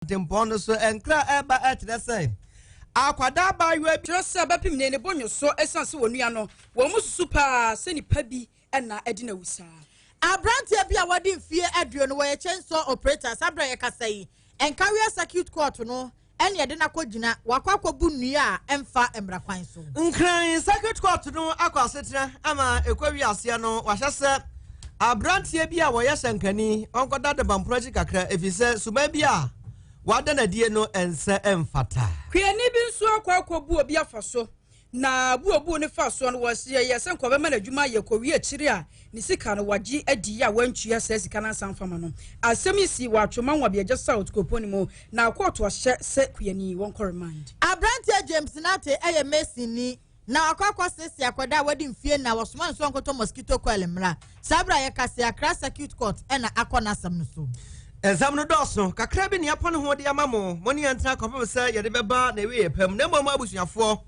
Timpono so enkra eba etre say. Akwada ba we just abapim ne bonyo so essence wonua no wo mususu pa se nipa bi na edina wusa. Abrantia bi a wadi mfie aduo no we chainsaw operators abra ye kasa yi. Enkawe circuit court no ene ye de na kogina wakwakobu nnua a emfa emrakwan so. Nkran circuit court no akwasetra ama ekwawi ase no wahye Abrantia bi a wo yesenkani onkoda de bamproji kakra efise suma bi a wada na die no ense emfata. Kwiani bi nso akwakobu obi afaso na buobu ne faso no wase yesen ko be ma na dwuma ye kowi akiri a ni sika no waji adi ya wantua se sika na sanfama no asem isi watwoma nwa be je south koponi mo na court wa hye se kwiani won remind Abrantia James Nate eye mesini na akwakwa sesi akwada wadi mfie na wasoma nso nkoto mosquito coil mra sabra ye kase akra circuit court ena akona sam no so Exam no doso kakra bi ne apon ho de amamo moni antra kopem se ye de beba na we yepam na mom abusuafo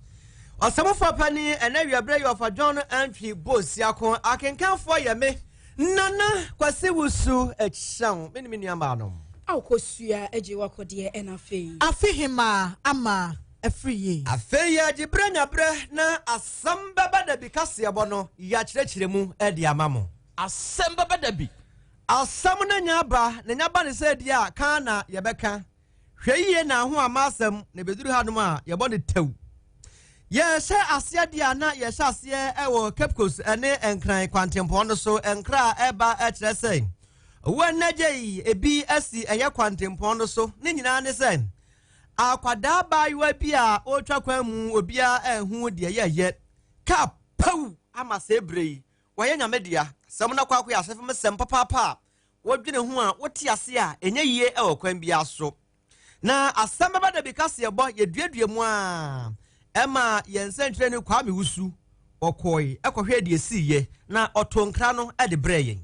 Osamofo pani ena wiabre yofa John Antwi Bosiakon akenkanfo ye me nana kwase wusu ekyan meni nuamba no akosua eje wakode ena fei afihima ama afriye afeya jibranya bre na Asem Beba Dabi kase ebono ya kirechiremu e de amamo Asem Beba Dabi asam na nyaba ne se dia kan na yebeka hweye na ho amasem na beduru hanom a yebo ne tew ye se asia dia na ye se asia ewo Capcos ene enkran kwantempo no so enkra eba etre sei wonagye ebi asi eye kwantempo no so ne nyina ne sei akwada baywa bi a otwa kwamu obia ehu de ye ka pau ama se brei waye nyamedia sam na kwakwa ya sefem sem papa wodwene hu a wote ase a enye yie ewo kwan bia so na Asem Beba Dabi kase ebo ye duaduamu a ema yensentre ne kwa me wusu okoi ekohwe de esiye na otonkra no e de breyen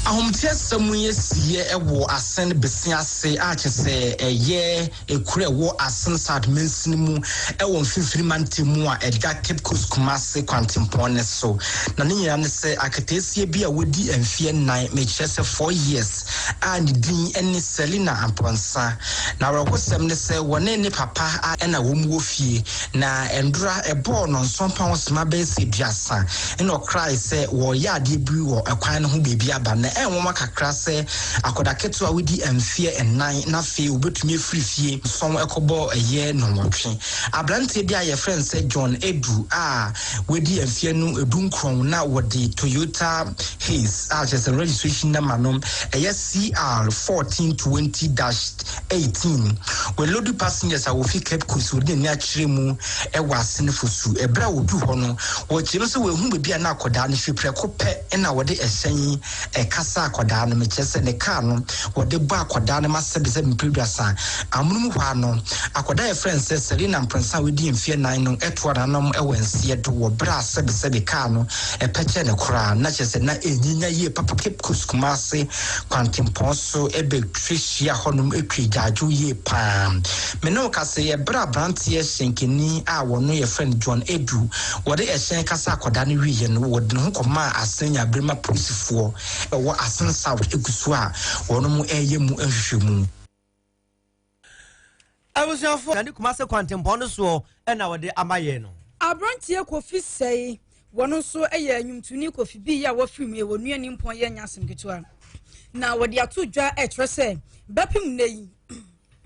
ahomtia samu yesie ewo asen besiase a chese eye ekure wo asen sad mensimu ewo mfimfiri mantemu a eda Capcos Kumase kwantempone so na ne nyina ne se akatesie bi a wodi amfie nan me chese 4 years and din eni Selina Amponsa na rakosem ne se wone ne papa a ena womwo fie na endura ebo no nsompa wosema be se biasa eno cry se wo ya de bi wo ekwan no ho bebi aba na enwoma kakra se akoda ketu a wodi amfie enan na fe obetumi frifie som ekobo eye no wotwe abrante bi a ye friend se John Edu a wodi amfie no edunkron na wodi Toyota Haze a just registration number no eye CR 1420-18 we load passengers a wo fi Capcos wodi ni akire mu e wasene fosu ebra odu ho no wo kire so we hu bebi a na akoda no hwe preko pe na wodi ehyen e kasa akoda no me chese ne car no wode ba akoda no masebese mpeduasa amunum hwa no akoda e friend se Selina Mpensa wedi mfie nan no etwara no e wensie do wo bra sebese car no e peche ne kura na chese na enyinya ye papa Capcos Kumase kwantempon so e be twehia honum etwigaju ye pam me no kase ye bra brantie shenkeni a wono ye friend John Edu wode e shen kasa akoda no wiye no wode no koma asenya brema polisifo wo asen south ekusu a wono mu eye mu ahwehwemu abusuafo na Kumase kwantempo no so na wode amaye no Abrantie Kofi sei wono so eye anwumtuni Kofi bi ya wafim ye wonuani mpon ye nyasem ketua na wode atodwa etrese bepim nei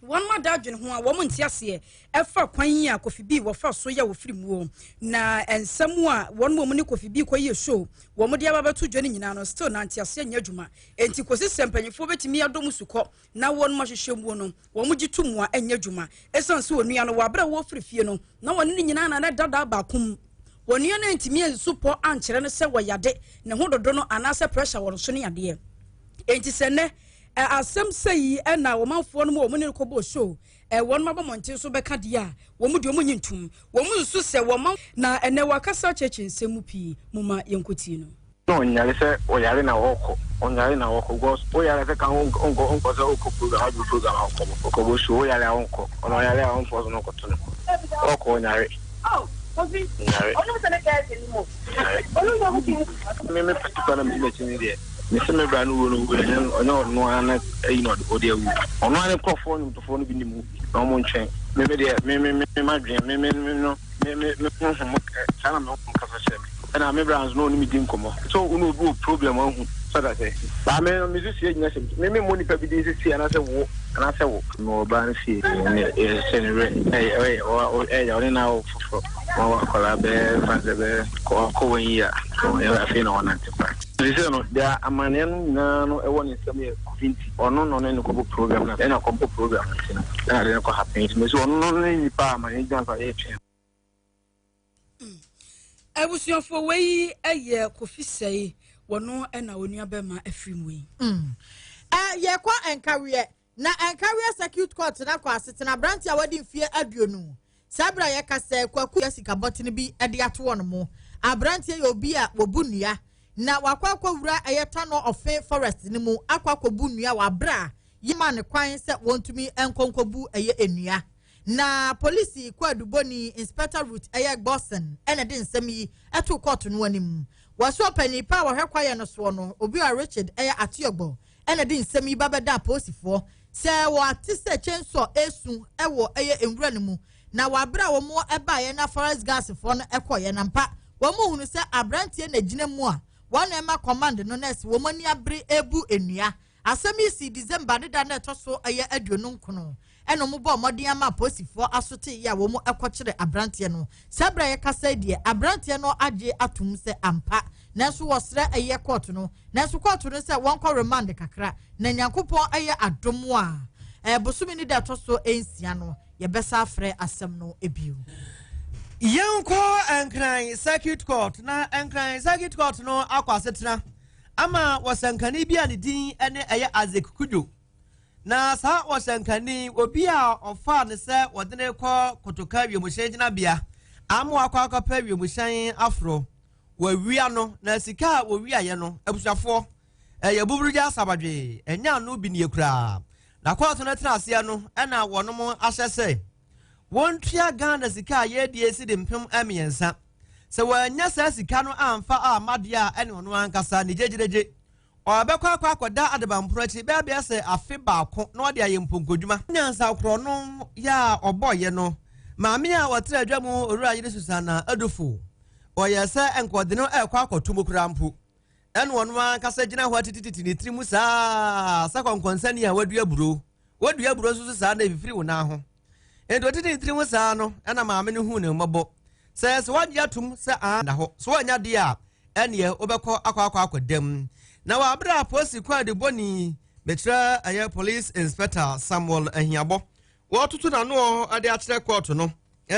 won ma dadwene ho a wo monte ase efa kwan yi a Kofi bi wo fa so ya wo firimu na ensam a won mo ne Kofi bi koye show wo mo de ababeto dwane nyina no still na ante ase anya dwuma enti kosi sempanyfo betimi adom suko na won mo hwehwemu no wo mo gitum a anya dwuma esan so onua no wabra wo firifie no na won ne nyina na dada bakum wonua na ntimi ensupo ankere no se wo yade ne ho dodo no anase pressure wo so ne yade enti sene Asem sei na womanfo no mo ne kobo show won maba monte so beka dia wo mu de mo nyintum wo mu su se wo ma na ene wakasa cheche nsemu pi muma yenkoti no no nyale se o yare na woko onyare na woko go o yare se kan onko se oko program adu program oko bo show o yare onko ono yare onko so no koto no oko onyare Kofi ono se ne ka ese ni mo ono mo ko me pati pana mi me chini de Mr. Mebran will no ana odi awu ono ana kofo no to fo no bi ni mu no mo nchen me my dream me sana me ko kasa se me na Mebran no ni din komo so uno do problem ahu so that say ba me see nya se me money pa bi din se ana se wo no ba see se ne re o na o fo kola be fanze be ko wenya so e afi na ona tipa this no there amanian no e woni sem e vinti ono no ne ko program na e na ko program na na ko happen me so ono no ni pa amani dan fa e twen ebusuafo wei eye kofi sei wono e na onua be ma afrim wei ye kwa enkawe na enkawe circuit court na kwa asetena branch a wadi mfie aduonu sabra ye kase kwaku yasika botene bi ede ato wono mo abrantie ye obi a wobunua na wakwakwa wura ayetano ofe forest ni mu akwakwa bunua wabra yima ne kwan se wontumi enkonkobu eye enua na police kwaduboni inspector route eye Gbosen ene de nsem yi eto court no anim waso pani pa wo hwekwa ye no so no obi a Richard eye Atiogbo ene de nsem yi babeda posifo se wo atise chenso esu ewo eye enwura ne mu na wabra wo mo eba ye na forest gas fo no ekoye na mpa wo mo hunu se abrantie na gina mu a one ema command no nurse wo mani abre ebu enua asemi si December de da na etoso eye aduonu nkono eno mo bo modin ama posifo asote ya wo mo ekokire abrantie no sabra ye kasa die abrantie no age atum se ampa nanso wosre eye court no nanso court no se won ko remand kakra na nyankopon eye adom a bosumi ni da toso ensia no ye besa afre asem no ebiu Yanko enkran circuit court na enkran circuit court no akwasetena ama wasankani bia ne din ene eye azekukujo na sa wasankani obi a ofa ne se wodene kɔ kotoka wiemhyɛgyina bia ama akwa pa wiemhyɛn afro wawia no na sika wawia ye no abusafo eye buburuja sabadwe enya no bi ne ekura na court no tena ase no ɛna wɔnom ahyɛ sɛ wontua Ghana sika ye die si de mpem amiensa se wanya sa sika no amfa amade a ene ono ankasa ne jejereje obekwa akoda adebamprochi bebia se afe baako na ode ayemponkodwuma nyansa kro no ya oboye no maame a wotra adwamu orura yire Susana Adofo oye se enkode no ekwa akotomo kurampo ene ono ankasa gina ho atititi ne trimu saa sakonkonsani a wadua buro susu saa na bifiri wona ho endo titi trimu saa no ena maame ne hu ne mabo se wadi atum se na ho so anya de a ene obekọ akwadam na wa abra posi kwade boni betra aye police inspector Samuel Ahiabo wo tutu na no ade akire court no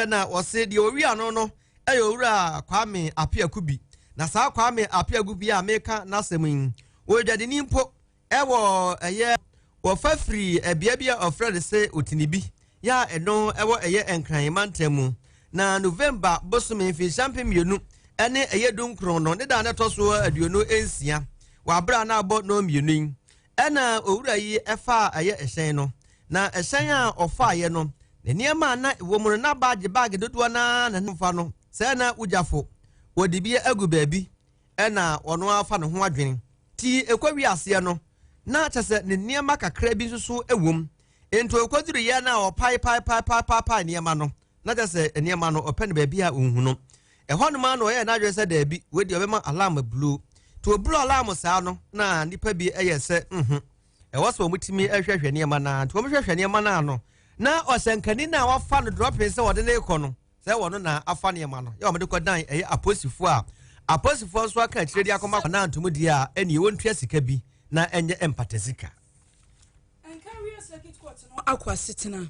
na wose de owi ano no aye owura Kwame Apiakubi na saa Kwame Apiakubi a meka na semin wo dwade nimpo ewo aye wo fafri ebiabia ofred se otinibi ya eno ewo aye enkran mantemu na November bosome fi champion mienu ene aye dunkron no ne da na toso aduonu ensia wa bra na abo no mienu ena owura yi efa aye ehyen no na ehyen a ofa aye no ne niema na wo mu na bag dodo na nfa no se na ujafo wodibie agu baabi ena ono afa ne ho adwene ti ekwawi ase no na chese ne niema kakra bi susu ewom ento ekwaduru ye na o pai niema no na chese niema no open baabi a unhu no ehonu ma no ye na adwe se daabi wedi obema alarm blue to blue alarm saa no na nipa bi eyese ewoso mutimi ehwehwe niema na to omhwehwe niema na no na osenkani na wafa no dropping se wode na ekọ no se wono na afa niema no ye omde kodan eye aposifo so aka kire di akoma na ntomudi a eni wontua sika bi na enye empatesika enkaria circuit court no akwa sitina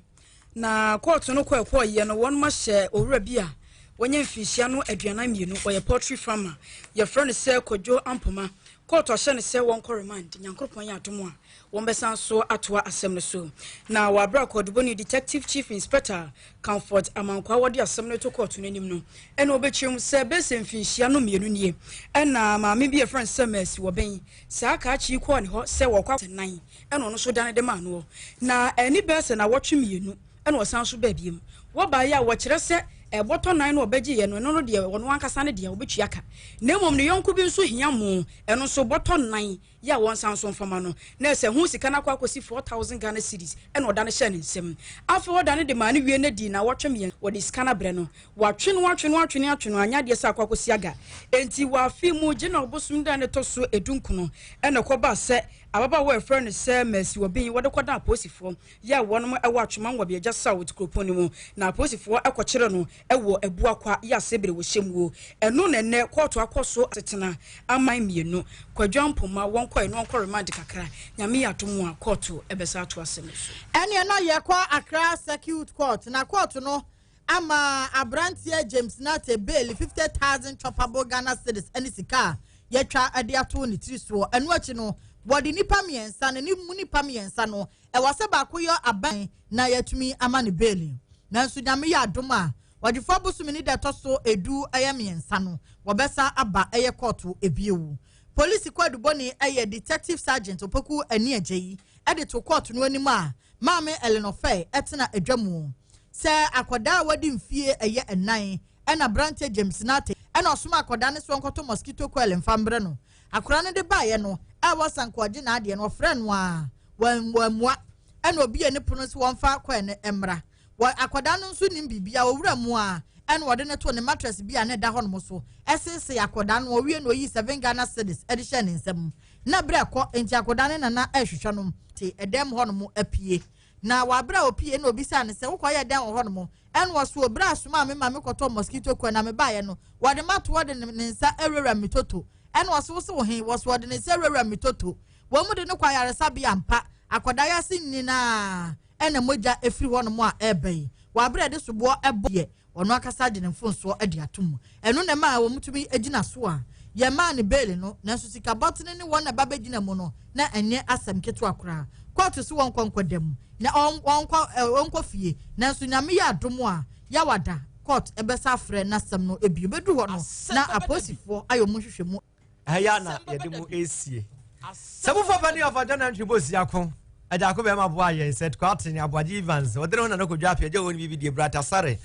na court no kwa ye no won ma hye owura bi a wonye mfihia no aduana mienu oye poultry farmer your friend say Kojo Ampoma court hye ne say won remand nyankropon ya atomo a won besan so atoa asem no so na wabra kodboni detective chief inspector Comfort Amankwa wodi asem no to court no nim no ene obechim say besen mfihia no mienu nie ena maame bi your friend say mercy wo ben saa ka chi ko ne ho say wo kwa nan ene ono so dan de ma no na eni besen na wotwe mienu ene osan so ba biem wo ba ya wo kire say bottom 9 no obeji ye no de wono ankasa ne de obetua ka na mom ne yonko bi nso hia mo eno so bottom 9 ya won sanso mfama no na se hu sika na kwa kosi 4000 Ghana cedis eno oda ne hye ne nsem afa oda ne de ma ne wie ne di na wotwe me wodi sika na bre no watwe no anya de sa kwa kosi aga enti wa fi mu je na obosum da ne to so edunkuno eno koba se ababa wo efre ne se mesi obi wode koda aposifo ya wonom ewa atwema wo bia jasa wo tikroponi mu na aposifo ekokire no ewo ebua kwa ya sebere wo hyemwo eno nene koto akoso atetena aman mienu kwadwampoma wonko eno onko remand kakra nyame yatom a koto ebesa ato asem so ene no ye kwa Accra Circuit Court na court no ama abrantie James Nate bail 50,000 choppable Ghana cedis eni sika yetwa ade ato ne tiriso eno achi no body nipa miensa ne nipa miensa no e wase ba koyo aban na yatumi ama ne bail nanso nyame ya adoma wadi fobusumi ni de toso edu aya miensa no wobesa aba eye court ebiewu police kwadu boni eye detective sergeant opoku ani ajeyi ede to court no anim a maame Elenofe etena adwamu se akoda wadi mfie eye enan ena brante James Nate ena osoma akoda ne so nkoto mosquito coil mfambre no akora ne de baaye no e wasankoje na ade no friend wa wanwa ena obi ene pono se wonfa kwa ne emra wa akoda no nso nim bibia owura mu a ena wode ne to ne mattress bia ne da hono so esese akoda no owie no yi 7 Ghana cedis edition nsem na bre ko enti akoda ne na ehwehwe no ti edem hono mu apie na wabra opie na obisa ne se wokoye den hono mu ena waso obra asoma me ma me koto mosquito kwa na me baaye no wode mato wode ne nsa ewura mitoto ena waso wo he waso wode ne nsa ewura mitoto wo mu de ne kwa yare sabia mpa akoda ya sinina ena moja efiri hono mu a ebe wabra de sobo eboye ono akasa de ne mfonso ade atom eno ne ma wo mutumi agina so a ye ma ne bail no na so sika botne ne won na baba gina mu no na enye asem keto akora court so won konkodam na onko fie na so nyame ya adom a ya wada court ebesa frɛ na sem no ebi bedu ho no na aposifo ayo mu hwehwɛ mu aya na yede mu esie sabufo pani of Adana Ntwibosi akon aja ko be ma bo aye set court ni Aboaji Evans odere ho na ko dwa pia je woni bibi de brata sare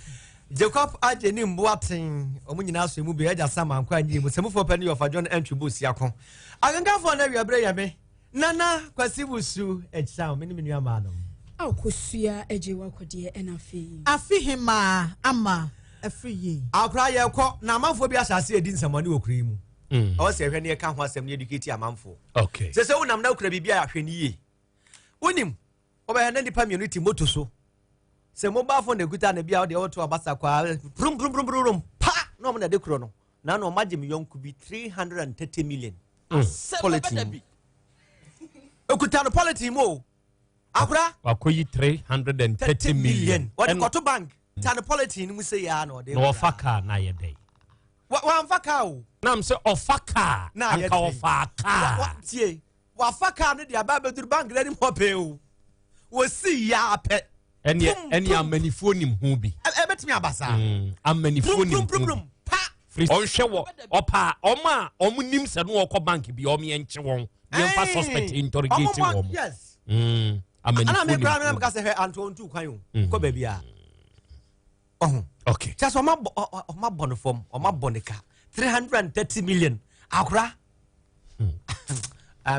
Jacob Ajeni Mboaten omunyina so emu be aja sama nkwa nyi mu sabufo pani of Adana Ntwibosi akon agangafo na wiabre yame nana kwasibusu echam meni menu amano akosua ejewa kodie enafi afihima ama afriye akra ye ko na amanfo bi asase edi nsamani okura mu o se hwe ne ka ho asem ne educate amanfo okay se wonam na okura bibia ahwe ne ye wonim oba na nipa community moto so se mobile phone ekuta na bia o de oto abasa kwa brum pa no mo na de kuro no na no magye me yonku bi 330 million quality ekuta no polity mo akura wakoyi 330 million what got to bank tan polity ni mu say ya no de no ofaka na ye dey wa mfaka o na mse ofaka anka ofaka tie wa faka no de aba bedur bank ready mo pe o wo si ya pe eni amanifo nim hu bi e betimi abasa amanifo nim pa on hwe opa oma omunim se no okọ bank bi o me enche won me suspect interrogate won yes amanifo nim ana me ka se he Anton tu kwan o ko ba bia okay just oma bonform oma bonika 330 million akura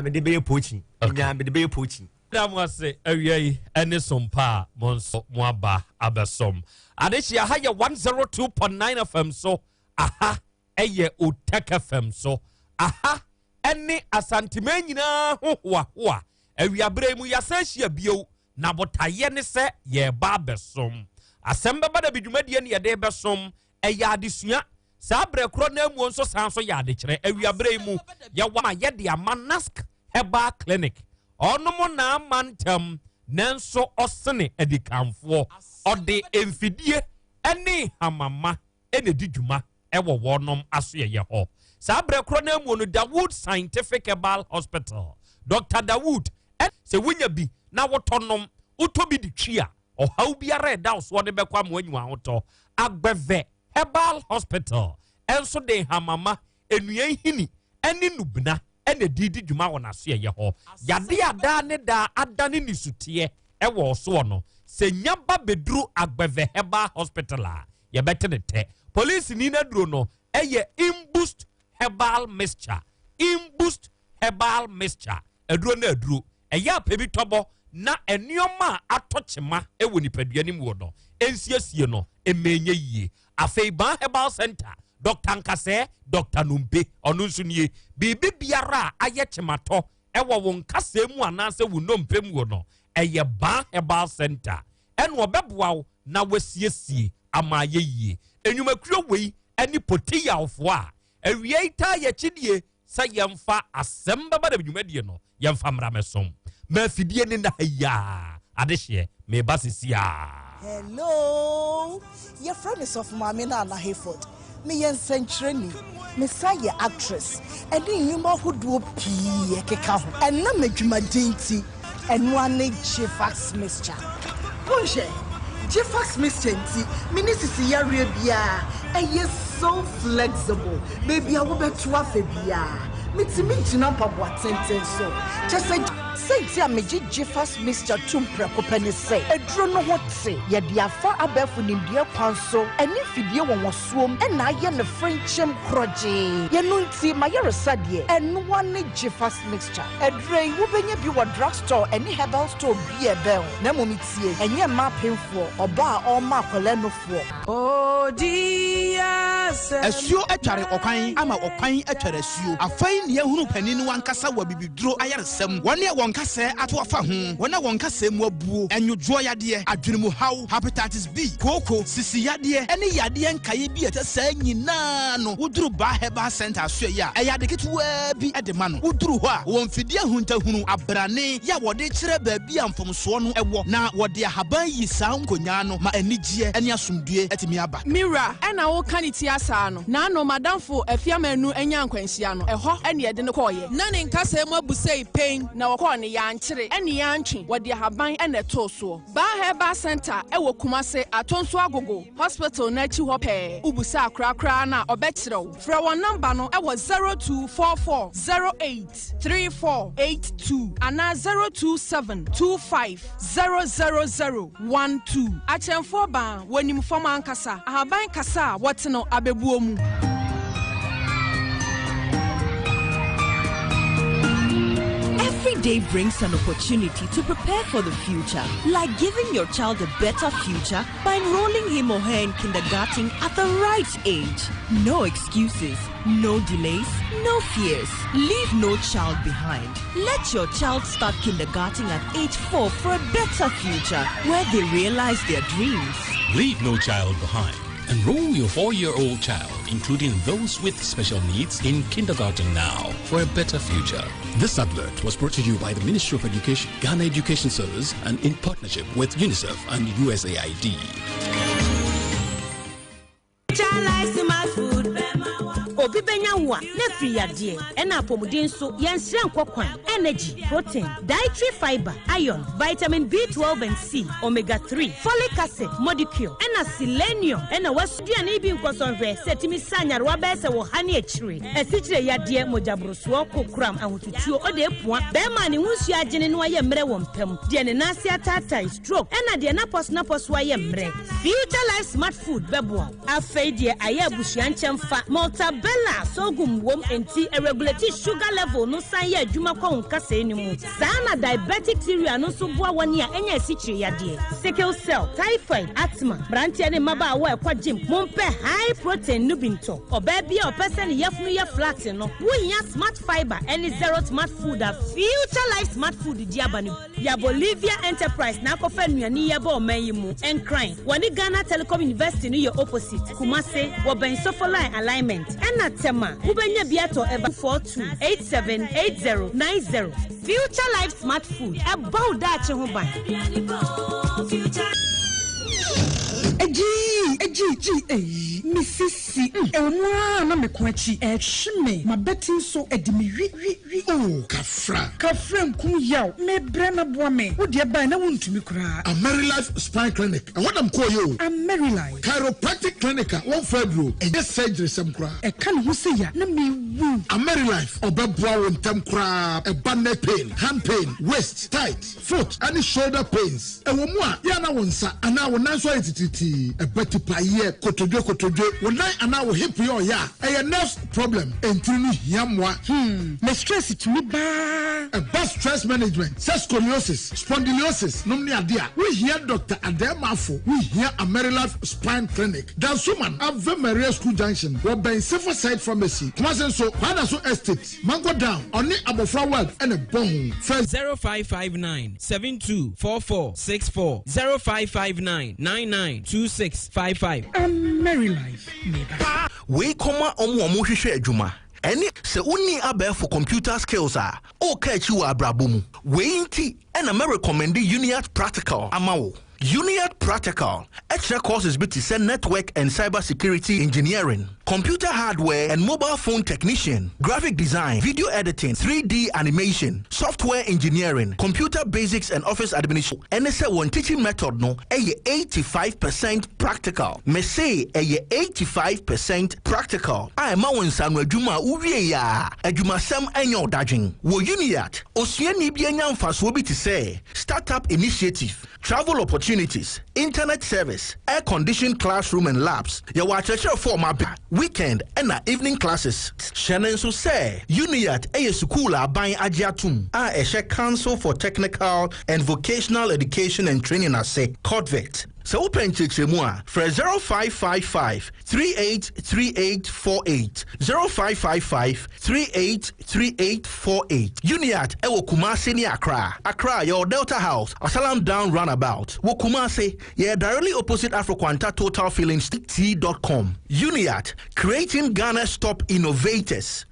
me de be poaching me de be poaching Damo say awiai ene sompa monso moaba abesom adehia ha ye 102.9 FM so aha eye OTEC FM so aha ene asante nyina hohoa awiabre mu yasahia bio na botaye ne se ye ba abesom Asem Beba Dabi dwumadie ne ye de besom eya adesua sa abre kro na mu nso san so ya adekere awiabre mu ye wa ye de amanask herbal clinic Onomo na mantam nanso osene edikanfo ode emfidie ene hamama ene didwuma ewo wonom aso ye ho sabre kro na mu no Dawood Scientific Herbal Hospital Dr. Dawood se wunya bi na wotonom utobi di twia o haw biare da so de bekwa mo anyu ahoto agbeve Herbal Hospital enso de hamama enua hini ene nubna ene didi dwuma wona so ye ho yade ada ne da adane ni sutie e wo so no se nyaba bedru agbeve Herbal Hospital a yɛbɛte ne tɛ police ni na duro no ɛyɛ imboost herbal mixture aduro na aduro ɛyɛ apɛ bi tɔbɔ na ɛnneɔma a atɔ kyema ɛwɔ nipadua nim wɔ no ɛnsiesie no ɛmɛnyɛ yie afei ban herbal center Dr. Nkase Dr. Numpe ɔno nso nie biribi biara a ayɛ kyematɔ ɛwɔ wo nkasa mu anaasɛ wo nnompe mu wɔ no ɛyɛ ban herbal center ɛna ɔbɛboa wo na wasiesie ama ayɛ yie enwumakuo wei ɛne potiyawfo a awie ita yɛkyidie sɛ yɛmfa asɛm bɛba da dwumadie no yɛmfa mmaramesom mafidie ne na ya adehye me basisia hello your friend is of mama na Hayford me yen century me say actress and nyuma hodo pii ekeka ho and na madwuma dinti and one Jifax mixture bonje Jifax mixture nti minisisi yare bia eye so flexible baby I will bet to afa bia mitimi tina pabwa tenten so just say a meji Jifax mixture tumpre kopani say edro no hote ye dia fa abefu nimdia kwanso eni fidie won suom e na ye ne frenchem kroje ye no nti ma ye resade enu one Jifax mixture edre wo benya bi wo drugstore eni herbal store bi e bel na momitie enye ma penfo oba a o ma kolenofo oh dias Esio etware okwan ama okwan etware suo afai ne ehunu panini wankasa wa bibiduro ayaresem wone wonkasa ato afa ho wona wonkasa mu abuo enwodwo yade adwenemu haw hepatitis B koko sisi yade ene yade nkaye bi etasa nyina no wuduru ba herbal center so ya eyade ketewa bi edema no wuduru ho a wonfidi ahuntahunu abrane ya wode kire baabi amfomso no ewo na wode ahaban yi saa nkonya no ma anigye ene asomdue etimi aba mira ena wo kaniti asa no na no madamfo afiamanu enya nkwansia no eho ene yede ne koye na ne nkasa mu abusei pain na wo ne yankyere ene yantwe wode ahaban ene toso ba herbal center ewo kumase atonso agogo hospital na chi ho pe ubusa akrakra na obekyerew fra won number no ewo 0244083482 ana 0272500012 achemfo ba wonim fom ankasa ahaban kasa what no abebuomu. Every day brings an opportunity to prepare for the future, like giving your child a better future by enrolling him or her in kindergarten at the right age. No excuses, no delays, no fears. Leave no child behind. Let your child start kindergarten at age 4 for a better future where they realize their dreams. Leave no child behind. Enroll your 4-year-old child, including those with special needs, in kindergarten now for a better future. This advert was brought to you by the Ministry of Education, Ghana Education Service, and in partnership with UNICEF and USAID. Obi benya wa na free yade ena apomuden so yensre nkokwan energy protein dietary fiber iron vitamin B12 and C omega 3 folic acid molecule ena selenium ena wasuduane bi nkosonhwe setimi sanyarwa bese wo hane akire esikyire yade mojabroso kokram ahotutuo ode epua be ma ne hunsu agene no aye mre wo mpam de ne nase atata stroke ena de na pos aye mre future life smart food beboa afei de aye abusuan chemfa Bella sogum wom enti a regulatory sugar level no san ya adwuma kwa nkasa enimu sana diabetic theory no so boa wani a enya sikyire yade sickle cell typhoid asthma brantia ne maba awa ekwa gym mompe high protein nubinto oba bia opese ne yafunu ya flat no wunya smart fiber any zero smart food a future life smart food di abanu ya Bolivia enterprise na akofa nuani ya ba omayimu encrin wani Ghana Telecom University no your opposite Kumase wo ben sofoline alignment ena tema ubenya biato eba 42878090 future life smart food about that ho ban Eji Mississippi enwa na mekwachi ehweme mabetin so edimi wi oh kafra nkum yaw me brana boa me wo de ba na wontumi kura Amerilife Spine Clinic and what am call you Amerilife Chiropractic Clinic one February and just surgery some kura e kan ho se ya na me wu Amerilife obeboa won tam kura e neck pain hand pain waist tight foot and shoulder pains e wo mu a ya na wonsa ana wonanso etititi bebree ebeti paye kotodwe wonai ana wo hip yo ya a nerve problem entiri no hiamwa me stress to me ba a stress management scoliosis spondylosis nomni adia we hear Dr. Ademafo we hear Amerilife Spine Clinic dan suman Ave Maria School Junction we ben Safer Side Pharmacy Kumasen so Kwadaso Estate Mango Down oni Abofra World and a bone 0559 724464 0559 992655 Amerilife neighbor we koma omo hwehwe adwuma eni se uni abefo computer skills a o ka chi wa abrabomu we nti and I recommend Uniat Practical amawo Uniat Practical extra courses be to send network and cyber security engineering, computer hardware and mobile phone technician, graphic design, video editing, 3D animation, software engineering, computer basics and office administration. And say one teaching method no, 85% practical. Me say 85% practical. I am one sanwe juma uwie ya. Ejuma sam enyo dajin. Wo Uniat osue ni bi enyamfa so bi to say startup initiative, travel opportunities, internet service, air-conditioned classroom and labs. You watch a show for my weekend and evening classes. Shannon so say, Uniat a school buying Ajiatum, a council for technical and vocational education and training as say CODVET. So open Chichimua for 0555 383848 0555 383848 Uniat Ewo Kumasi ni Accra your Delta House Asalam Down Runabout Wo Kumasi yeah directly opposite Afroquanta Total Feelings T.com Uniat creating Ghana's top innovators.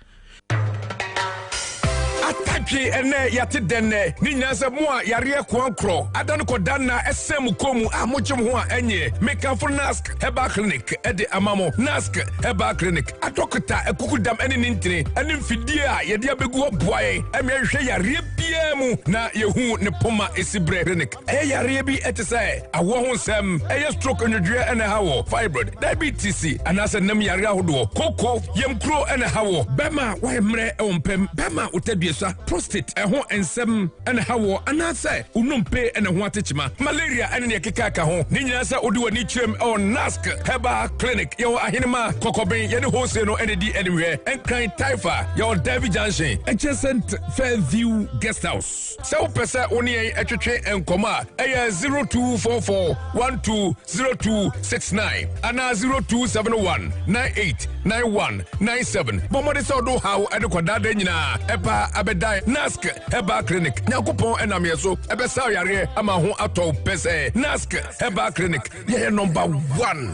Ataki ene yati dene ni nyanse mua yariye kwankro adanu kodana esemu komu amochim huwa enye mekafo nask heba clinic ede amamo nask heba clinic atokita ekukudam ene nintini ene mfidia yedi abegu hobuaye eme yahwe yariye biemu na yehu ne poma esibre clinic yariye bi etise awo ho nsem stroke onwedwe ene hawo fibroid diabetes anase nam yariye ahodo koko yemkro ene hawo bema wahemre ompem bema utadue prostate eho ensem ene hawo anase unumpe ene ho atechima malaria ene ne kekaka ho ni nyina se odi wani chirem on nask heba clinic yo ahinema kokoben ye ne hose no ene di anywhere enkran taifa yo Davy Junction adjacent Fairview guest house so pesa oni etwetwe enkoma 0244 120269 ana 0271 989197 bomode so do how ene kwadada nyina eba abedai nask heba clinic nyakopon enamyeso ebesa yare ama ho ato pese nask heba clinic ye number 1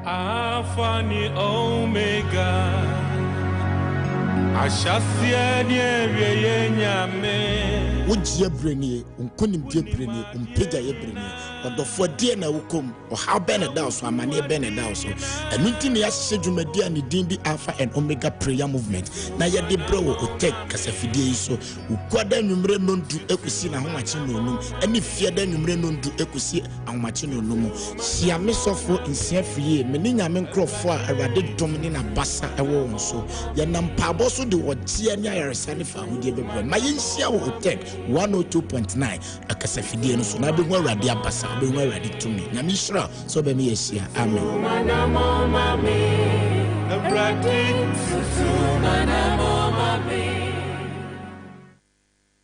Alpha ni Omega Ashasia ni ye nyame Wujie breni unkunim die breni umpeja ye breni odofo die na wukom oha bene da so amane bene da so enunti ne yahye dwumadi ani din di Alpha and Omega prayer movement na ye de bro OTEC kasafidie so ukwada nwumre nondu ekusi na homachi nonum eni fiada nwumre nondu ekusi ahomachi nonum hia mesofo nsia fie meni nyame nkrofo a awade domni na basa ewo nso ye nampabo so de wotie ni ayaresane fa hodie bebe ma ye nsia wo OTEC 102.9 akasafidie no so na be ho awade abasa be ho awade tumi na mishra so be me yesia amen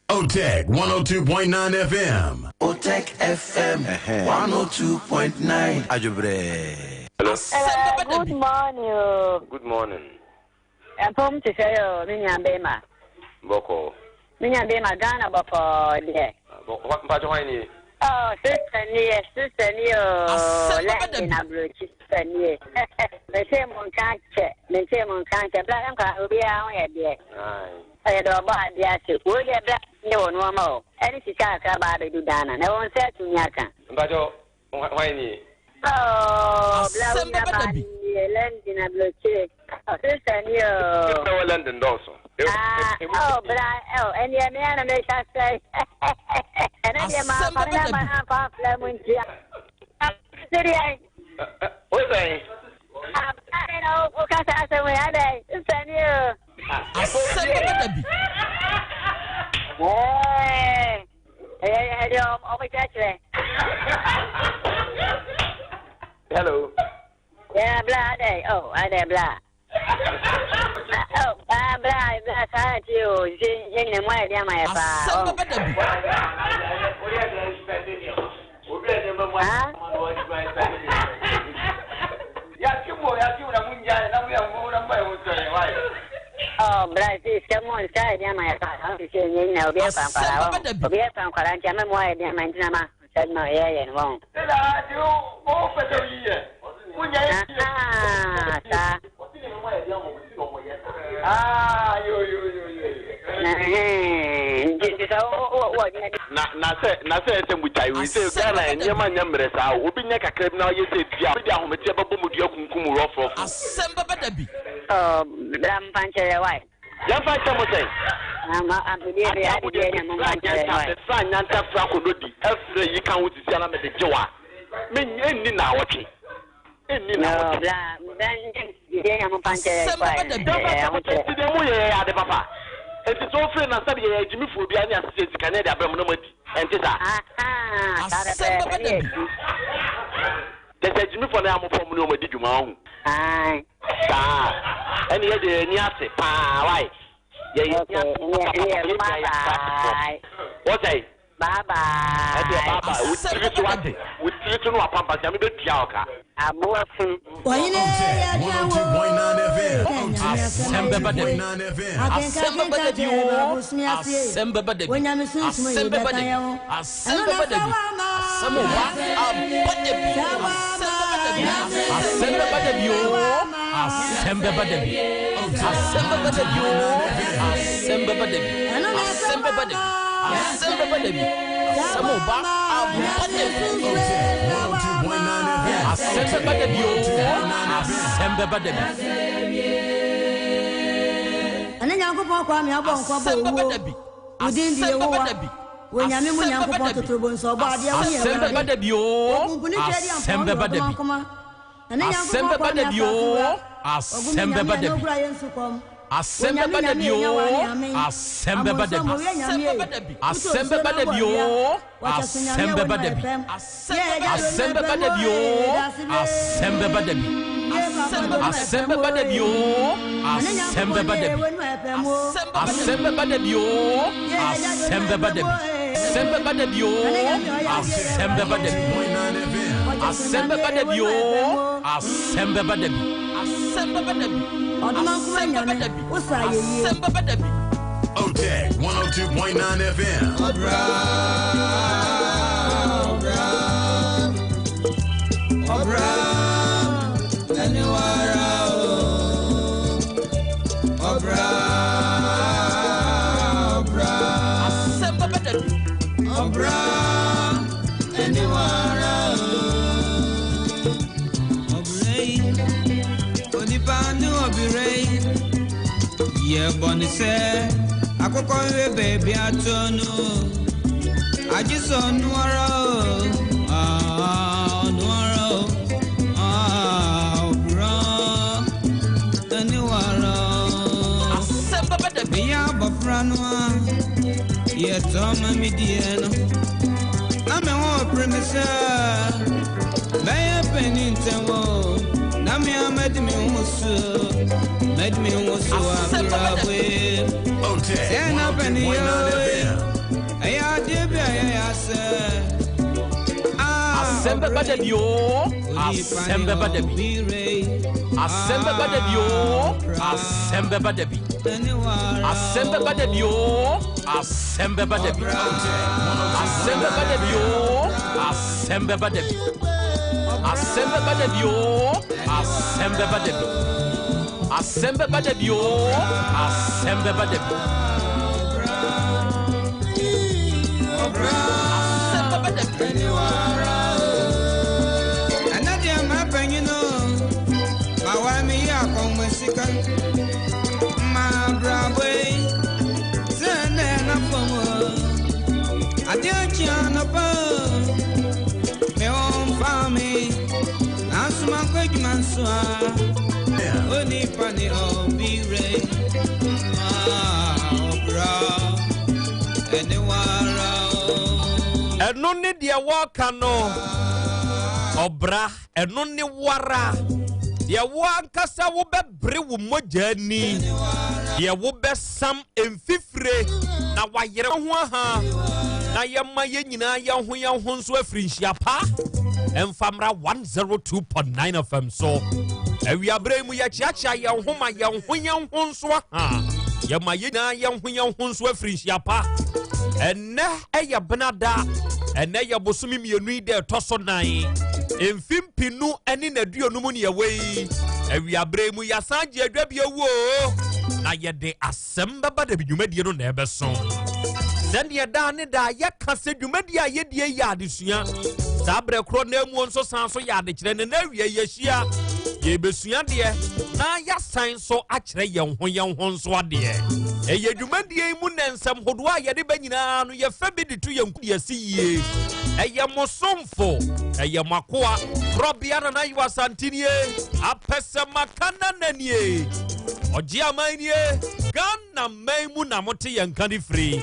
OTEC 102.9 FM. OTEC FM 102.9. Ajubre. Hello. Good morning. Good morning. From to say Minya Bema. Boko. Minya Bema Ghana Boko there. What part of wine? Oh, sister near. Latin abroad, sister near. The same on cancer, black and car will be out here. I had about the answer. Would you black? No, no more. Anything about the Dana. No one said to Yaka. But why? Oh, Asem Beba Dabi. London abroad. Oh, sister near. London also. Oh, but and your man makes us say, and then your mom, my half lemon. What's that? I don't know, because I said, we had a send you. Asem Beba Dabi. Hey, over that way. Hello. Yeah, blah, day. Oh, I day, blah. Oh, blah, can't you? In the way, dear, my father. Oh, bless this. Come on, side, dear, my father. You know, be a pamper. Be a pamper, and I'm away, dear, my mamma. Said no, yeah, and won't. Na say mutai we say Ghana nyama nyamresa obi nya kakra na ye say dia be dia hometia babo mudua kunkum rofo Asem Beba Dabi oh ram panchere why ya fa mo say ama abudi be ade nyama panchere why sa nyanta fra kododi afre yi kan wuti sia na me de jewa me nni na wote enni na wote bla ben ye nyama panchere why ti de mu ye ade papa enti so free na sabi ye jimi fu bia ni asese sikane de abam no madi enti sa Asem Beba Dabi de jimi fu na amofo mu no madi dwuma hu ai sa eni ye de ni ase pa why ye ye what say bye bye baba we tiri to no apampa ya me be tia oka abofu oyine ya dia wo 102.9 FM Asem Beba Dabi Asem Beba Dabi Asem Beba Dabi Asem Beba Dabi Asem Beba Dabi Asem Oba Abadabi Asem Beba Dabi Asem Beba Dabi Asem Beba Dabi Asem Beba Dabi Asem Beba Dabi Asem Beba Dabi Asem Oba Abadabi 102.9 FM Asem Beba Dabi Asem Beba Dabi ane nyankopon kwa me abon kwa bo wo udin die wo wo nyame mu nyankopon totrobo nso bo ade wo Asem Beba Dabi Asem Beba Dabi ane Asem nyankopon Beba Dabi Asem Beba Dabi Asem Beba Dabi Asem Beba Dabi Asem Beba Dabi Asem Beba Dabi Asem Beba Dabi Asem Beba Dabi Asem Beba Dabi Asem Beba Dabi Asem Beba Dabi Asem Beba Dabi Asem Beba Dabi Asem Beba Dabi Asem Beba Dabi Asem Beba Dabi Asem Beba Dabi OTEC 102.9 FM Yeah, Bonnie said, I could call you baby. I don't know. I just saw Noiro. Noiro. Bro. Anywhere. Asem Beba Dabi. Yeah, but Franua. Yeah, Tom, me dear. I'm a war premise. May I penny in Tamo. Namia made me also. Let me also have a stand up and Asem Beba Dabi Asem Beba Dabi Asem Beba Dabi Asem Beba Dabi Asem Beba Dabi Asem Beba Dabi Asem Beba Dabi Asem Beba Dabi Asem Beba Dabi Asem Beba Dabi Asem Beba Dabi Asem Beba Dabi Asem Beba Dabi Anadia mapanyino Mawami ya komwesika Ma brabwe Zene na fomo Adia chiana pa Me on fami Asuma kwejmanswa Oni pani obire Obra Anywhere Eno ne dia waka no Obra eno ne wara ye wo ankasa wo bebre wo mogani ye wo besam emfifire na wayere ho aha na yemma ye nyina ye ho nso afrinhia pa emfamra 102.9 FM so awiabre mu ye chiachia ye ho ma ye ho nso aha yemma ye nyina ye ho nso afrinhia pa enne eye benada enne ye bosumi mienu de toso nan emfimpinu eni na duonu mu ne yewei awiabre mu yasange adwa bia wo na ye de Asem Beba Dabi dwumadie no na ebeso sene da ne da ye kase dwumadie a ye die ya adesua sabre kro na mu nso san so ya de kire ne na awie ye hia ye besua de na ya san so a kire ye ho nso ade eye dwumadie mu na nsam hodo a ye de banyina no ye fa bi de to ye nkudi asiye eye mosomfo eye makoa WITHKROBEA na yi wasantini apese makana nanie oji amanie Ghana maimu na mote yankani free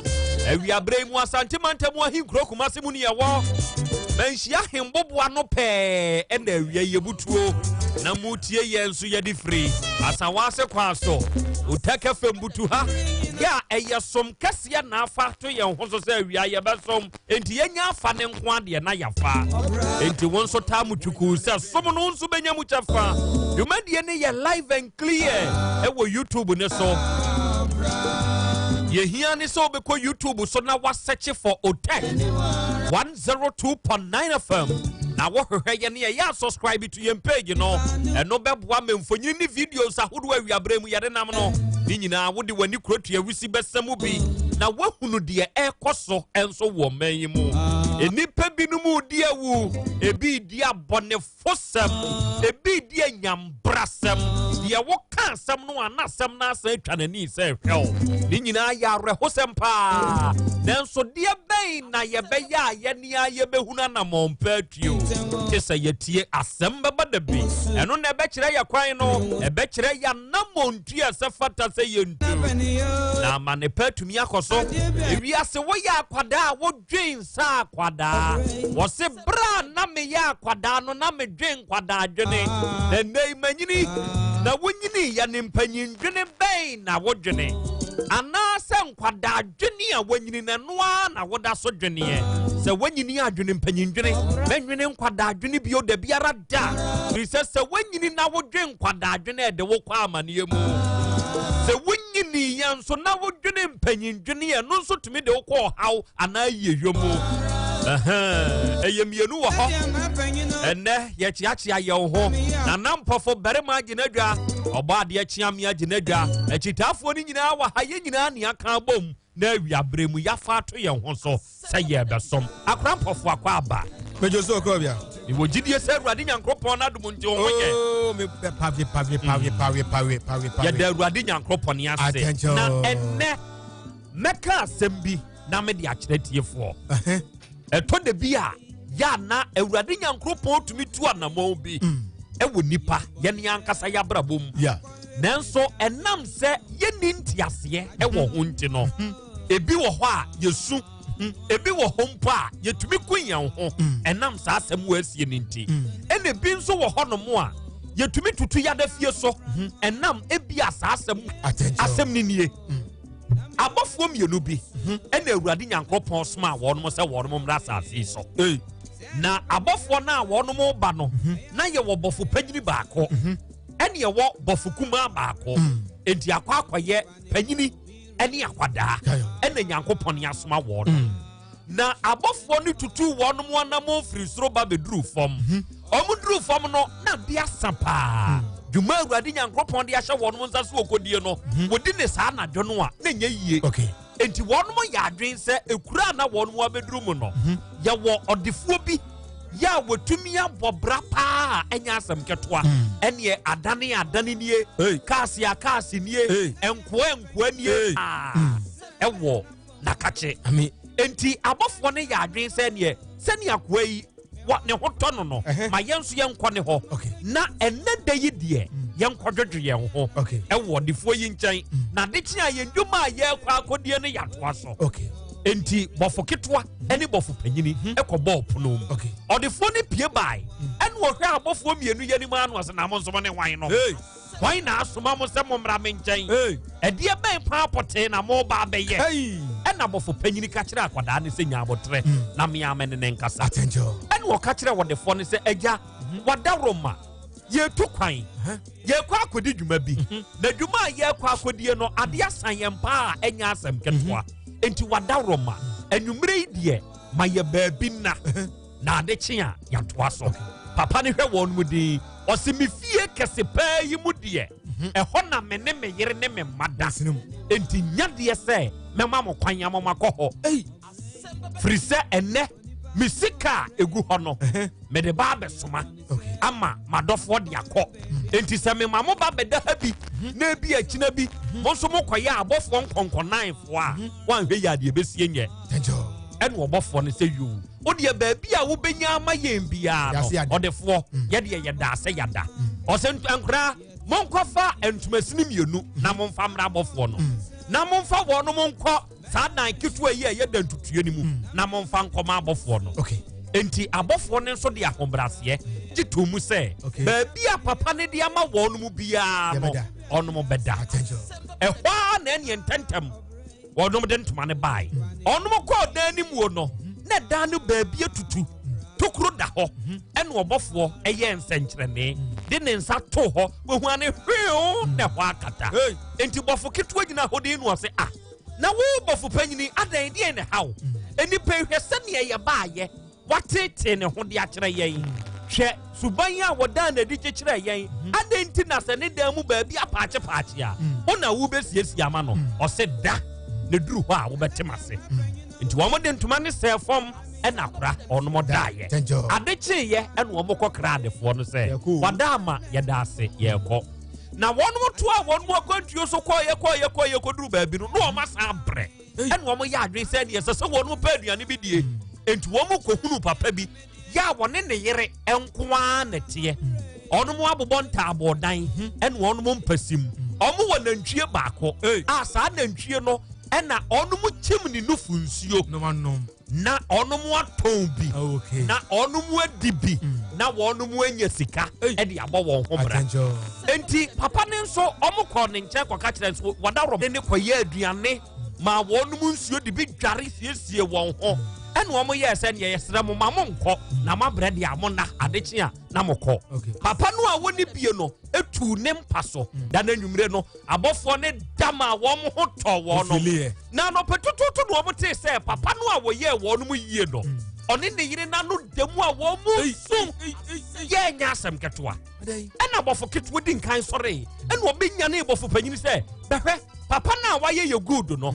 awiabre mu asante mantemu ahinkro kumase mu ne yewo manhia hembobo ano pe ena awia yebutuo na mutie yenso ye di free asawase kwaso OTEC fembutu ha ya eyesom kase na afa to ye ho so awia ye besom enti yenya afa ne nko ade na yafa enti wonso ta mutuku se som no nso benya mu chafa dwumadie ne ye live and clear ewo YouTube ne so ye here ni so be ko YouTube so na wa search for OTEC 102.9 FM na wo hwehwe ye ne ya subscribe to your page no eno beboa memfonyi ni videos ahodo awiabremu ye de nam no ni nyina wo de wani krotu awisi besam bi na wahunu de ekoso enso wo manyi mu enipa binumu di awu ebi di abone fosam ebi di anyambrasam de wo kansam no anasam na asa atwanani se hwel ni nyina ya rehosem pa nanso de ben na ye beya ye ne ye behuna na mompatuo kesa yetie Asem Beba Dabi eno na ebe kire ya kwan no ebe kire ya namontu asefata se yentu na manepatumi akoso ewiase wo ya akwada wo dwen sa akwada wo se bra na me ya akwada no na me dwen kwada adwene na nei manyini na wonyini ya ne mpanyin dwene ben na wo dwene ana se nkwada adwene a wonyini na noa na woda so dwene se wonyini adwene mpanyin dwene menwene nkwada adwene bio da biara da se wonyini na wo dwen kwada adwene de wo kwa amane mu se wonyini yanso na wo dwene mpanyin dwene no nso tumi de wo kwa haw ana yehwemu eyemienu wo ho enne ye chiachia ye ho na nampofo berema aginadwa oba de chiamia aginadwa echitafo ni nyina wa haye nyina ne aka bom na awiabremu yafa to ye ho so se ye besom akrampofo akwa aba mejoso WITHKROBEA iwo gidie se Awurade Nyankopon na dum nti wo ye me pawe ye da Awurade Nyankopon ne ase na enne meka asem bi na me de akire tiefo eto de bia ya na Awurade Nyankopon tumi tu anamon bi ewo nipa ye ne ankasa ya brabom nanso enam se ye ni ntiase ewo ho nti no ebi wo ho a yesu ebi wo ho mpo a yetumi kunyan ho enam sa asem wo asie ni nti ene bi nso wo ho no mo a yetumi tutu ya da fie so enam ebi asa asem ni nie abofo mienu bi ene Awurade Nyankopon sma wonom se wonom mra asase so na abofo na wonom ba no na ye wo bofo panyini baako ene ye wo bofo kuma baako enti akwaye panyini ene akwada ene Nyankopon ya sma wonom na abofo ni tutu wonom anam firi soro ba beduru fom omuduru fom no na bia sapa dwuma Awurade Nyankopon de ahye wonom nsa so okodie no wodi ne saa na dwo no a na nya yie enti wonom ya adwen se ekura na wonom abeduru mu no ya wo odefuo bi ya wotumi abobra pa enya asem ketoa ene adane nie kasi nie enkoa nie ewo nakache enti abofo ne ya adwen se ne akoa yi wa ne hoto no ma yenso yenkɔ ne ho na enne da yi de yenkɔdwodwe yen ho ewo defuo yi nkyɛn na de kye a yendwuma a ye kwa akodie ne yatoa so enti bɔfo ketwa ɛne bɔfo panyini ɛkɔ ball pono mu ɔdefo ne pie bai ɛne wɔhwɛ abɔfo mmienu yɛ nim ano ase na mo nso ne wan no wan na asoma mo sɛ mo mmra me nkyɛn ɛdeɛ bɛn paa pɔtee na mo ba bɛyɛ ɛna bɔfo panyini ka kyerɛ akwadaa ne sɛ nya abotrɛ na me amene ne nkasa ɛne wɔka kyerɛ wɔdefo ne sɛ agya wada roma yɛtu kwan yɛkɔ akɔdi dwuma bi na dwuma a yɛkɔ akɔdie no adeɛ asan yɛn paa a ɛnyɛ asɛm ketewa enti wada roma anwummerɛ yi deɛ ma yɛ baabi na ade kye a yɛatoa so papa ne hwɛ wɔn mu din ɔse me fie kɛse paa yi mu deɛ ɛhɔ na me ne me yere ne me mma da enti nyadeɛ sɛ mɛma mo kwan amoma kɔ hɔ firi sɛ ɛnɛ me sika egu hɔ no me de ba bɛsoma ama madɔfoɔ de akɔ enti sɛ me ma mo ba bɛda ha bi na ebi akyina bi mo nso mo kɔyɛ abɔfoɔ nkɔnkɔnanfoɔ a wanhwɛ yɛ adeɛ bɛsie nyɛ ɛne ɔbɔfoɔ no sɛ yoo wodeɛ baabi a wobɛnya ama yɛn biara no ɔdefoɔ yɛdeɛ yɛda sɛ yɛda ɔsɛ nkoraa monkɔfa ntomasini mmienu na momfa mmra abɔfoɔ no na momfa wɔn no monkɔ saa dan ketewa yi a yɛda ntutue no mu na momfa nkɔma abɔfoɔ no enti abɔfoɔ no nso de ahobraseɛ gye to mu sɛ baabi a papa ne de ama wɔn mu biara no ɔnom bɛda ɛhɔ a na ɛneɛ ntɛntɛm wɔnom de ntoma ne bae ɔnom kɔɔ dan no mu no na dan no baabi atutu tokuro da hɔ ɛne ɔbɔfoɔ ɛyɛ nsɛnkyerɛnne de ne nsa to hɔ wɔhua ne hwee na ɛhɔ akata enti bɔfo ketewa gyina hɔ de no ɔse na wo bɔfo panyini adan deɛ ne haw enipa hwɛ sɛnea yɛbaayɛ watete ne ho de akyerɛ yɛn hwɛ suban a wɔda na di kyekyerɛ yɛn adan nti na sɛ ne dan mu baabi apaakye a wo na wo bɛsiesie ama no ɔse da ne duru hɔ a wobɛtem ase nti wɔn de ntoma ne sɛɛ fam ɛna kora ɔnom daayɛ ade kyeeyɛ ɛna wɔn kɔ kra adefoɔ no sɛ wada ama yɛda ase yɛkɔ na wɔn to a wɔn akwantuo so kɔ duru baabi no na wɔn asan brɛ ɛna wɔn yɛ adwene sɛ deɛ sɛ wɔn pɛ aduane bi die nti wɔn kɔhunu papa bi yɛ a wɔne ne yere nkoa na teɛ ɔnom abobɔ ntaabɔdan ɛna wɔn mpasim wɔn wɔ nantwie baako a saa nantwie no ɛna ɔnom kyim ne nufu nsuo na ɔnom atɔn bi na ɔnom adi bi na wɔnom anya sika ɛde abɔ wɔn ho bra enti papa ne nso ɔmo kɔ ne nkyɛn kɔka kyerɛ nso wɔda rɔb ne kɔyɛ aduane ma wɔnom nsuo de bi dware siesie wɔn ho ɛna ɔmo yɛ sɛ neɛ yɛsrɛ mo ma mo nkɔ na mabrɛ de amo na adekye a na mo kɔ papa no a wɔne bie no etu ne mpa so da na nwumire no abɔfoɔ ne dama wɔn ho tɔ wɔn no na no petututu no ɔmo te sɛ papa no a wɔyɛ wɔn mo yie no ɔne ne yere na no demu a wɔn mo sum yɛ nya asɛm ketewa ɛna abɔfo ketewa di nkan sɔre ɛna ɔbɛnya ne abɔfo panyin sɛ bɛhwɛ papa no a wɔayɛ yɛ good no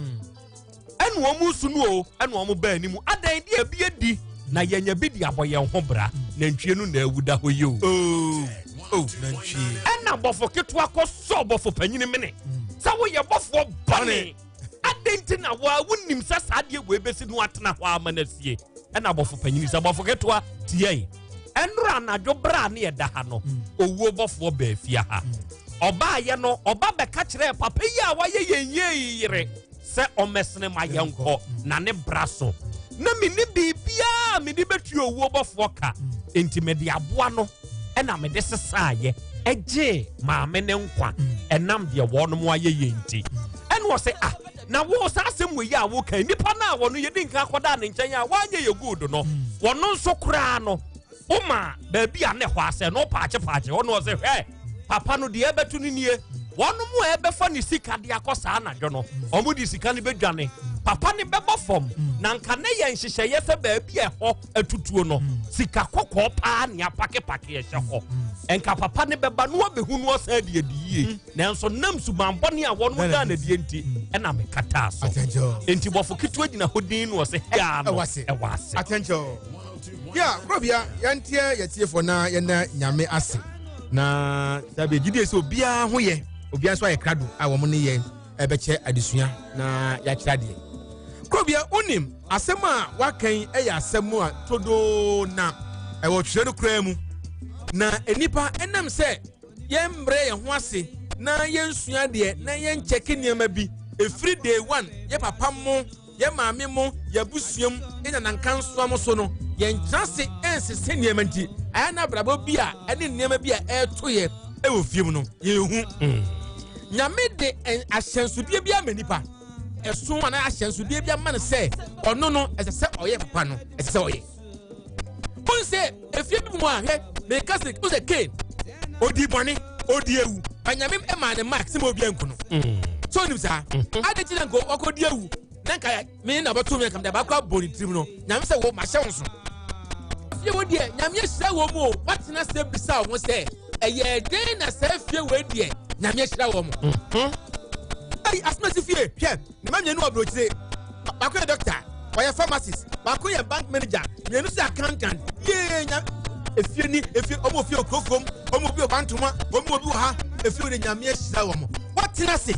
ɛna wɔn mu sunu o ɛna wɔn baa anim adan di ebi edi na yɛnya bi di abɔ yɛn ho bra nantwie no na ewu da hɔ yi o nantwie ɛna bɔfo ketewa kɔ sɔ bɔfo panyin mene sɛ woyɛ bɔfo bɔne adan ti na wɔn wunim sɛ saa adeɛ wɔ ebesi no atena hɔ ama na sie ɛna bɔfo panyin sɛ bɔfo ketewa tie ɛnura anadwo bra ne yɛda ha no owuo bɔfo baa fia ha ɔbaa yɛ no ɔba bɛka kyerɛ papa yi a wɔayɛ yɛn yie yere sɛ ɔmɛsene ma yɛnkɔ na ne bra so na mene biribiaa mede bɛtue owuo bɔfoɔ ka enti mede aboa no ɛna mede sesaayɛ ɛgye maame ne nkwa ɛnam deɛ wɔnom ayɛ yɛ nti ɛne wɔ sɛ na wo saa asɛm wɔ yi a woka nnipa no a wɔno yɛdi nka akɔdaa ne nkyɛn a woanyɛ yɛ good no wɔno nso koraa no woma baabi a ne hɔ asɛ no wopaakyepaakye wɔne wɔ sɛ hwɛ papa no deɛ ɛbɛto no nie wɔn mu a ɛbɛfa ne sika de akɔ saa anadwo no wɔn de sika no bɛdwane papa ne bɛbɔ fam na nka ne yɛ nhyehyɛeɛ sɛ baabi a ɛhɔ atutuo no sika kɔkɔɔ paa ne apakepake ɛhyɛ hɔ nka papa ne bɛba no wabɛhu no ɔsa deɛ di yie nanso nam subanbɔne a wɔn da na deɛ nti ɛna mekataa so enti bɔfo ketewa gyina hɔ din no ɔsɛ hɛa no ɛwɔ ase atɛnkyɛw yɛ korɔbea yɛnteɛ yɛtiefoɔ na yɛna nyame ase na dabe gyidie sɛ obiara ho yɛ obiara nso ayɛ krado a wɔn ne yɛn ɛbɛkyɛ adesua na yɛakyerɛ adeɛ korɔbea onim asɛm a wakan ɛyɛ asɛm a todo na ɛwɔ twerɛ no koraa mu na enipa ɛnam sɛ yɛmbrɛ yɛn ho ase na yɛnsua deɛ na yɛnkyɛke nneɛma bi efiri day one yɛ papa mo ye maame mo ye busuam ina nankan so mo so no ye ntrase ensese niema nti aya na brabo bia ene niema bia eto ye wo fiem no ye hu nyame de ahyansudie bia manipa eso ana ahyansudie bia man se ono no esese oye papa no esese oye ponse efie bi mo a he me kase o se Cain odi bone odi ewu anyame e ma ne mark se mo bia nku no so nim sa ade ti na nko okodi ewu na nka me na boto me kam da ba kwa boni trim no nyame se wo ma hye wonso fie wo de nyame hye wo mo watena se bisa wo se eye den na se fie wo de nyame hye wo mo ai asmasi fie hwe ne ma nyenu obrochire ba kwa doctor wa pharmacist ba kwa bank manager nyenu se accountant ye nya efie ni efie omo fie okrofom omo bi obantoma omo bi ha efie de nyame hye wo mo watena se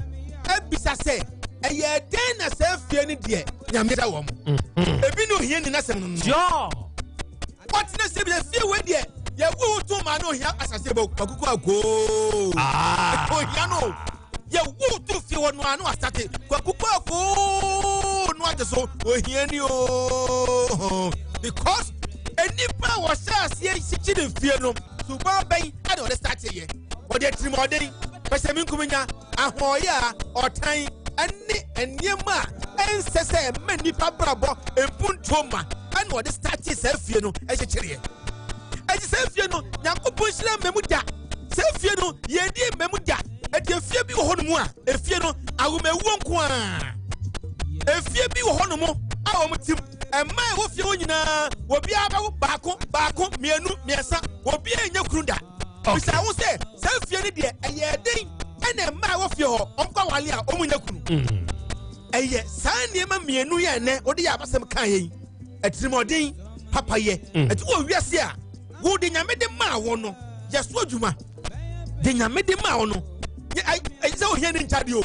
ebisa se eye den na se fie ni de nyame hye wo mo ebi no hie ni na sem no jo watena se bi fie we de ye wo to ma no hia asase ba kwakuku ago ko hia no ye wo to fie wo no anu asate kwakuku ago no ajeso o hia ni o because enipa wo say asie sichi de fie no suba ben ade o start ye o de trimodin pese min kumenya ahoya otan ani eniema ensese manipa brabo empuntoma ani o de start se fie no e chechire e se fie no yakopon hira memu da se fie no ye di memu da e de fie bi wo hono mu a e fie no awomewu nko a e fie bi wo hono mu a wo mutim e mai wo fie wo nyina wo bia ba baako mienu miesa wo bia enya kurunda bisa wo se fie ni de eye den ene mai wo fie ho omkwa wale a omunya kunu eye san niema mienu ye ne wo de ya basem kan yen etrimodin papa ye eti wo wiase a wo de nyame de ma wo no yeso adwuma de nyame de ma wo no ai se ohia ni nchade o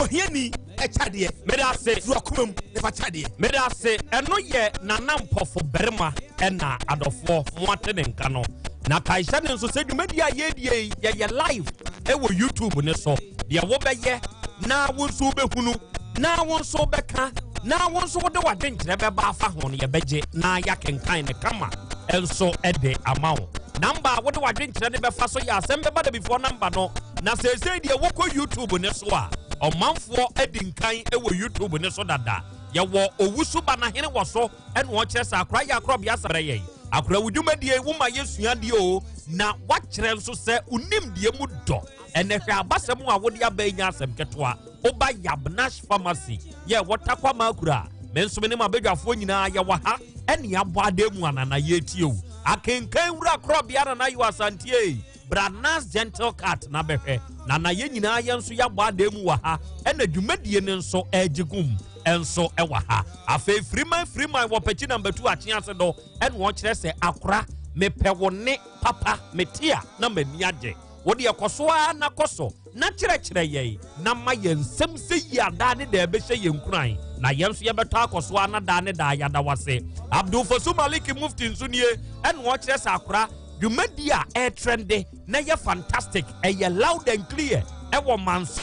ohia ni echade meda se zuakumam ne fa chade meda se eno ye nanampofo berma ena adofo moate ne nka no na kaisha ne nso se dwumadi a ye live e wo YouTube ne so de wo beye na wo so behunu na wo so beka na wo so de wadenkyere be ba afa ho no ye beje na ya kenkan ne kama enso ede amawo number what do I drink to the faso ya Asem Beba Dabi before number no na say dia woko YouTube ne so a omanfo edinkan e wo YouTube ne so dada ya wo owusu ba na hene wo so en wo kire sa akra ya akrobia sare ye akra wudwumadie wo ma yesua die o na wa kire nso se unim die mu do ene hwe abasem a wo dia ba nya asem ketwa oba Yabnash pharmacy ye wotakwa makura menso me ne mabedwafo nyina ya wa ha ene abo ademu anana ye tie akenkan wura krobia na you asante Branas gentle cat na behwe na ye nyina ye nso ya gba ademu wa ha ena dwumadie ne nso ejigum enso ewa ha afa freeman wo pechi number 2 achiase do en wo kire se akora mepewone papa metia na maniage wo de ekosoa na koso na kire ye na ma ye nsem se yi ada ne da behye ye nkuran na ye nso ye beto akosoa na da ne da ya da wase Abdul Fasum Maliki Mufti nsunie en wo kire se akora dwumadia air trende na ye fantastic ye loud and clear e wo mans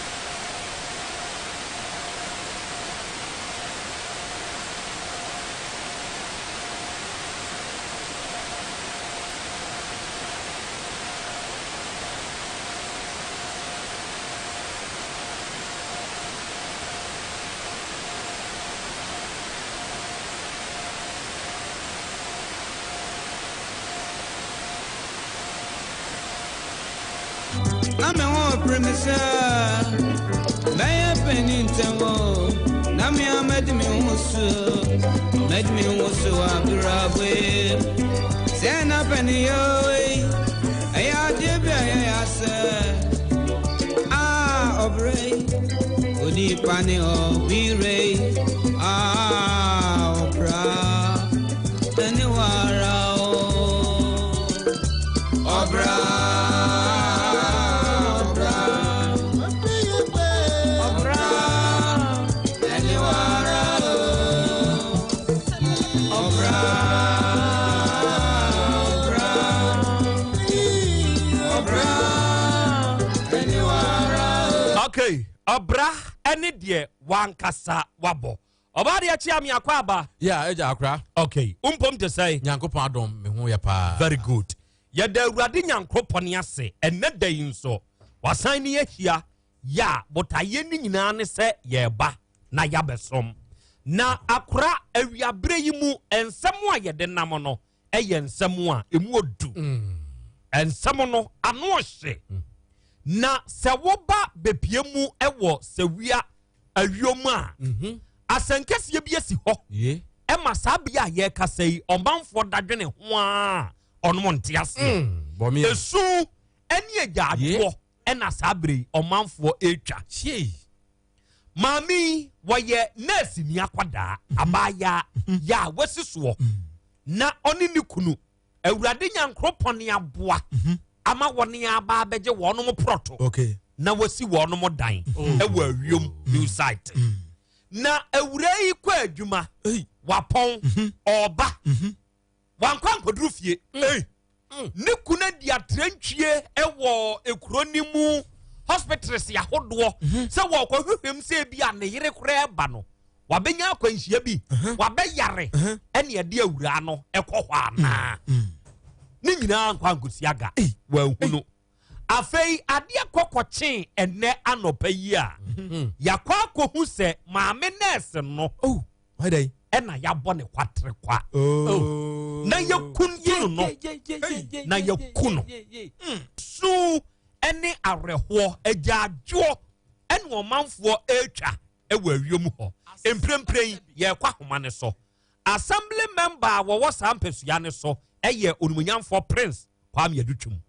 I'm a home premise. Buy a penny in town. Namia made me also a brave. Send up any way. I operate. Udi pani o be opera. Anywhere opera. Okay, abra ene die wankasa wabo. Oba de achi ami akwa aba. Yeah, eja akra. Okay. Umpom te say. Nyankopon adom me ho ya pa. Very good. Ya da Awurade Nyankopon ase. Enne da yi nso. Wasan ne ahia. Ya botaye ni nyina ne se ye ba na ya besom. Na akra awiabre yi mu ensem a ye de nam no. Eye nsem a emu odu. Ensem no ano hye. Na se wo ba bepie mu ewo sewia awiom a. Asenkese bi asi ho. Emma sabia ye kasei omanfo dadwene ho a ono nte ase. Esu eni agyaadwo ena sabre omanfo etwa. Mami woye nurse ni akwada abaya ya wasiso. Na oni ni kunu Awurade Nyankopon aboa ama woni aba beje wono mo proto. Okay. Na wasi wono mo dan ewa awiom new site. Na ewurei kwa adwuma wapon oba wankwa nkoduru fie ne kuna dia trantwie ewo ekronimu hospitals ya hodo se wo kwahwehwem se bia ne yere kora eba no wabenya akwanhia bi wabeyare ene ade awura no ekohwa na ne nyina nkwa nkosiaga wa hunu afei ade kokochen ene anopa yi a yakwa kohu se maame nurse no why dey ena yabɔ ne kwatre kwa na yakunu no na yakuno su ene areho agyaadwo ene omanfo etwa ewa awiom ho emprempren ye kwa homa ne so assembly member wo sampesua ne so eye onumunyamfo prince Kwame Adutwum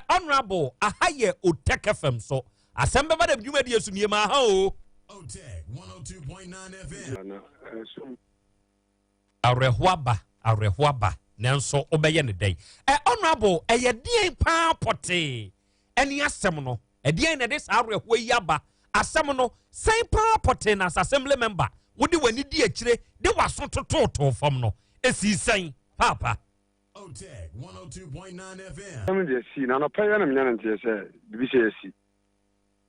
honorable ahaye OTEC FM so Asem Beba Dabi dwuma die so nie ma ha o OTEC 102.9 FM Arehoaba nanso obeye ne dai honorable eye dien pa pote eni asem no dien ne de sa areho yi aba asem no sen pa pote na assembly member wodi wani di akire de waso tototo fam no esi sen papa OTEC 102.9 FM. I'm just seeing an opinion of Yan and BCSC.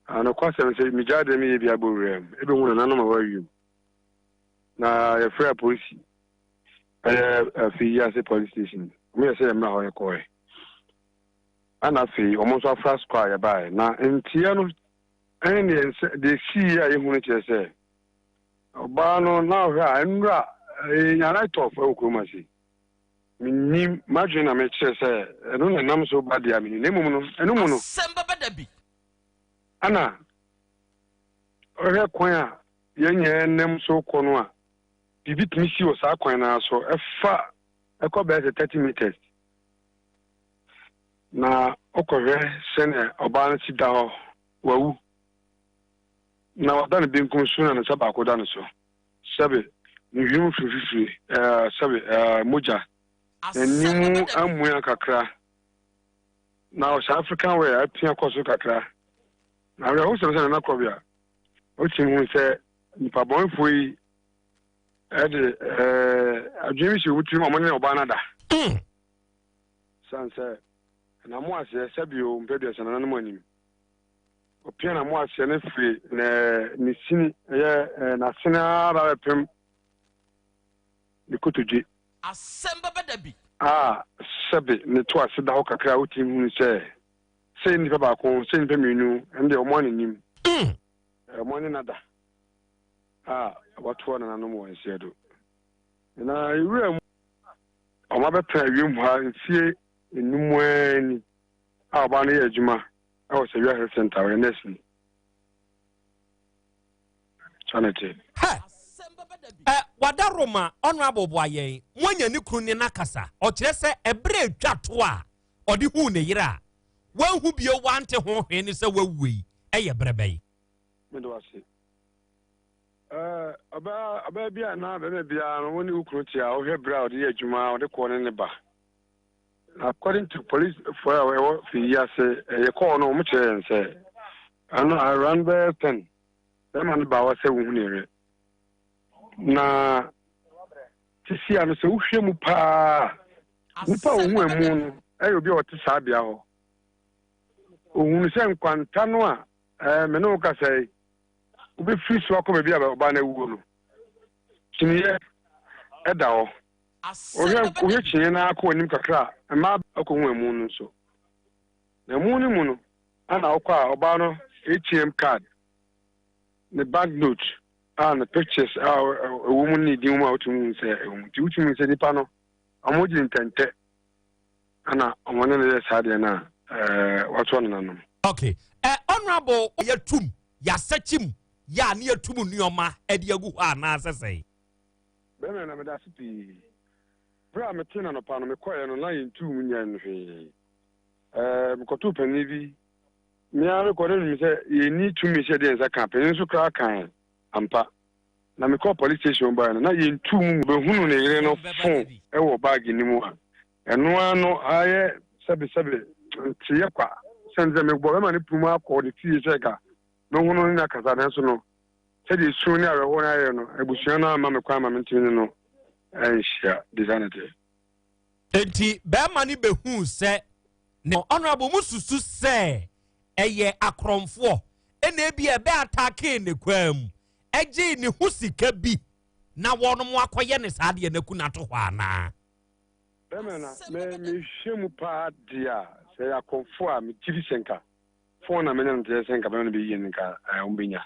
And of course, I'm saying, Mijade may be a bull, everyone an animal where you. Now, a fair police, a fee as a police station. We say, I'm not a coy. And I feel almost a fast choir by now, and Tiano, and they see a unit say. Obano now, I'm right off Okumasi. Ni imagine am che say no na nam so bad ya me nemu no enu mu no Asem Beba Dabi ana ohe kwan a yenye nem so kono a bibit mi si o sa kwan na so efa ekobe 30 meters na okohwe sene oba na si da ho wawu na wadan binkum so na sa ba ko da no so sabe ni hwim fififi sabe moja enimu amuya kakra na South African way apia koso kakra na we ho se na WITHKROBEA o ti hu se nipa bonfo yi adwemi se wuti mo ne oba na da sanse na mo ase sabio mpedu ase na mo anim o pia na mo ase na firi ne sini na sina ba pem ni kutuji Asem Beba Dabi sabe ne to ase da ho kakra wuti hu se ni ba ko se ni menu ende o mo nim mo ni nada watu na no mo ense do na iwura o ma betra wiem ha nsie enum ani ba na ye adwuma o se health center honestly chanete wadaroma honorable boayen mwanya ni kru ni nakasa o kire se ebre dwato a odi hu ne yire a wanhu bio wante ho hwe ni se wawui eye brebei me do ase aba bia na be bia no woni ukru ti a o hwe bra o de adwuma o de ko ne ba according to police for our fear say ye call no mo kire say ano around 10 dem an ba wa se hu ne re na tisi ano se uhwe mu pa nipa ohu emu no ayo bi o te sabia ho ohun se nkwanta no a me no ka sei obi free so akọ be bia ba na wuo no Chiniye Edao. Oye China ko nim kakra, ma akohu emu no so. Na mu ni mu no, ana okwa oba no ATM card. The banknote and the pictures a woman need you out to say nipa no amoji intente ana omane le sade na wato no. Okay. Honorable yatum ya sachim ya ne yatum nuoma e de agu ha na asese. Be me na me da sipi. Bra me tina no pa no me koye no na yintu munya nhwe. Me kotu pani bi me are ko me say ye need to me say dey za campaign so kra kan ampa. Na me call police station ba na yintu mu be hunu ne yire no phone e wo bag ni mu a. Eno ano aye sebe tiye kwa senze me gbo ma ni puma ko de tie cheka no hunu ni akasa na so no se de su ni awe ho na ye no ebusuan na ma me kwa ma mentini no ehia desanete enti be ma ni be hu se ne honorable mususu se eye akromfo ena bi e be atake ne kwam eje ne husika bi na wono mo akoye ne saade na ku na to hwa na Bemena me shemu pa dia se ya konfo a me tiri senka fo na me na nte senka be na be yin nka ombenya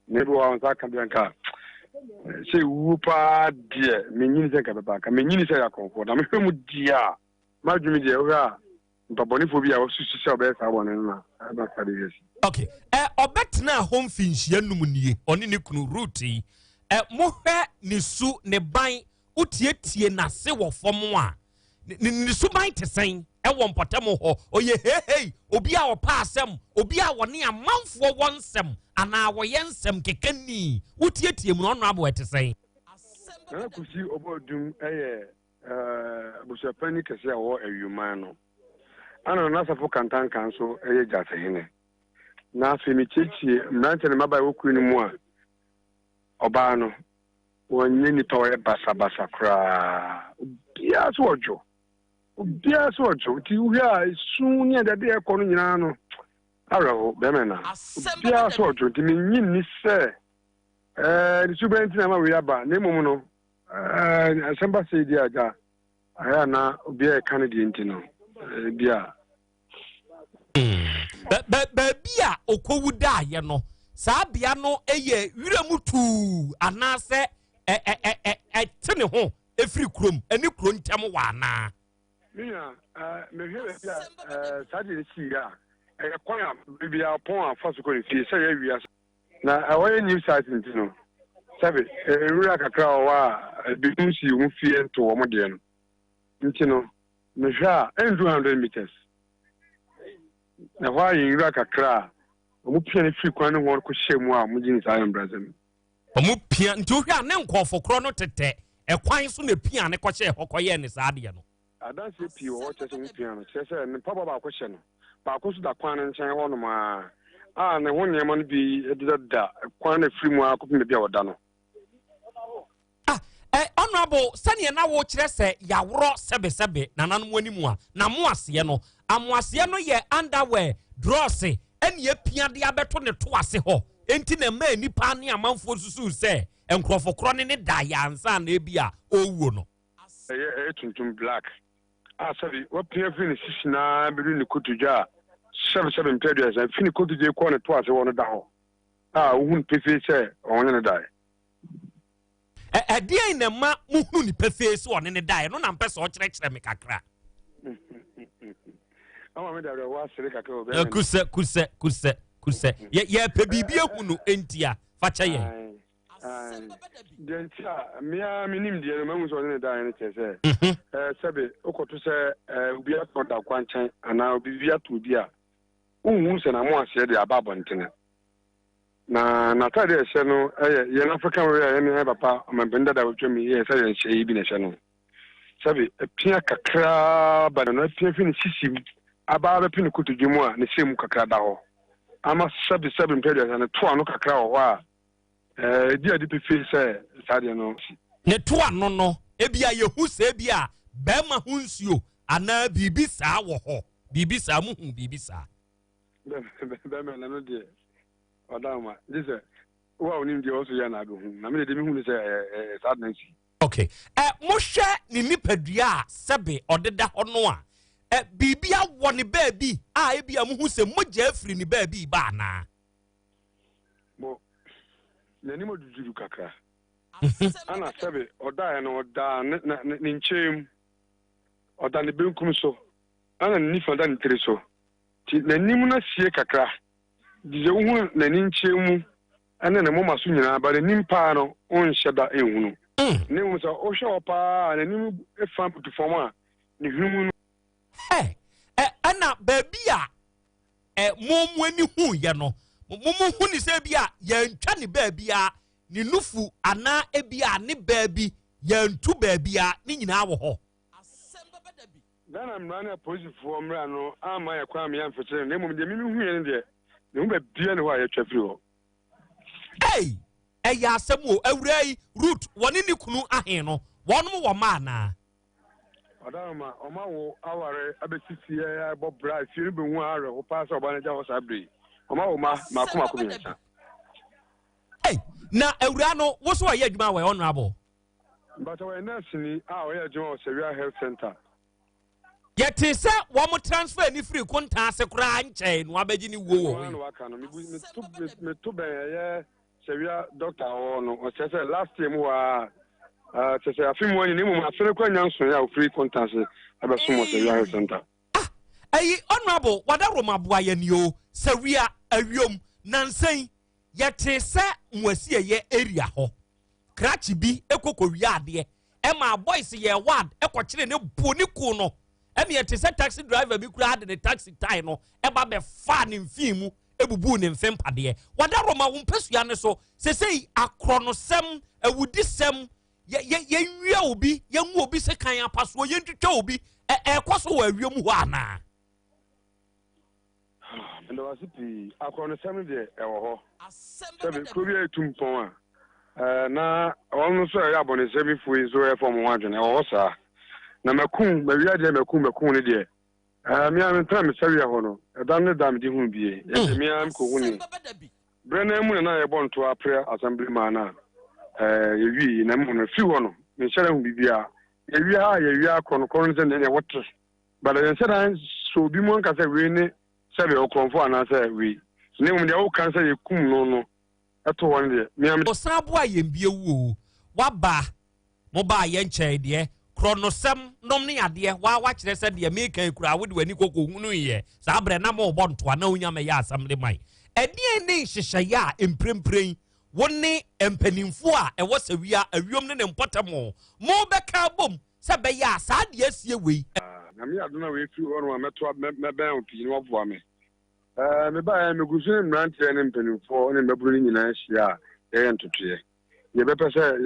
ne bo wa nsa ka bianka se wu pa dia me nyini senka be ba ka me nyini se ya konfo na me shemu dia ma dwumi dia ora mpaboni fo bi a osusu se obe sa won na ba ka de yes. Okay. Obetna home finchia num nie oni ne kunu route mohwe ne su ne ban utietie na se wo fom a ne su ban tesen wo mpotam ho oye hey obi a opa asem obi a woni amanfo wonsem ana wo yensem kekani utietie mu no abo etesen na kusi obodum busapani kese a wo awuma no ana na safo kantan kan so jasehene na afemi chechi mrante ne mabai wokuru ni mu a oba no wonye ni tawe basa kra bia so ojo ti uhia sun ni de de ko no nyina no arawo be me na bia so ojo ti nyi ni se di subenti na ma we aba na mum no asamba se di aga aya na bia Canada ntino bia bia okowu da ye no saa bia no eye wiremutu anase tene ho efri krom ani kro ntem wa na mina me hwe bia sadi si ya kwan bia pon afaso ko fi se ya wia na awoye new site ntino sabe rura kakra wa bi nsi hu fie nto wo de no ntino me hwa 200 meters na why you rock a cra? Omu pia ni free kwan ho ko hyemu a mu gini sa Brazil. Omu pia nti o hwa ne nkofo kro no tete e kwan so na pia ne ko hye hokoye ne saade no. Adanse pia wo chese mu pia no chese ne papa ba ko hye no. Ba ko so da kwan nchen wo no ma ne ho ne ma no bi edida kwan na free mu a ko pia bia woda no. Honorable sane na wo kire se yawro sebe nananom animu a na mo ase no amoase no ye underwear drosse ene ye pia de abeto ne to ase ho enti na ma nipa ne amanfo susu se enkrofo kro ne da ya ansa na ebia owuo no tuntum black sabi wo pia fini sisina biru ni kotudwa sebe mpedua sa fini kotudje ko ne to ase wo no da ho ohun pefe se onye ne da dia ina ma muhunu ni pefeesi one ne dai no na mpese o kire me kakra ama me da wa sere kakra o be kuse ye pe bibia hunu entia fa cha ye dentia mia minim die no mamu so ne dai ne chese sebe okoto se obi ato da kwanchan ana obi bia to bi a unhu se na mo ase de ababonten na tade ehye no ye na African way ye ne papa amabenda da wotwemi ye se ye hye bi na hye no sabe pia kakra ba no pia fi ni sisim aba ba pini kutudwemu a ne semu kakra da ho ama sabe mpede na to ano kakra ho a di adi pefe se sade no ne to ano no ebia ye hu se bia ba ma hu nsuo ana bibi saa wo ho bibi saa mu hu bibi saa be me na no de Odama, this Well, Ninja also Yanado. I mean, the say sadness. Okay. Moshe ni nipadua sebe odeda hono a. Bibia woni baby a bia mo hu se mogya afiri ni baby ba na. Bo nani mo dudu kakra. Ana sebe oda na oda ni nchem. Oda ni benkum so. Ana ni fanda ni tere so. Ti nani mu na sie kakra. Dize hu nani nchemu. Ana na mo maso nyina ba ni mpa no on hyeda ehunu. Ne mu so o hwe opa nani efam to form ni hunu. Ana baby a momu ani hu ye no. Momu hu ni se bia ye ntwa ni baby a ni nufu ana ebia ni baby ye ntu baby a ni nyina wo ho. Then I'm running a positive for Mrano, am I a crime young for saying, name of the Mimi here in there. The woman be anywhere at Chefrio. Hey, a yasamo, a ray, root, one in the canoe, a heno, one more mana. Adama, Oma, our Abessia, Bob Bright, Philip, one or pass of Banaja Sabri. Oma, Makuma. Hey, now, Eurano, what's why you are honorable? But our nursing, our John Sevilla Health Center. Yet is that one more transfer any free contact a crime chain, Wabajini Woo. Me to be Sevilla doctor or last year more. A few more in a frequent free contact about some of the center. Ay, honorable, whatever my boy and you, Sevilla, a room, Nancy, yet is that was ye area ho. Cratchy be a cocoa yard, Emma boys ye wad, a quatrain, a ponicono. Emi ete se taxi driver bi kura de taxi time no e ba be fa ne mfimu ebubu ne mfempa de wada roma wo mpesua ne so se sei akronosem awudisem ye nwia obi ye nwu obi se kan apaso ye ntwetwa obi kwaso wa awiem ho ana ndo wasipi akronosem de ewo ho sebe kobi etumpon na onu so ya bone sebe fu so e form wadwen ewo ho sa na makum mawia de makum ne de me am tram sawi ho no dan ne dam di hu bie me am ko huni brena mu na ye bonto apre assembly man na ye wi na mu no fi ho no me shere hu bibia ye wi akro no kron se ne wotre bala ye shere so bi mu nka se we ne sebe okronfo ana se we ne mu de o kan se ye kum no eto won de me am osabo ayembie wu waba mo ba ye nche de kronosem nom ne ade wa kire se de me kan kura wo de wani koko hunu ye sa bre na mo bo nto na onya me ya asam de mai ede ne hyehyɛ ya emprempren woni empanimfo a ewo sawia awiom ne mpotamo mo beka bom se be ya sa de asie wei na me adona we fi wo no meto me ben opi ni wo boa me me ba me gusu mrantie ne empanimfo ne maburu ni nyina hia ye ntotoye ye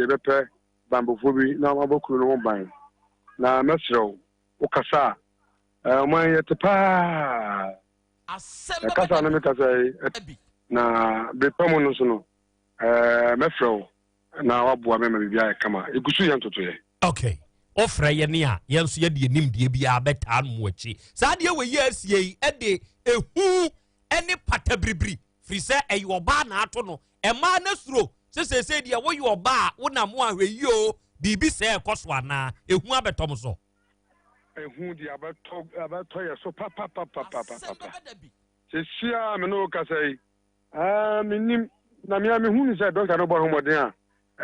bepe bambofobi na mabokuru no ban na mesro ukasa man yetepa kasa na metasa na bepamu no so no mesro na waboa me bibia kama igusu ya ntoto ye okay ofra ye ne a ye nso ye de nim de bia beta no wachi sa de we ye asie e de ehu ene patabribri firi se eyo ba na ato no e ma na suro se de wo yo ba wo na mo ahwe yo bibi se ekoso ana ehu abetom so ehu di abeto ye so papa se sia me no ka sei minim na me hu ni se doctor no boro moden a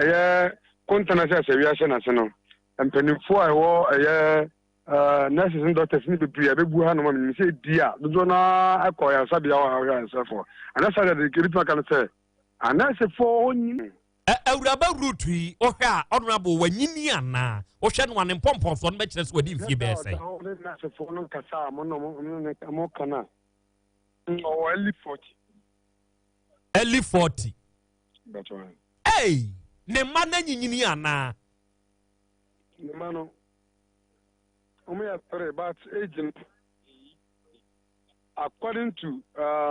eye kontana se wi ase na se no empanifo a wo eye nurses and doctors ni bebu abebu ha no ma me se dia dozo na akoya sabia wa ha se for ana sa de kiripa kan se ana se for onyi Euraba routui ohwa honorable wanyini ana ohwe no ane pompon so no be kire so wadi mfie be sei na se for no kasa mo kana o early 40 that's right hey ne mana nyinyini ana ne mano omo ya tore but agent according to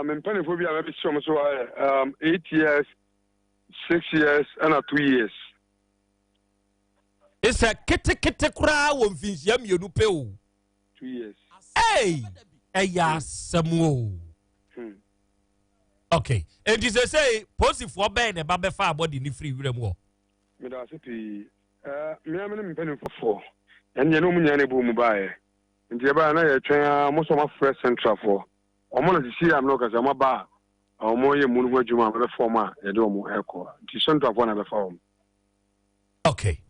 mempanifobia maybe some so 8 years 6 years and 2 years. It's a kete kura wo mfinsia mienu pe o. 2 years. Hey, eya samuo. Okay. And this is say positive for ben and Baba Far body ni free will more. Medasipi, me am penny for 4. And you know me any boom by. And the Bana train most of my first central for. I'm going to see I'm not as I'm a bar. Or more you moon where you are the former, a dome echo. The center of one of the form. Okay.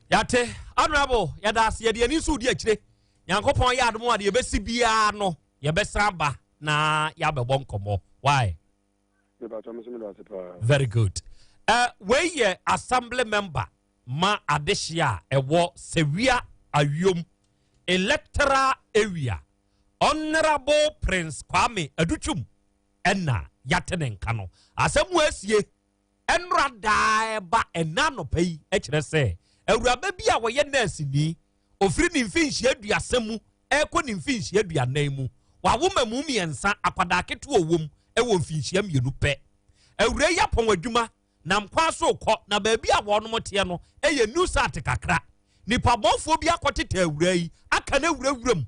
Yate, honorable, Yadas, Yadi, and Su Diachre. Yankopon Yad more, the best Biano, your best Samba, na Yaba Bonkomo. Why? Very good. Where ye assembly member, ma Adeshia, a war Sevilla Ayum, electoral area. Honorable Prince Kwame Aduchum, Enna, Yatenen Kano. Asem West ye, Enra die ba enano pay, HSA. A rababia wa yenesi ni, offering in finch yet be asemu, equin in finch yet be a name. Wa woman mummy and son apadake to a womb, e won't finch yem you pe. A reya pongwajuma, nam kwaso ko, na baby a one motiano, e ye new satikakra. Nipa bonphobia quatite ray, I can room.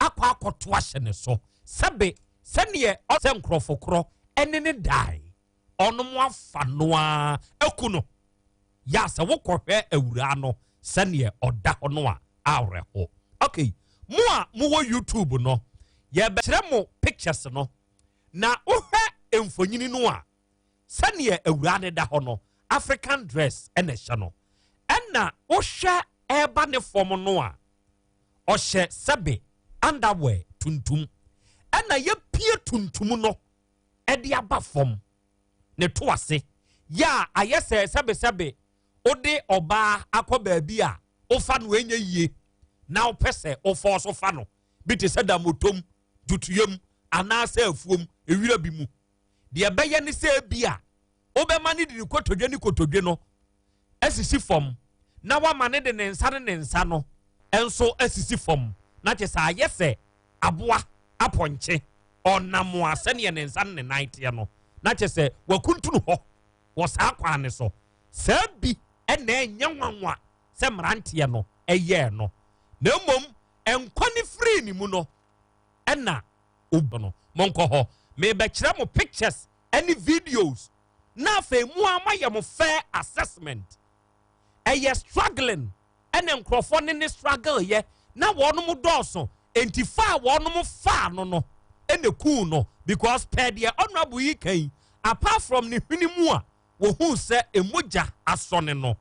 Aqua cotwashene so, Sabe, Senie, Osem Crofocro, and then it die. Onomwa fanoa, Ekuno. Yasa woko he eurano, Senie or Dahonoa, Aureho. Okay, more YouTube no. Ye betremo pictures no. Na uhe emfonyini noa. Senie eurane dahono, African dress ene shano. Enna osha eba ne form noa. Oshe sabe. Underwear tuntum ena ye pie tuntum no e de aba fom ne to ase ya ayese sebe ode oba akoba bia ofa no enye yie na opese ofo so fa no bi te se da motom tutuyem anase afuom ewira bi mu de beye ne se bia obema ne di kotodwe no asisi fom na wa mane de ne nsa no enso asisi fom na che sa yese aboa aponche onamo asene ne nsa ne night ye no na che se wakuntunu ho wo sa kwane so sabi ena enyanwanwa se mrante no eye no na mom enkwani free ni mu no ena obono monko ho me be kire mo pictures any videos na fe mu amaye mo fair assessment eye struggling ena nkrofo ne struggle ye na wonu mu doso enti fa wonu mu fa no ene cool no because per dia honorable yi kan apart from ne hwini mu a wo hu se emoja asone no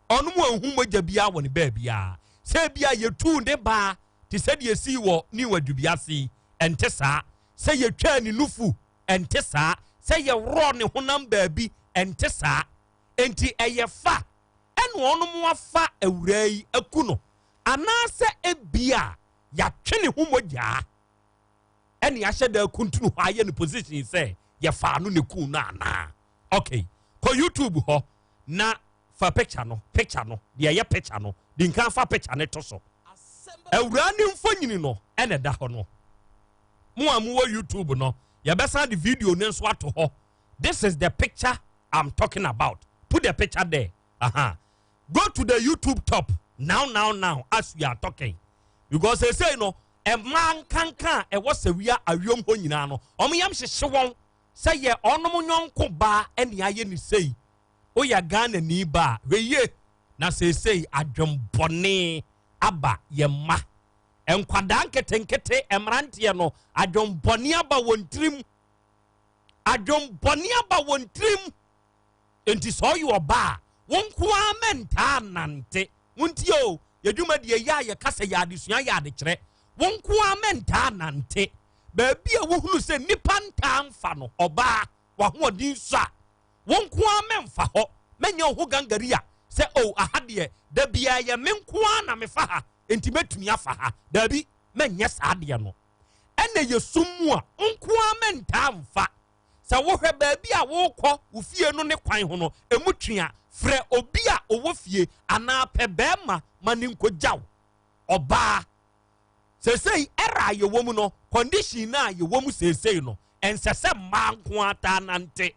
onu mu ehu moja bia woni ba bia se bia ye tu de ba ti se de si wo ni wadubia si ente sa se ye twa ni nufu ente sa se ye ro ne honam ba bi ente sa enti eye fa ene onu mu afa awurai akuno anase ebia ya twene hu moja ene ya hyeda kuntunu ha ye ne position say ye fa no ne ku na na okay ko YouTube ho na fa picture no de ye picture no de nkan fa picture ne to so awura ne mfonyini no ene da ho no mo amuwo YouTube no ye besa the video ne so ato ho. This is the picture I'm talking about. Put the picture there. Go to the YouTube top now as we are talking, because they say no a man can was a we are a young honino omiyam shewon say ye onom nyonko ba ene aye ni say o ya Ghana ni ba we ye na say adwom bone aba ye ma enkwada nketenkete emrante no adwom bone aba wontrim enti so you oba wonko amenta nante Muntio, ye duma de ya ye kasa ya adesua ya de kire. Wonko amenta nante. Baby a wohunu se nipa nta mfa no oba wa hoodin so a. Wonko amemfa ho. Menya ho gangaria se o ahade da bia ye menko na mefa ha. Enti metumi afa ha. Dabi menya saade no. Ene ye sumu a wonko amenta mfa. Sa wo hwe baby a wo kɔ wo fie no ne kwan ho no emutwea frɛ obi a owo fie ana pɛ bɛma mani nkogyaw oba sesei era ye wo mu no condition na ye wo mu sesei no ensese ma nko ata nante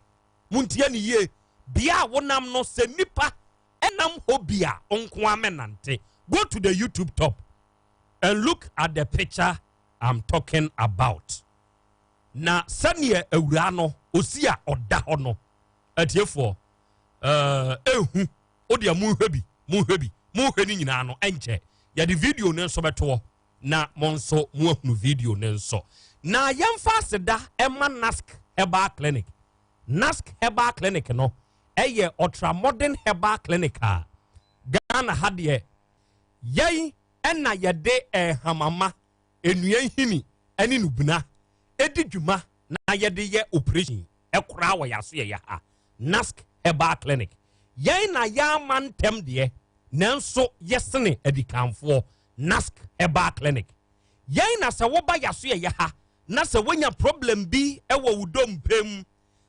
muntie ne ye bia wonam no se nipa enam hobia nko amenante. Go to the YouTube top and look at the picture I'm talking about. na sɛneɛ awura no osi a ɔda hɔ no atiefo ehu odi a munhwɛ bi munhwɛ ni nyinaa no ɛnkyɛ yɛde video ne nso bɛto na mo nso mo ahunu video ne nso na yɛmfa aseda ɛma nask herbal clinic no ɛyɛ ultra modern herbal clinic a Ghana ha deɛ yɛn ɛna yɛde hamama enua hini ɛne nubuna edi dwuma na yɛde yɛ operation ɛkora wɔ yaso yɛ ha nask herbal clinic yɛn na yɛama ntɛm deɛ nanso yɛsene adikanfoɔ nask herbal clinic yɛn na sɛ woba yaso yɛ ha na sɛ wonya problem bi ɛwɔ wudom pem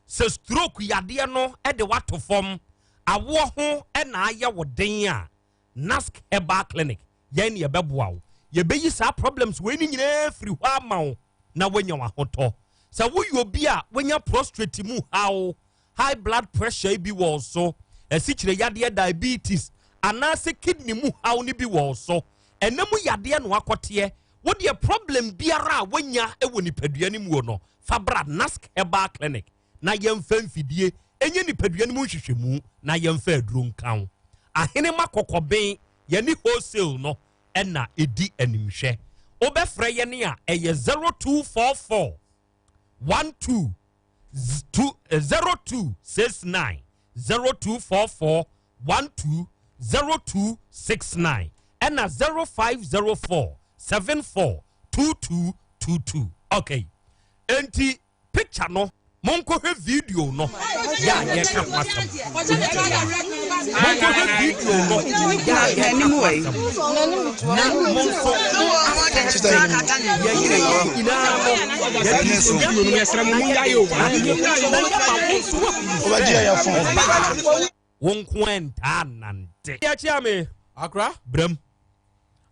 sɛ stroke yadeɛ no ɛde wato fam awoɔ ho ɛna ayɛ wo den a nask herbal clinic yɛn ne yɛbɛboa wo yɛbɛyi saa problems wei ni nyinaa firi hɔ ama wo na wonya wahotɔ sɛ woyɛ obi a wonya prostrate mu haw high blood pressure bi wɔ so asikyire yadeɛ diabetes anaasɛ kidney mu haw ne bi wɔ so ɛnam yadeɛ no akɔteɛ wode problem biara a wonya ɛwɔ nipadua no mu no fabra nask herbal clinic na yɛmfa mfidie ɛnyɛ nipadua no mu nhwehwɛmu na yɛmfa aduro nka wo ahene ma kɔkɔben yɛne wholesale no ɛna ɛdi animhwɛ wobɛfrɛ yɛ ne a ɛyɛ 0244 0269 0269 ɛna 0504 742222 okay enti picture no monkohwɛ video no ya yɛka ho asɛm monkohwɛ video no ya yɛka ho asɛm na monso wonko ɛntaa nante yɛkyea me akra bram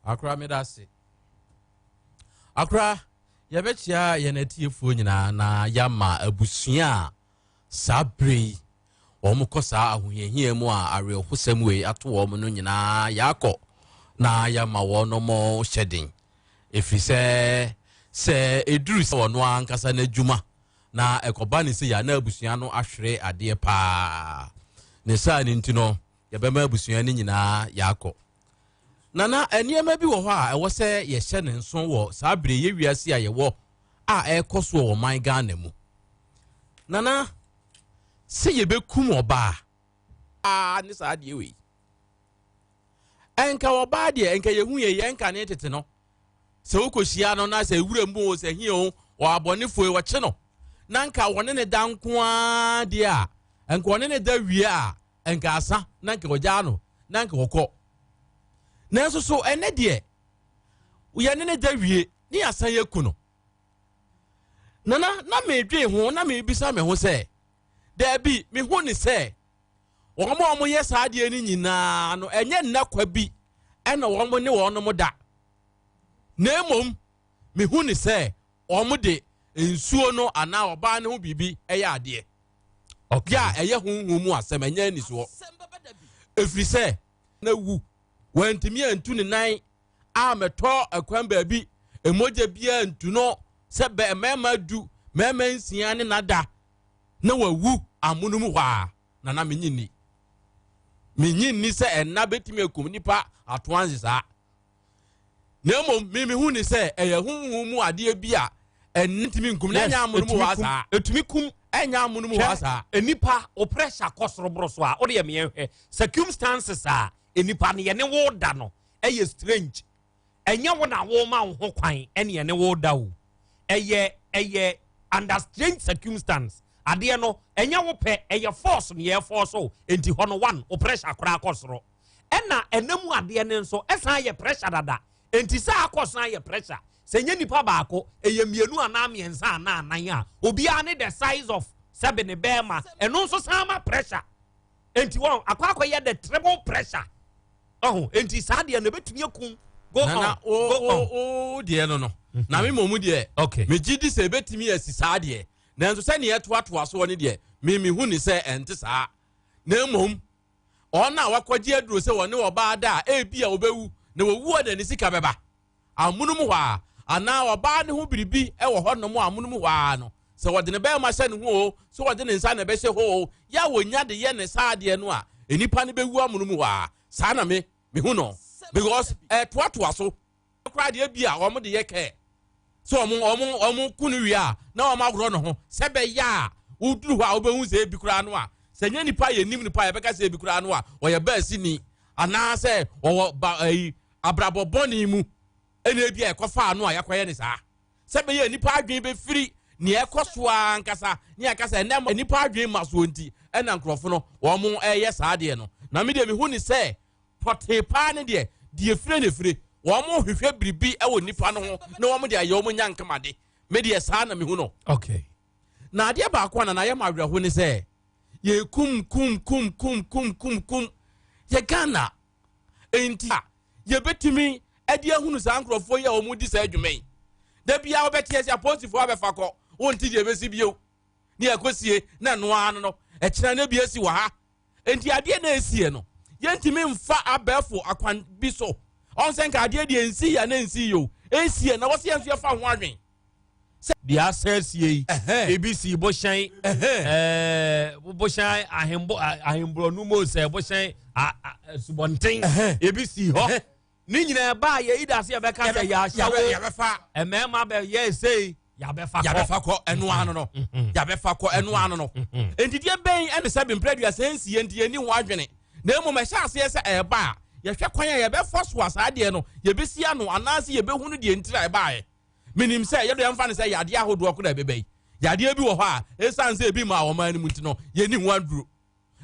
akra me da se akra yɛbɛkyia yɛn atiefoɔ nyinaa na yɛama abusua saa bere yi wɔn kɔ saa ahohiahia mu a awerɛhosɛm wei ato wɔn no nyinaa yɛakɔ na yɛama wɔn mo hyɛden ɛfiri sɛ ɛduru sɛ wɔn ankasa n'adwuma na ɛkɔba ne sɛ yɛa na abusua no ahwere adeɛ paa ne saa ne nti no yɛbɛma abusua no nyinaa yɛakɔ nana nneɛma bi wɔ hɔ a ɛwɔ sɛ yɛhyɛ ne nso wɔ saa bere yɛ wiase a yɛwɔ a ɛkɔ so wɔ man Ghana mu nana sɛ yɛbɛkum ɔbaa ne saa deɛ wei ɛnka ɔbaa deɛ ɛnka yɛhu yɛ nka ne tete no sɛ wokɔhyia no na sɛ ewura mu o sɛ hie o wɔ abɔnefoɔ wɔkye no na nka wɔne ne da nko a deɛ a ɛnka wɔne ne da wie a ɛnka asa na nka wɔgyaa no na nka wɔkɔ nanso so ɛnɛ deɛ yɛne ne da wie ne asan yɛku no nana na medwe ho na mebisa me ho sɛ daabi me ho ne sɛ wɔn a wɔyɛ saa deɛ no nyinaa no ɛnyɛ nna kwa bi ɛna wɔn ne wɔn mo da na mmom me ho ne sɛ wɔn de nsuo no anaa ɔbaa ne ho biribi ɛyɛ adeɛ ɔkɛ a ɛyɛ honhom mu asɛm ɛnyɛ anisoɔ ɛfiri sɛ na wu wantimi antu ne nan a mɛtɔ akwan baabi emogya bia ntu no sɛ mɛma du mɛma nsia ne nada na wawu amunum hɔ a na menyini sɛ ɛna bɛtumi akum nipa atoanse saa na mmom memehu ne sɛ ɛyɛ honhom mu adeɛ bi a ɛntimi nkum na ɛnyɛ amunum hɔ saa ɛtumi kum ɛnyɛ amunum hɔ saa enipa o pressure kɔsoro boro so a ɔde yɛ meyɛhwɛ circumstances a enipa ne yɛne wo da no ɛyɛ strange ɛnyɛ wo na wo ma wo ho kwan ɛne yɛne wo da wo ɛyɛ under strange circumstance adeɛ no ɛnyɛ wo pɛ ɛyɛ force ne yɛ force o enti hɔ no one o pressure koraa kɔsoro ɛna ɛnam adeɛ ne nso ɛsan yɛ pressure dada enti saa akɔsan yɛ pressure sɛ nyɛ nipa baako ɛyɛ mmienu anaa mmiɛnsa anaa anan a obiara ne the size of sɛbe ne bɛɛma ɛno nso san ma pressure enti wɔn akɔ yɛ the triple pressure enti saa deɛ no bɛtumi akum go on deɛ no na me mɔmu deɛ megye di sɛ ɛbɛtumi asi saa deɛ nanso sɛneɛ toatoa so wɔ ne deɛ mehu ne sɛ ɛnte saa na mmom ɔna a wakɔgye aduro sɛ wɔne wɔbaa da a ɛbi a wɔbɛwu na wɔwu a dani sika bɛba amonom hɔ a anaa ɔbaa ne ho biribi ɛwɔ hɔ nom amonom hɔ a no so what the bear machine ho so what the inside the best ho ya wonya de ye ne saade no a enipa ne bewu amunumu wa saa na me hu no because toatoa so kra de bia omo de ye ke so omo kunu wi a na omo agro no ho se be ya uduru ho a obehu se bi kra no a se nya nipa ye nim nipa ye beka se bi kra no a o ye ba sini ana se o abrabo boni mu ene bia e kofa no a yakoye ne saa se be ye nipa adwen be firi ne ekoso ankasa ne akasa ene nipa adwen maso nti ena nkrofo no omo eye saa de no na me de me hu ni se potepa ne de fire ne fire omo hwehwe biribi e wo nipa no ho na omo de aye omo nya nkamade me de saa na me hu no okay na ade ba akwa na ye mawerɛ ho ni se ye kum ye Ghana enti ye betimi ade ahunu saa nkrofo ye omo di saa adwumai da bia obetie sia posifo abefa kɔ wonti de besi bio ni akosie na no ano no e kyerɛ na bia si wɔ ha enti ade na esie no yentimi mfa abɛfo akwan bi so onsen ka ade de ensi ya na ensi yo esie na wɔse enso fa ho adwen the access ye ABC boshan boshan ahembro numo se boshan subonten ABC ho ni nyina ba ye ida se be ka se ya shawo ya befa emema be ye say ya befa ko enu ano no ya befa ko enu ano no entidie ben ene se be mpredua sensi enti eni ho adwene na emu me sha ase se e ba ye hwe kwan ye be force asade no ye be sia no anase ye be hunu de entira e ba ye minim se ye do yemfa ne se yade ahodo ko da bebe yade bi wo ho a esan se bi ma wo man mu nti no ye ni ho aduro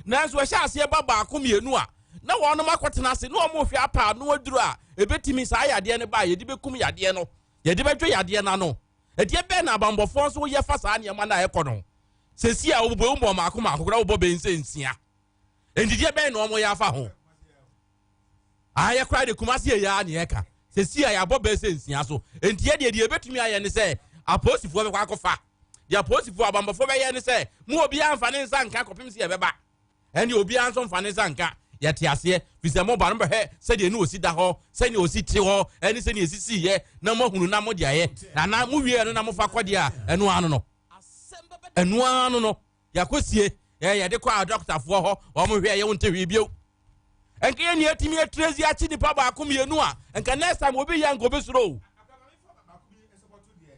na so hwe ase ba ba ko mienu a na wono makotena ase no mo hwe apa no aduro a ebetimi sa yade ne ba ye di be kum yade no ye di be dwo yade na no edie be na abambofo so ye fa sa ne ma na ekono sesi a obo mo mako kura obo be nsensia endidie be na omo ya fa ho aye kra de kumase ya ne eka sesi a ya bo be nsensia so entie de ebetumi aye ne se aposifo be kwa kofa de aposifo abambofo be ye ne se mu obi amfa ne nsa nka kopim se ye beba ene obi anso mfa ne nsa nka ye te ase fise mo ba no be he se de ne osi da ho se ne osi ti ho ene se ne esisi ye na mo hunu na mo de aye na mo wie no na mo fa kode a eno ano no yakosie ye de kwa doctor fo ho o mo hwe ye wonte hwe bio enke ye ne atimi atrezi achi nipa ba akom ye nu a enka next time obi ya ngo be suro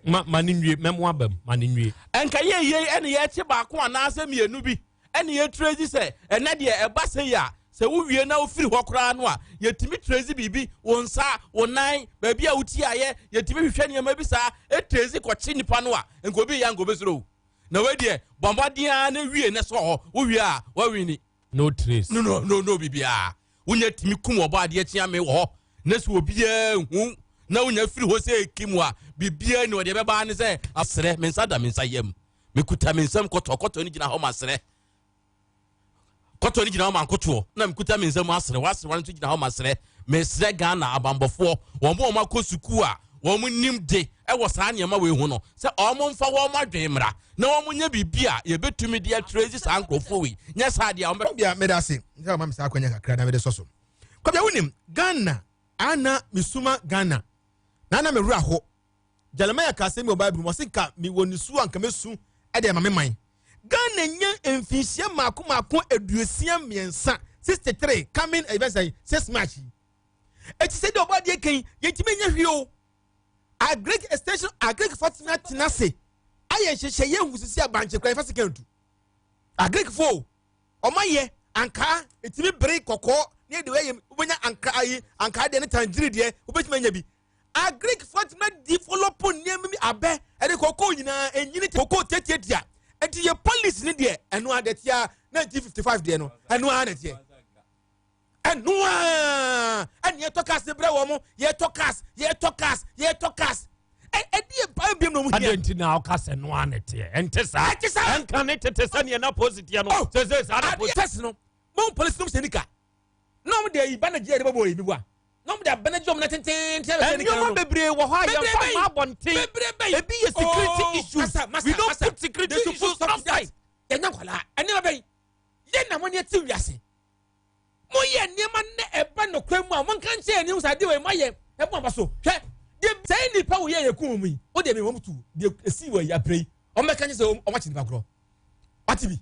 maninwie memo abam maninwie enka ye ene ye chi ba ko anase mienu bi ene ye trezi se ene de e ba se ya se wo wie na ofiri ho kora no a yetimi trezi bibi wonsa wonan ba bia wuti aye yetimi hwehwe ne ma bi sa e trezi ko chi nipa no a enka obi ya ngo be suro na we de bombadia na wie ne so ho wo wie a wa wini no trace no bibia wonya timi kum obo ade tia me wo na so obia hu na wonya firi ho se kimu a bibia ni ode beba ne se asre mensa da mensa yam mekuta mensam koto ni gina ho masre koto ni gina ho man koto na mekuta mensam asre wasre wan to gina ho masre mesre Ghana abambofo wo mo makosuku a wo mo nim de e wo saa ne ma we hu no se o mo mfa wo ma dwenmra na wo mo nya bibia ye betumi de trace saa nkrofo we nya saa de a wo bia medase nja ma msa akwanya kakra na mede soso kwabia wonim Ghana ana misuma Ghana na me wura ho Jeremiah ka se mi o Bible mo se ka mi wonisu anka mesu e de ma me man Ghana nya emfinhia mako eduosia miensa 63 coming event 6 March eti se de obade kan yetime nya hwio Agric extension agric Fatima Tinase aye hyehyɛ ye husisi abanche kran fa sekantu agric fo omaye anka etimi bere kokɔ ne de we obenya anka ayi anka de ne tangiri de obetimi anya bi agric Fatima develop nneɛma mi abɛ ɛde kokɔ nyina enyini kokɔ tetietia enti ye police ne de ɛno adetia 1955 de no ɛno adetia ɛnoa ɛne yɛtɔkas ne brɛ wɔ mo yɛtɔkas ɛdeɛ ba biam no mu hia adenti na ɔkasɛ no anete ɛnte saa ɛnka ne tete sɛ ne na positia no sɛ saa na test no mo police no sɛnika no mo de yi ba na gye de bɔ yi bi wa no mo de ba na gye mo na tenten tell sɛnika no bebree wɔ hɔ a yɛmfa ma abɔnten ebi yɛ security issues we don't put security issues outside yɛnya nkwala ɛne ma bɛyi yɛ na mo ne ti wiase mo ye niema ne eba no kwam a mo kan che ni usade we maye ebo aba so hwe de say nipa wo ye yekum mu yi o de me wo mutu de esi wo ya brei o me kan say o watch the background what be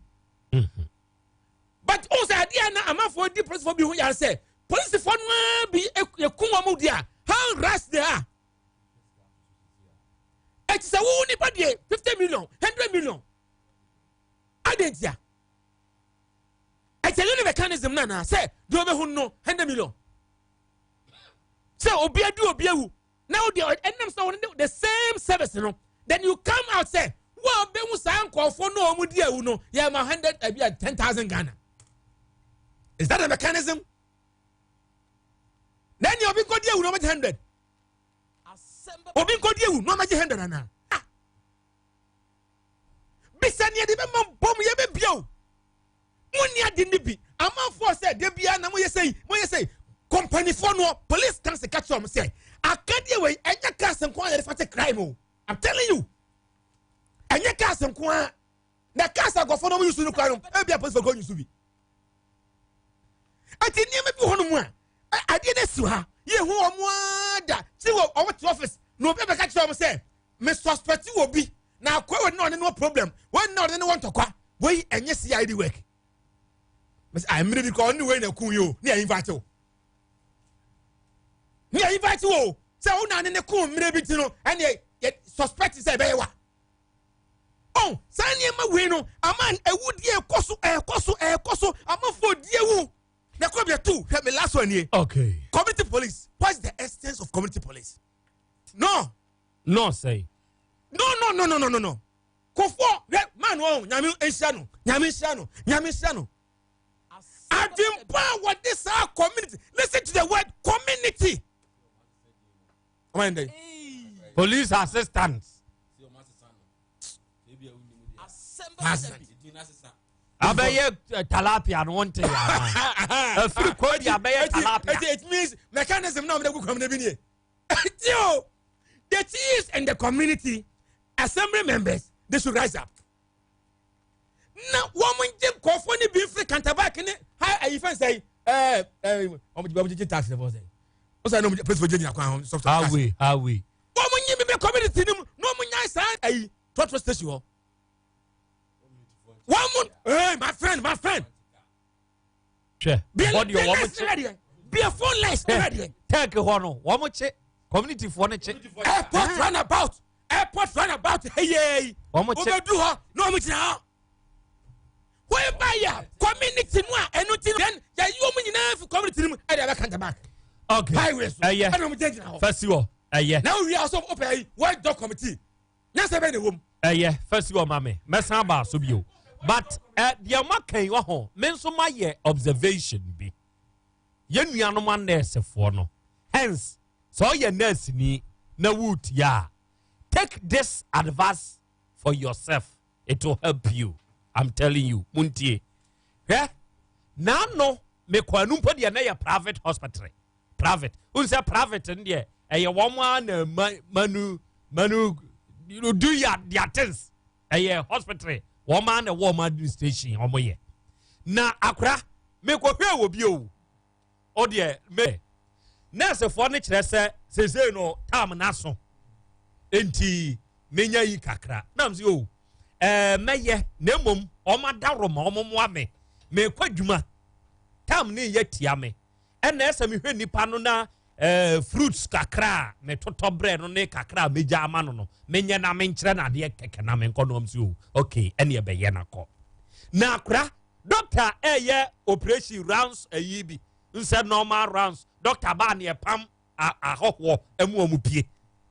but also idea na amafo di police for bi hu ya say police for no bi ekun wa mu dia how rush they are it's a woni pa die 50 million 100 million adentia I tell you the mechanism na say do be hu no 100 million say obi adu obi awu now they end so the same service no then you come out say wo be mu san kofo no omu di awu no ya ma 100 10,000 Ghana. Is that a mechanism? Then you be go di awu no 100. Obi go di awu no 100 na. Bisani de be bom ye be bio. Muni adi ni bi. Amafo say de bia na mo ye say company for no police can say catch them say akade we enya kasem kwa ye fate crime. I'm telling you. Enya kasem kwa na kasa go for no use no crime. E bia police go use bi. Ati ni me bi hono mu a ade na si ha ye hu omo ada ti wo owo to office no be catch them say me suspect wo bi na akwa we no problem. When no no want to kwa we enya CID work. I am ready to call anyway na kun yo ni invite you. Ni invite you. Say una ne kun mire bi ti no and ye suspect say be wa. Oh, say ni ma we no aman ewudi ekoso amafo di ewu. Na ko be two, help me last one here. Okay. Community police. What's the essence of community police? No. No say. No. Kofo, man wo nyame enhia no. Adimpa what this our community. Listen to the word community. Police assistants. Abeye talapia no want ya. Free code abeye talapia. It means mechanism now we come the thieves and the community assembly members they should rise up. Now woman jim kofo ni bi free counterback ni how you fan say tax the boss. O say no place for Virginia kwa software. How we woman yi be community ni no mo nya say trotro station. Woman my friend. Che. Body woman be a phone less ready. Take hono. Woman che community for ne che. Airport runabout. Hey. Woman che. Do her no mo tina. Whereby ya community no enu then ya you mu nyina for community no e dey back back. Okay. Yeah. Festival. Now we are also open work dog committee. Na se be ne wom. Festival mame. Mesan ba so bio. But the amakan wa ho, men so ma ye observation bi. Ye nuanom an nurse for no. Hence, so ye nurse ni na woot ya. Take this advice for yourself. It will help you. I'm telling you, muntie. Now no, me kwanum po dia na ya private hospital. Private. Unsa private ndie. Ye woman manu you do ya their things. Hospital. Woman a woman administration omoye. Na akra me ko hwe wo bio. O de me. Nurse for ne kire se no tam na so. Enti menya yi kakra. Na mzi o. Meye nemom omadaroma omomoa me kwadwuma tam ne yetia me ena esa me hwe nipa no na fruits kakra me totobre no ne kakra meja ama no menye na menkyere na de keke na me nkonom si okay ene ye beye na ko na akra doctor operation rounds ayibi nse normal rounds doctor ba ne pam ahoho emu omupie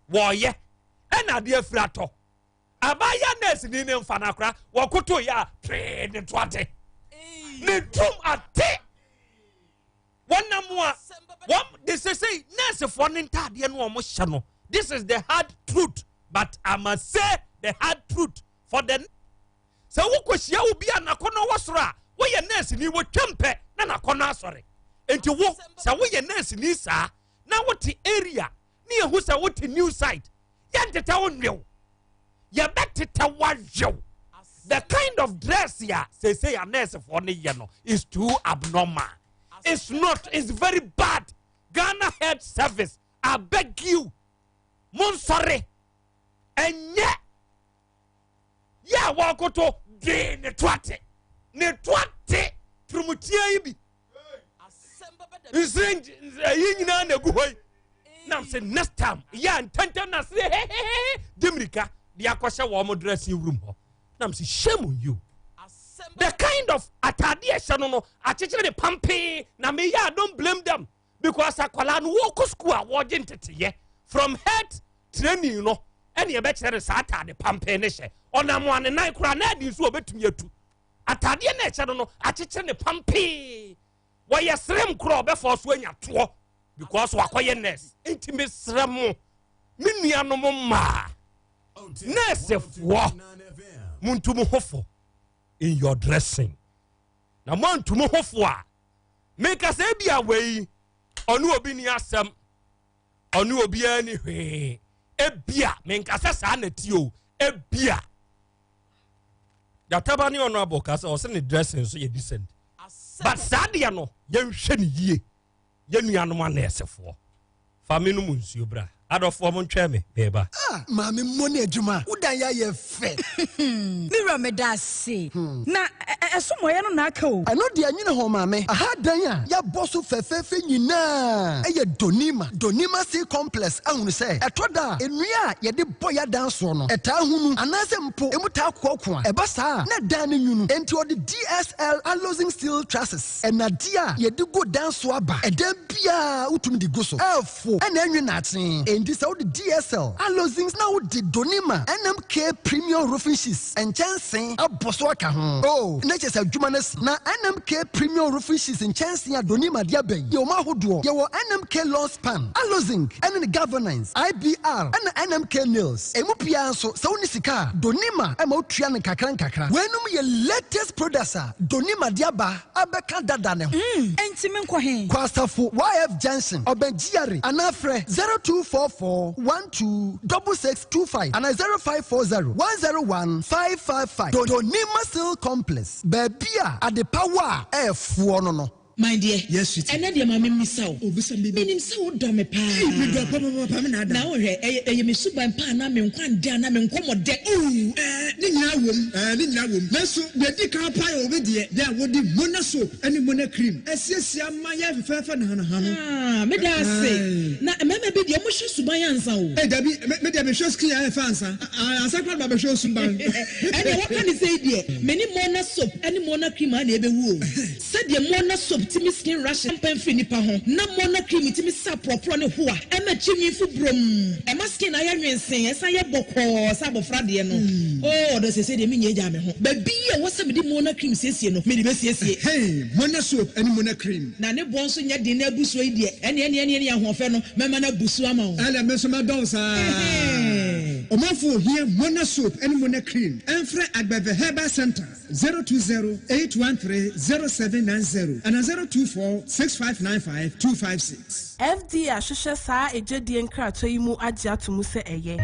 wo ye ena de afrato abaya nurse ni ne mfana kra wakoto ya trade twate ne tum ate wana mua they say nurse for ntade no omo hye no this is the hard truth but I must say the hard truth for the so wokohia obi anakono wosoro wo ye nurse ni wo twempe na nakono asore enti wo se wo ye nurse ni sa na wote area ni ehu se wote new site ya nteta wo nwew ya beteta wajo the kind of dress ya say a nurse for ne ye no is too abnormal. It's not, it's very bad. Ghana Health Service, I beg you, mon sorry, and yet a wakoto de ne twate promotia yi bi nsenj yi nyina na gu hoy nam say next time ya ntantam na say dimrika dia kwahye wo mo dressing room ho nam say shame on you the kind of atade ehye no achechire ne pampe na me ya don't blame them because akwala no wo ko school a wo je ntete from head training no ene e be kire sa atade pampe ne hye onam ane nan kura na adi so obetumi atu atade na ehye no achechire ne pampe wo yesrem kura obefo so anya to because wakoye nurse intime srem menuanom ma nurse fo muntumu hofo in your dressing na muntumu hofo a make us bia we onu obi ni asem onu obi ani hwe ebia menkasa sa na tio ebia yataba ni ono abokasa o se ne dressing so ye decent but sadia no ye hwe ni yie yenuanom anesefo faminu munsuo bra adofo mo ntwe me beba maame mmoni adwuma udan ya ye fe mira medase na esomoye no na aka o ano de anyine ho maame aha dan a ya boso fefefe nyina eye donima sea complex ahunu se etoda enua ye de boya dan so no eta hunu anase mpo emuta kokko a eba saa na dan ne nyunu enti odi DSL alloying steel trusses enadia ye de go dan so aba edan bia utumi de go so elfo ena enwe na aten endi sa odi DSL alloying na odi donima NMK premium roofing sheets and chansen aboso aka ho oh na chesa adwuma na NMK premium roofing sheets and chansen adonima dia ben ye o ma hodo ye wo NMK lawn span alloying and the governance IBR and NMK nails emu pia so sa woni sika donima e ma otua ne kakran wenum ye latest products donima dia ba abeka dada ne ho enti me nkɔ he kwasafo YF Johnson obenjiare anafre 0244 126625 and 0540 101 555 donima steel complex babia at the power F1 no my dear yes sweet ene de mama misa o obisa bibi nim se wo do me pa me do papa me na da na wo hwe eye me suban pa na me nkwan de na me nkomode ni nyina wom na so de di kan pa yo be de wo di mona soap ani mona cream esiesia ma ya fefefe na hano me da se na mama bi de mo hwe suban ansa o dabi me de me hwe skin ya fa ansa ansa kwa ba be hwe suban ene wo kan say de me ni mona soap ani mona cream na ebe wu o se de mona soap timi skin rash pamphlet nipa ho na mona cream timi sa propro ne ho a e ma chimi fu brom e ma skin na ya nwensen e sa ye bokọ sa bofra de no oh do se de me nyeja me ho ba bi e wo se me di mona cream siesie no me di be siesie hey mona soap and mona cream na ne bon so nya de na abuso yi de ene ya ho fe no me ma na busu ama ho ala me so ma don sa o ma fo here mona soap and mona cream enfre agbeve herbal center 020-813-0790 and 024-6595-256. FDA ahwehwɛ saa ejadie nkrato yi mu agye atomu sɛ ɛyɛ.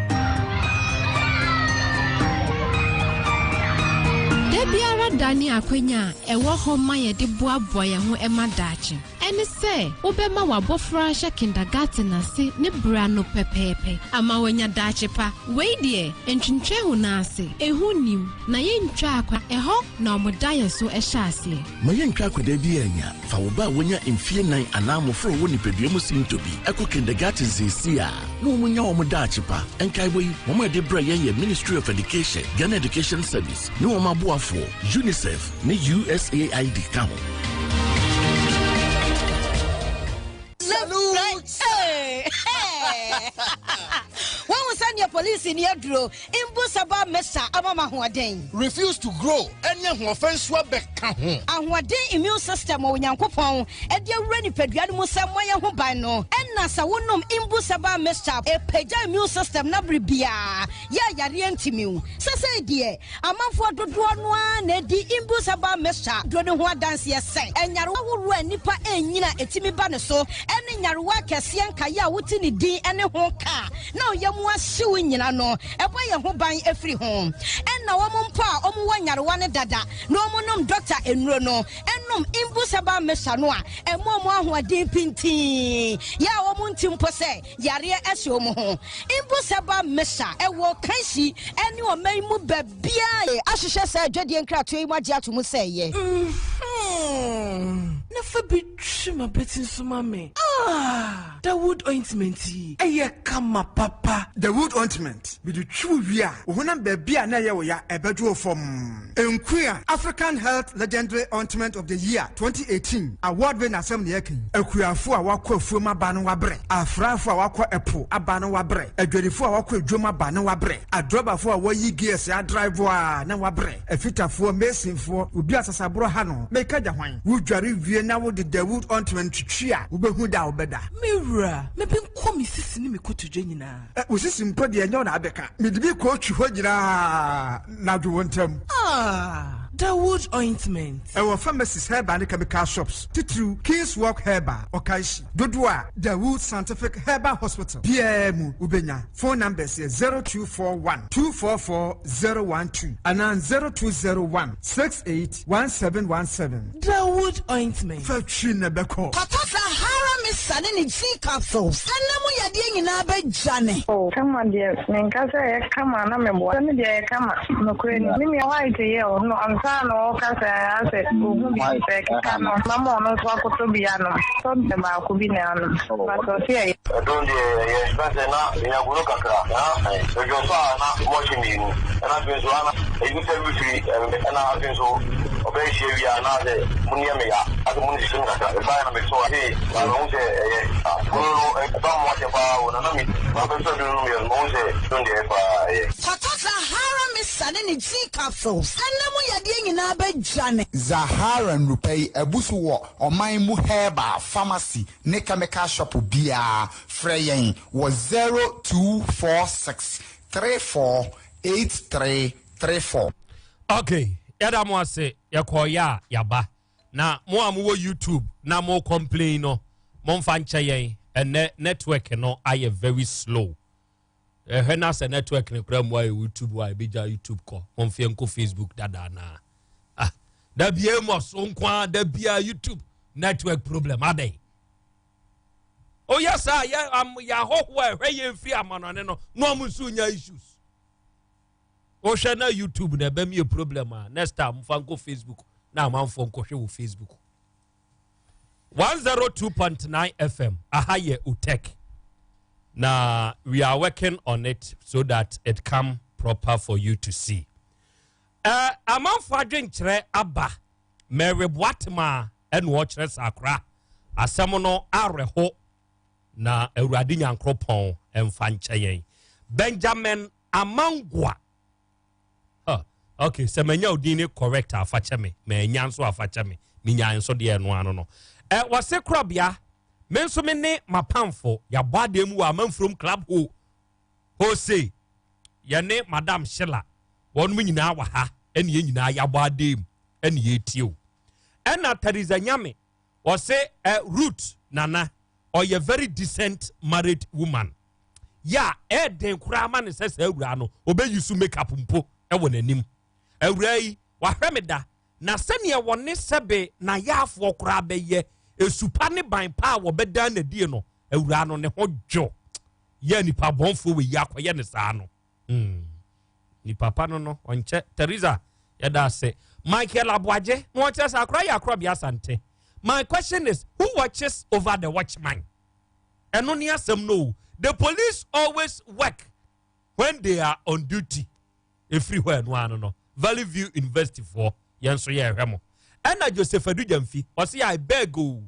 Debiara dani akwenya ewo ho ma ye de boaboa ye ho ema daakye ene se obema wabofra hye kindergarten ase ne bra no pepepe ama wanya daakye pa we de entwintwe hu na ase ehu nim na ye ntwa akwa eho na omodaye so ehye ase ma ye ntwa akwa da bi anya fa wo ba wonya mfie nan anamofro wo nipadua mu sintobi eko kindergarten zesi a no omunya omodaakye pa enkai boyi mo de bra ye Ministry of Education Ghana Education Service no omaboa UNICEF ni USAID kamo. When we send your police in your draw, Imbusaba Mesa Amama Huaden. Refuse to grow, and your offense back. And what day immune system or Yankopon, and your ready pediamus Samoya Hubano, and Nasa Wunum Imbusaba Mesa, a peja immune system Nabribia, Yarientimu. Say, dear, a month for the one, Eddie Imbusaba Mesa, Dronua dance yes, and Yaru Nipa and Nina Etimi Banaso, and in Yaruaka Sian Kaya Wutini D and a honka. No, you was suing, you know, a way of buying every home. And ɛna wɔn mpo a wɔn wɔ nyarewa ne dada na wɔn nom doctor enuro no ɛnom imbusaba mesha no a ɛmo ahoɔden pintin ya wɔn nti mpo sɛ yareɛ ɛhyɛ wɔn ho imbusaba mesha ɛwɔ kanhyi ɛne ɔman mu babia ahyehyɛ sɛ adwadie nkrato yi mu agye ato mu sɛ yɛ never be true my betting so mame the wood ointment kama papa the wood ointment be the true wia ohunam babia na ye wo ya ebedwo fom enkuya African Health Legendary Ointment of the Year 2018 award winner Asem ne yakin akuyafo a wakɔ afuom aba no wabrɛ afrafo a wakɔ epo aba no wabrɛ adwadifo a wakɔ adwom aba no wabrɛ adrobafo a wɔyi gears ya drive a na wabrɛ afitafo mesinfo obi asasabro ha no meka gya hwan wudware wie na wo de the wood ointment twitwi a wobehu da obeda mewura mebe nko mi sisi ni me kotodwe nyina wo sisi mpo de enyo na abeka medibi ko twi ho nyina na dwo wontam the wood ointment our pharmacies herbal and chemical shops titru King's Walk Herbal Okaishi Dodua the Wood Scientific Herbal Hospital PM Ubenya phone numbers 0241 244 012 and 0201 681717 the wood ointment Fetchina Beko Papa Sahara Miss Sanini G capsules and Namu Yadi in Abe Jane. Oh, come on, dear. Ninkasa, come on, I'm a boy. Come on, no queen. Give me a white year. No, I'm saying, no, Casa, I said, my back. Come on, Mamma, no, walk to be an something about Kubina. But here, don't you expect enough in a Gurukaka? You're watching me, and I've been one. You said we free, and I've been so. Obey we are not the Munyamia, as the Munishin, the Bayam, so I don't say, don't watch about Sahara Miss Sanini G capsules and Namu Yadi in Abe Jane. Zahara and Rupei Ebusuwa or my mu herba pharmacy Nekameka shop bia Freyen was 0246 34 8334. Okay, yada mo ase yakoya yaba na mo amuwo YouTube na mo complain no mo mfa nche and network no I very slow. When I say network ne kura mo YouTube wa bija YouTube ko mo mfe nko Facebook dada na da bia mo so nkwa da bia YouTube network problem ade. Oh yes sir ya ho where ye free amano ne no mo so nya issues. O share na YouTube na be me problem next time mfa nko Facebook na man fo nko hwe wo Facebook. 102.9 FM ahaye OTEC. Now we are working on it so that it come proper for you to see. Among fadring chere aba Mary Bwatma and watchers akra asamono areho na Ewurade Nyankropon emfancheye Benjamin Amangwa. Okay, so menya odini correct afachame me nyanso afachame mi nyanso de no ano no. WITHKROBEA menso me ne mapamfo ya bade mu wa manfrom club ho say ya ne madam Sheila won mu nyina wa ha ene ye nyina ya bade mu ene ye tio ena Teresa Nyame o say Ruth Nana or a very decent married woman ya den kura ma ne sese awura no obe yusu makeup mpo e won anim awura yi wa hwemeda na sene ye won sebe na yaafo kura beye esupa ne ban pa wo beda na die no awura no ne hojo ye nipa bonfo we yakoye ne saa no ni papa no onche Teresa yada say Michael Abuaje no watches akra WITHKROBEA Asante. My question is, who watches over the watchman? And on Asem no, the police always work when they are on duty everywhere no Valley View University for yanso ye hwemo. And Joseph Adujamfi was say I beg you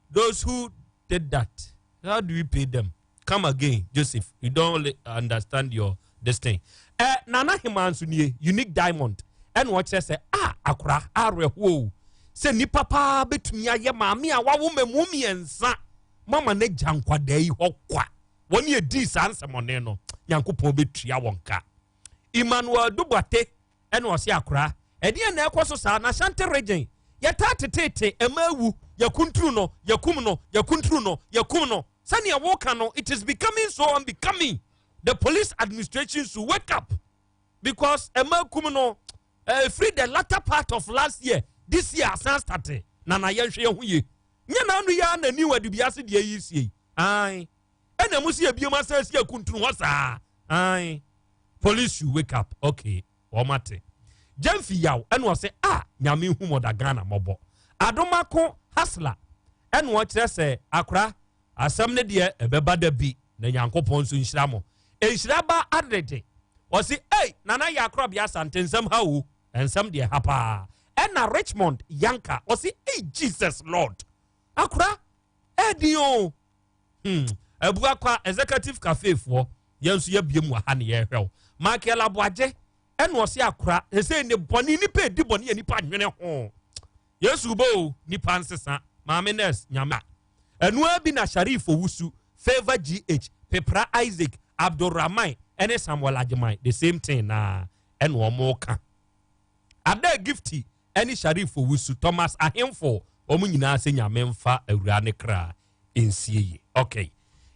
those who did that, how do we pay them? Come again, Joseph, you don't understand your destiny. Nana Himansunie unique diamond and what say akra areho se ni papa betumi aye maami a wawo memumi ensa mama ne jankwa dai hokwa woni edi sansemone no Nyankopon betua wonka Emmanuel Dubate and was akra edi na ekoso sa na Ashanti region yata tetete emawu yakuntru no yakum no yakuntru no yakum no sani awoka no it is becoming so unbecoming the police administration should wake up because Emma free the latter part of last year. This year asan started. Nana yenhwe hu ye. Nya na anu ya na ni wadu biase de yisi. Ai. Ena musi ebioma say sia kuntunu wasa. Ai. Police should wake up. Okay. Omate. Jemfi yaw eno say nyame hu moda Ghana mobo. Adomako hasla eno kire say akra asem ne de ebeba dabi na Nyankopon so nhira mo. Enhira ba adede. O say nana WITHKROBEA asante nsem ha wo ensem de hapa. Ena Richmond Yanka o say Jesus Lord. Akra edio. Abua kwa executive cafe for yensu ye biem wa ha ne ye hwew. Michael Abuaje eno say akra e say ne boni ni pe di boni nipa nwene ho. Yesu bo nipa nsesa maame nurse nyama. Enu abi na Sharif Owusu, Favor GH, Pepra Isaac, Abdurrahman, ene Samuel Ajimai, the same thing na enu omoka. Ada gifty ene Sharif Owusu, Thomas Ahemfo, omu nyina se nyame mfa awura ne kra ensie. Okay.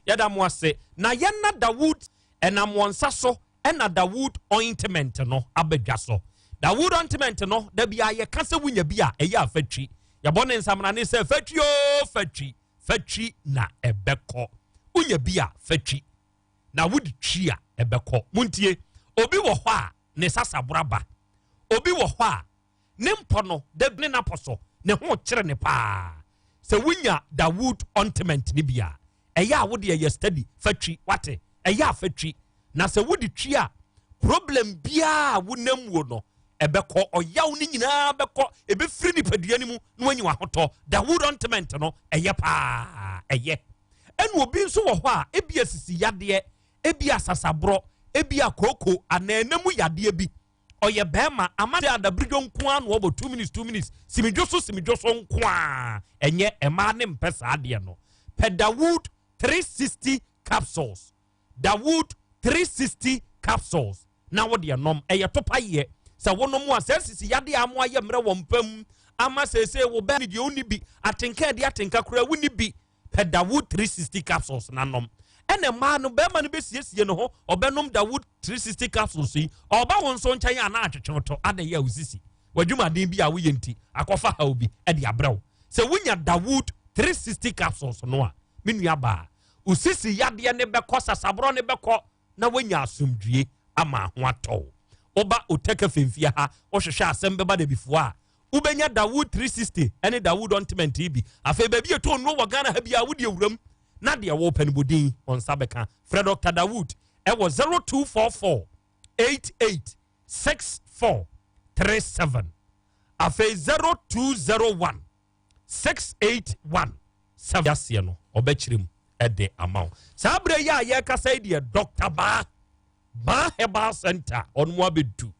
Yada mo ase na yana Dawood enam wonsa so ena Dawood ointment no abedwa so. Dawood ointment no da bia ye kase wunya bia eya afatwi. Ya bone nsamna ne se fatwi o fatwi. Fatwi na ebeko. Unya bia fatwi. Na wood tria ebeko. Muntie obi wo ho a ne sasa braba. Obi wo ho a ne mpono debne na poso ne ho kire ne pa. Se wunya Dawood ointment ne bia. Eya wo de ye study fatwi wate. Eya fatwi. Na se wood tria problem bia wonam wo no ebeko oyaw ni nyina beko ebe free ni paduani mu no anyi wa hoto Dawood ointment no eye pa eye enu obi nso wo ho a ebi asisi yade ebi asasabro ebi akoko ananamu yade bi oye bema amade adabridwo nko an wo 2 minutes simidwoso nko a enye ema ne mpesa ade no pe Dawood 360 capsules Dawood 360 capsules na wo de nom eye topa ye sa wono mu asesisi yade amu aye mre wo mpam ama sese wo be de oni bi atenka de atenka kura woni bi pe Dawood 360 capsules na nom ene ma no be ma no be siesie no ho obenom Dawood 360 capsules yi oba won so nchen ya na atwetweto ade ya usisi wadwuma den bi a wo yenti akofa ha obi e de abrawo se wonya Dawood 360 capsules no a menua ba usisi yade ne be kosa sabro ne be ko na wonya asomdue ama ho atɔ oba OTEC femfia ha ohwehwe Asem Beba Dabi fo a ubenya Dawood 360 ene Dawood ointment bi afa baabi eto no wo Ghana ha bia wo de awuram na de wo panibodin on sabeka Fred Dr. Dawood e wo 0244 886437 afa 0201 681 7 no obechirem e de amount sabre ya ye kasa de Dr. Ba Herbal Center on Mwabedu.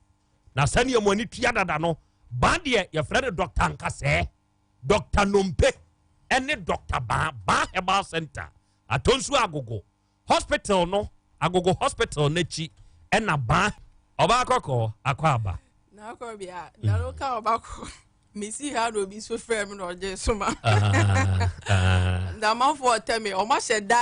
Na sani yamwani tuyadada no. Ba diye ya frede Dr. Nkase. Dr. Nompe. Ene Dr. Ba Herbal Center. Atonsu agogo. Hospital no. Agogo hospital nechi. Ena ba. Oba akoko. Akwa aba. Na akwa biya. Naroka oba ko. Misi hado biso frem no je suma. Na manfo teme. Oma sheda.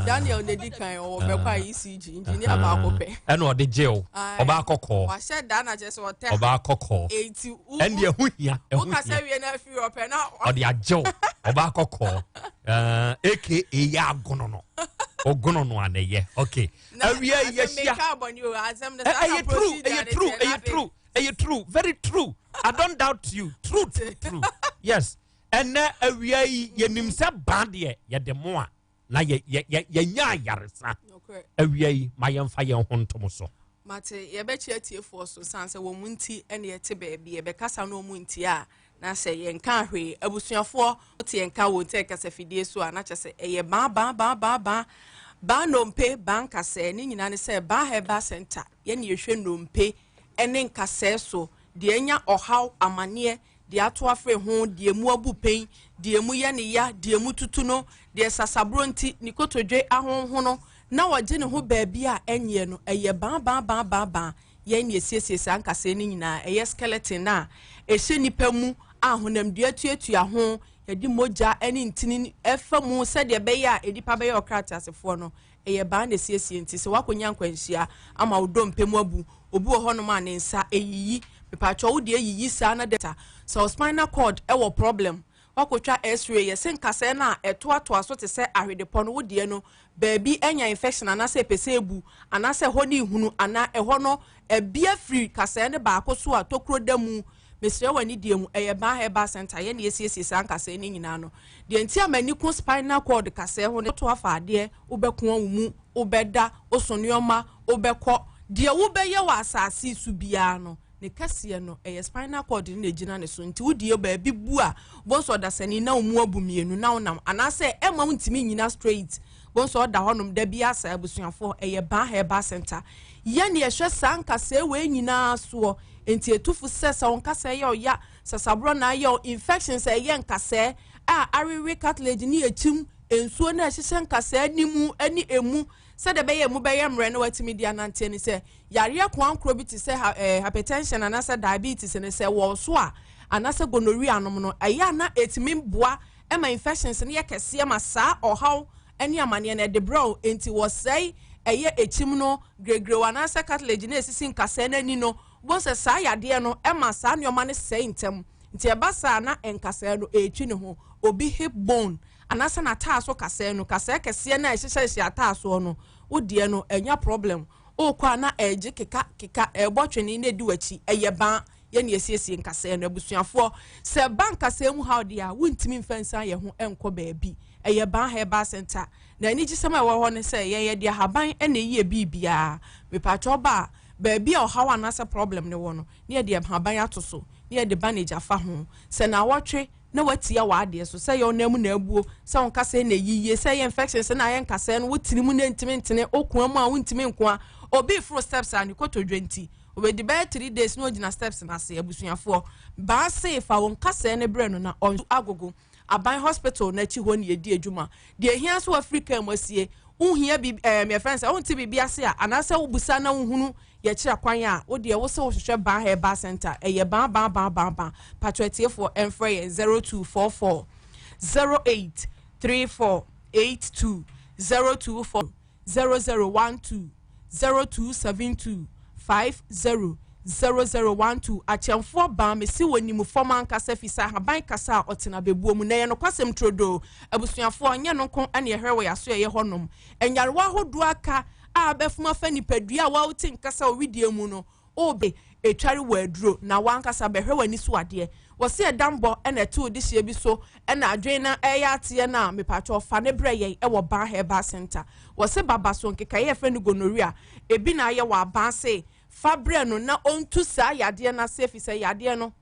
Daniel Nedikan or Bekwa ECG engineer ba kope eno de jail oba akoko wa she da na je so te oba akoko 80 and ye huhia e huhia ka we na fi ope na o de jail oba akoko aka ya agono no ogono no aneye okay awia ye hia true very true I don't doubt you true yes and awia ye nimsa band ye de mo a na ye nya yaresa awiai mayemfa ye hontom so mate ye be chiatie for so sanse wo munti ene ye te baabi ye be kasa no munti a na se ye nka hwe abusuafo te ye nka wo te kasa fidie so a na chese ye ba nompe ba nkase ni nyina ne se ba Herbal Center ye ne yehwe nompe ene nkase so de enya ohaw amane de ato afre ho de mu abupen de mu ye ne ya de mu tutuno de sasabro nti nikotodwe ahonho no na waje ne ho baabi a enye no eye ba ye ne esiesie ankase ne nyina eye skeleton na ehye nipa mu ahonam de atuatua ho ye di moja ene ntini efa mu se de be ya edipa be ya okrata asefo no eye ba na siesie nti se wakonya nkwanhia ama wo mpemu abu obi wo hono ma ne nsa eyiyi mepacho wo de eyiyi sa na data so spinal cord e problem wakotwa x-ray ye senkase na etoato aso te se ahwedepo no wo de no baabi enya infection anase pese ebu anase honi hunu ana eho no ebia free kase ne ba akoso atokro damu mesre wani die mu eye ba heba center ye na esiesie sankase ni nyina no de nti amani ku spinal cord kase ho ne to afa ade ubekon awu ubeda osonioma ubekọ de ubeye wa asase su bia no ne kase no eye spinal cord ne gina ne so nti wudie ba bi bu a bonso dasani na omu abumienu na onam anase ema ntimi nyina straight bonso da honom da bia sa abusuafo eye ba heba center ye ne ehwe sankase we nyina so enti etufu sesa onkasa ye oya sasabro na ye infections eye nkase a ariwe cartilage ni echim ensuo na ehye nkasa nimu ani emu se de beye mu beye mre na watimi dia nante ni se yare kwankro bi ti se hypertension anasa diabetes ne se wo so a anasa gonorrhea anom no aya na etimi boa ema infections ne yakese ma sa ohaw ani amane na de bro enti wo sei eye echim no gregre wanasa cartilage na esisi nkasa na ni no bo se sa yade no ema sa nyoma ne sei ntem nti ebasa na enkasa no etwi ne ho obi hip bone anasa na taaso kase no kase kese na ehyehyehye ataaso no wodie no enya problem o kwa na eje keka ebotwene na di wachi eye ban ye na esiesie nkase no abusuafo se ban kase mu how dia wontimi mfansa ye ho enko baabi eye ban heba center na ani gisema wo ho ne se ye dia haban na eyi bibia mepacho ba baabi a ohawa anasa problem ne wo no ne dia haban atoso ne de bandage afa ho se na wotwe na watia waade so say yo namu na abuo say on kase na yiye say infections na yen kase no wotiri mu na ntimi ntene okuan mu a wontimi nkoa obi fro steps ani koto 20 obedi by 3 days no ogina steps na se abusuafo ba say fa won kase ne bre no na on agogo aban hospital na chi ho ne edi adwuma de ehia so Africa masie unhia bi my friends wonti bibia se a anase wobusa na unhunu ye kira kwan a wo de wo se wo hwehwe ba heba center eye ba patriotie for enfrey 0244 083482 024 0012 0272 50 0012 achemfo ba mesi wonimu forma nkasa fisa haban kasa otena bebuo mu na ye no kwasem trodo abusuafo anya no ko ane ehwe wo yaso ye honom enyarewa hodo aka a befuma fa nipadua wa uti nkasa owidie mu no obe etware waduro na wankasa behwe wani so ade wo se edambo ena tu de hye bi so ena adwen na eya ate na mepacho fa ne breye e wo ban heba center wo se baba so nkeka ye fa ni gonorrhea ebi na ye wa ban se fabre no na ontu sa yade na safe se yade no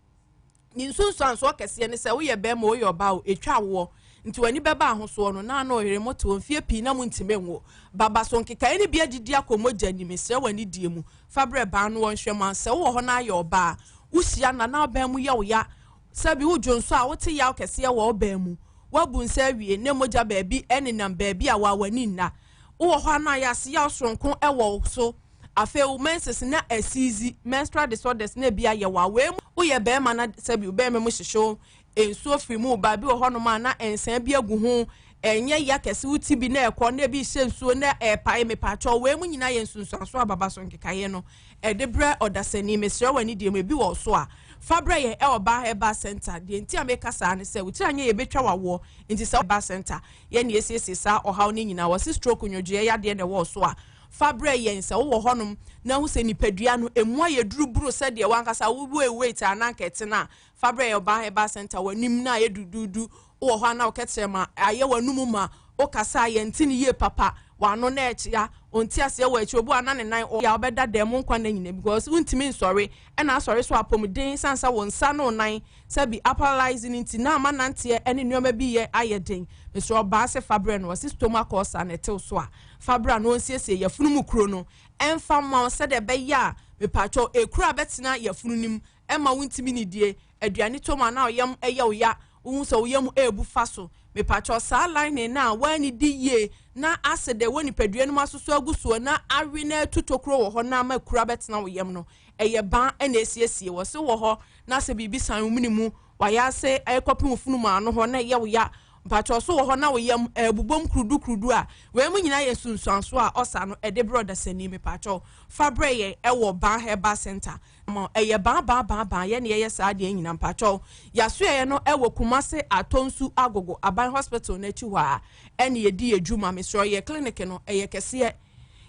ni nsunsu anso kese ne se wo ye be ma wo ye oba o etwa wo nti wani beba ahoso no na na ohere moto mfie pi na mu ntime nwo baba so nkeka ni bia didi akomoja ni mesre wani die mu fabre ba no wonhwema se wo ho na ye oba usia na oba mu ye wo ya sabi wo jonso a wote ya kese ye wo oba mu wabu nsa wie ne moja baabi enenam baabi a wa wani nna wo ho na ya se ya soronko e wo so afe menses na asizi menstrual disorders na bia ye wa we wo ye be ma na sabi be me mu hyehyo ensuo firi mu ba bi wo hono ma na ensan bi agu ho enye ya kese wuti bi na ekọ na bi hye nsuo na epae me pacho we mu nyina ye nsunsuaso ababa so nkekaye no edebre odasani mesre wani die me bi wo so a fabre ye e oba heba center de enti ameka sa ne se wuti anye ye betwa wawo enti sa oba center ye ne esiesie sa ohaw ni nyina wo stroke nyodwe ya de ne wo so a fabre ye nsa wo honum na hu se nipadua no emu aye duruburu se de wankasa wo wait anankete na fabre ye oba heba center wanim na ye dududu wo ho na okete ma aye wanum ma o kasa ye ntini ye papa wano na echia onti ase wo echi obu anane nan ya obeda dem nkwa na nyina because untimi nsori e na asori so apomden sansa wonsa no nan sabi paralyzing nti na amanante ene nneoma bi ye ayeden Mr. Obase Fabre no wasi stomach ulcer na etew so a Fabre no nsiesie yafunu mu kuro no emfa ma se de be ya me pacho ekura betina yafunu nim ema wuntimi ni die aduane toma na oyam eya oya wo so oyam ebu faso me pacho sa line na wani di ye na asede woni padua no masoso agusuo na awe na tutokro wo ho na makura betina wo yam no eye ban na esiesie wo se wo ho na se bibi san minimu waya se ekopim funu ma no ho na ye wo ya mpacho so ho na wo yam bubom krudu a we mu nyina ye sunsuanso a osa no ede brother sani me pacho fabre ye ewo ban heba center mo eye ban ye ne ye sa de nyina mpacho yaso ye no ewo kumase atonsu agogo aban hospital na chi wa ene ye di edwuma mesro ye clinic no eye kese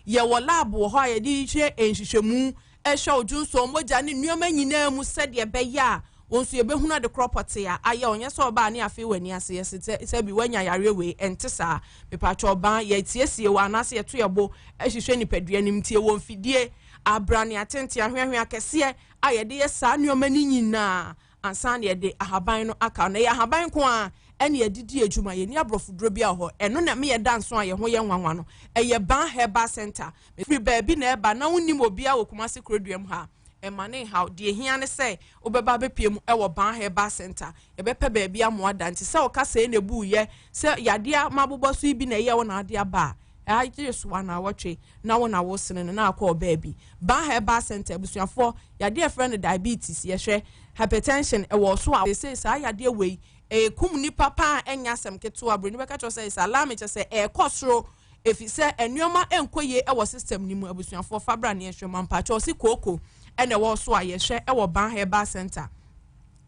ye wo lab wo ho ye di hwe enhwehwemu ehwe odunso moja ne nnuoma nyina mu sede be ya wonso yebehunu de property a aye onye so ba ne afi wani ase se bi wanya yare we ente sa mepacho ba ye tiesie wa na se to yebo ehwehwe nipadua nim tie won fidie abrane atente ahwehwe akese aye de ye sa nnuoma ni nyina ansa ne de ahaban no aka na ye ahaban ko a ene yedidi adwuma ye ni abrofuduro bia ho eno na me ye danso a ye ho ye nwanwa no eye ban heba center free baabi na eba na wonim obi a wokumase kroduam ha emane how de hia ne say obeba bepiem ewo ban heba center ebepe baabi amoada nti se okasa na bu ye se yade mabobo so ibi na ye wo na ade aba aje so na wotwe na wo na wo sene na akọ baabi ban heba center busuafo yade friend diabetes ye hwe hypertension ewo so a say sa yade wei kum ni papa enya asem keto abro ni beka cho say salame che say kosoro efi se enuoma enkoye ewo system ni mu abusuafo fabra ne ehwe mampa cho si koko ene wo so aye hwe ewo ban heba center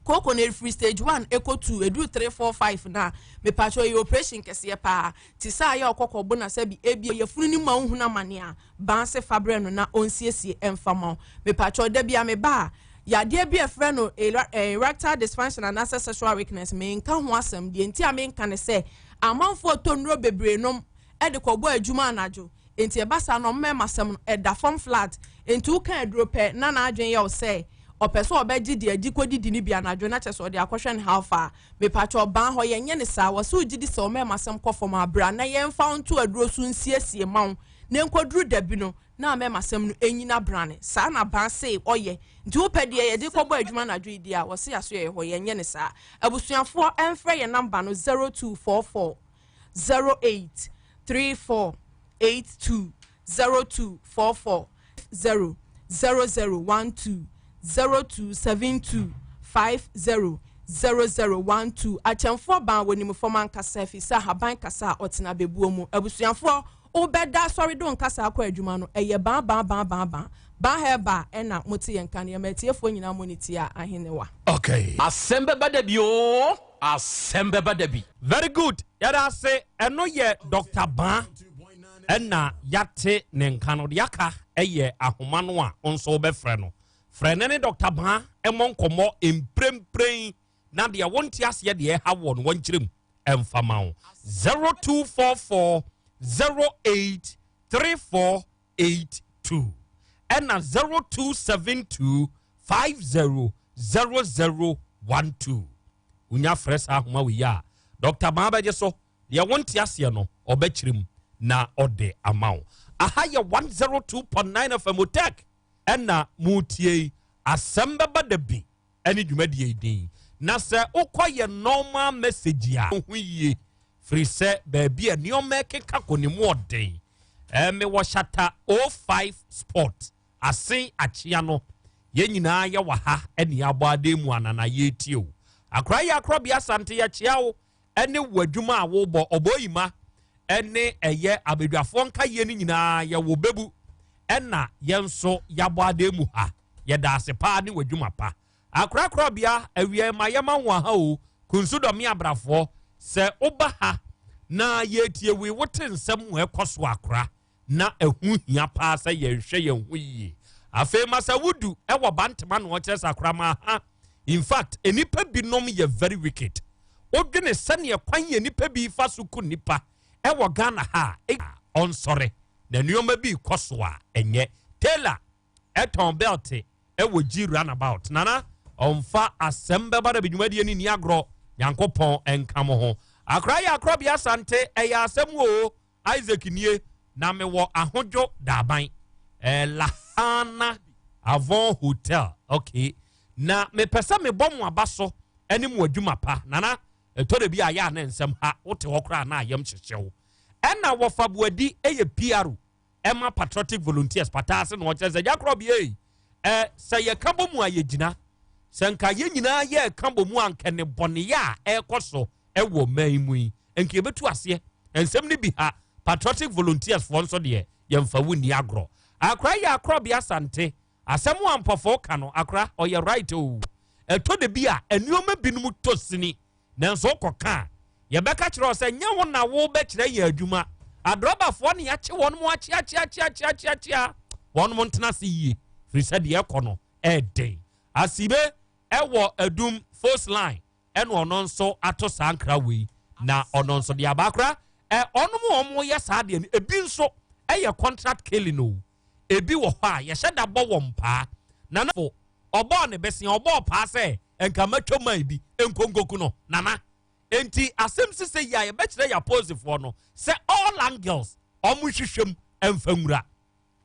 koko na free stage 1 eco 2 edu 3 4 5 na me pacho ye operation kese pa ti sa ya okoko bo na sabi ebi ye funu ni ma hunna mane a ban se fabra no na onsiesie emfama me pacho da bia me ba ya de bi efre no erectile dysfunction and access sexual weakness me nka ho asem de enti a me nka ne se amanfo tonro bebre nom e de kobo adwuma anajo enti e basa no me masem e da form flat enti u kan adro pe na na adwen ye o se opeso obeji de agikodi di ni bia anajo na cheso de akwhwe how far me pacho ban ho ye nye ne sa wo so gidi se o me masem kofo ma bra na ye mfa onto adro so nsiesie mawo na enkodru dabi no na me masem no enyina brane sa na ban se oye nti opede ye de kobo adwuma na dwo idi a wo se aso ye ho ye nye ne sa abusuafo emfre ye number no 0244 083482 0244 0012 0272 500012 achemfo ban woni forman kasa fi sa haban kasa otena bebuo mu abusuafo obeda sorry don kasa akwa adwuma no eye ban heba ena moti yenka ne matiefo nyina moniti a ahenewa okay Asem Beba Dabi o Asem Beba Dabi very good yada say eno ye Dr. Ban ena yate ne nka no de aka eye ahoma no a onso obefre no frene ne Dr. Ban emon komo emprempren na de wonti ase de ha won wonkyerem emfama 0244 083482 and 0272 500012 unya fresh ahoma we ya Dr. Mabaje so ye wonti ase no obekyirim na ode amount aha ye 102.9 FM OTEC and mutie Asem Beba Dabi any dwumadie din na se ukoye normal message ya huye free se baby a new make kakonimu ode me washata 05 sport ase achiano ye nyina ye waha eni abade mu anana ye tio akra ya ASANTE ya chiao ene wadwuma awobo oboyima ene eye abedwafo nka ye ni nyina ye wo bebu ena ye nso yabade mu ha ye da ase pa ne wadwuma pa akra bia awie mayema wa ha o kunsudo mi abrafo se oba ha na ye tie we wote nsem ho ekoso akra na ehu hia pa se ye hwe ye hu yi afi masa wudu e wo bantema no che sakra ma ha in fact enipa bi nom ye very wicked odwene sane kwan ye nipa bi fa so ku nipa e wo Ghana ha on sorry na nuoma bi koso a enye Taylor eton belt e wo ji runabout nana onfa Asem Beba Dabi dwumadie ni ni agro yankopon enkamo ho akra ya akrobia ASANTE eya asem wo Isaac nie na me wo ahodwo daban Lahana Avon Hotel okay na me pesa me bom abaso eni mu adwuma pa nana to de bia ya na nsem ha wote hokra na ayem hyehyew ena wo fabuadi eye PR ema patriotic volunteers patase no cheze jakrobia se ye kambo mu ayegina se nka ye nyina ye kambo mu anke ne bone ya ekoso ewo man mu enke betu ase ensem ne bi ha patriotic volunteers for nso de yemfa wuni agro akra ya akrobea asante asem wampofo ka no akra oye right o eto de bi a enuoma binum tosini nanso koka ye beka kire o se nya wo na wo be kire ya adwuma adroba fo ne ya che won mo achia won mo ntena se yie firi se de ekono eden asibe ewo adum first line eno ono nso ato sankra we na ono nso de abakra ono mo ye sa de ebi nso eye contract killing o ebi wo ha ye hye da bo wo mpa nana fo obo ne bese obo pa se enka matwa mai bi enkongoku no nana enti asem sise ya ye be kire ya pose fo no se all angles omu hwehwem emfanwura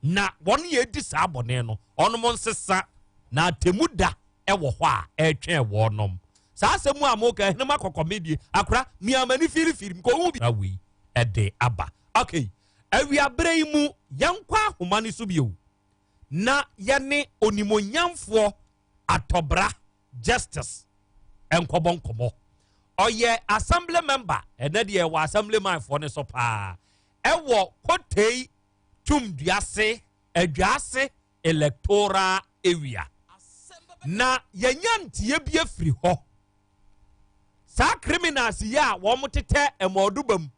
na won ye di sa abone no ono mo nsesa na temuda ewo ho a etwe wo nom sa asemu amoka henema kokomedie akra miamani firifiri ko wu bi awi ede aba okay awi abrei mu yankwa homani so bio na yane onimonyamfo atobra justice enkobonkomo oye assembly member enade e wa assembly man for ne so pa ewo kotei tumduase adwase electoral area na yanyantie bi afiri ho sa criminals ya wo motete emodubam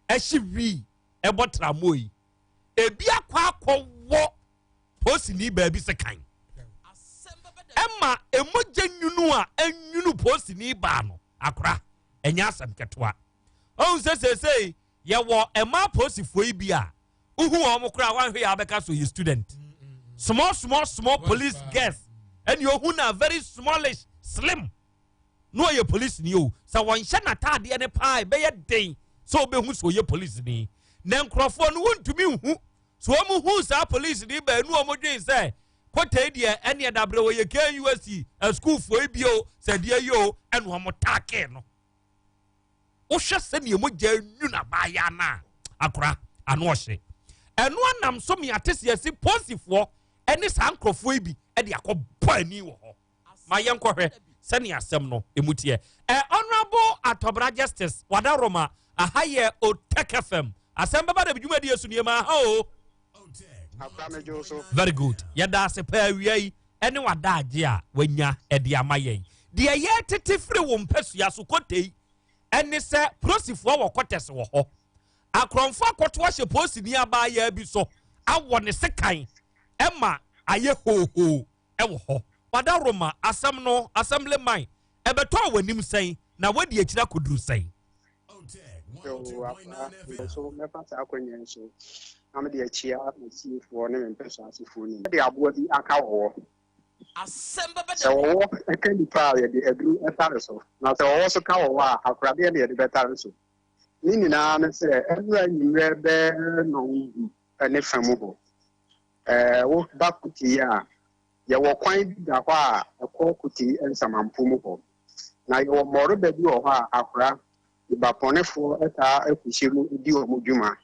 ehyiwi ebotramoyi ebi akwa wo posini baabi sekan emma emoje nwunu a enwunu posini ba no akra enya asem ketwa on se ye wo emma posifo yi bi a uhu wo kra wan hwe ya beka so ye student small police guest and you who na very smallish slim no ye police ni o sa won hye na tade ne pai be ye den so be hu so ye police ni na nkrofo no wontumi hu so mu hu sa police ni ba nu o mo dwen say kotei de ene dabre wo ye KUSC school fo bio sa de yo ene o mo take no o hye se ne mo gya nu na ba ya na akora ano o hye eno anam so me atese si posifo ene sa nkrofo bi e de akobba ani wo ho ma ye nkwohwe se ne asem no emutie honorable atobra justice wadaroma ahaye OTEC FM Asem Beba Dabi dwuma die sunie ma ha o very good yada se pa wiai ene wada age a wanya e de amaye de ye tete firi wo mpasua so kotei ene se prosifo wo kotes wo ho akronfo akoto hye posini aba ya bi so awo ne sekan ema aye ho e wo ho wada roma asem no assembly man e beto awanim sen na wadi akira koduru sen so me pasa akwanya so am de achia asi fo ne me pesa asi fo ni de abo bi aka wo Asem Beba Dabi so wo e kan di pa ye de agru etare so na so wo so ka wo a akra de de betare so ni na na se enu anyimre be no ne famu bo wo bakuti ya ye wo kwan da ho a ekokuti ensamampo mu ho na ye wo moro ba bi wo ho a akra ibaponefo eta ekushemu di o mudwuma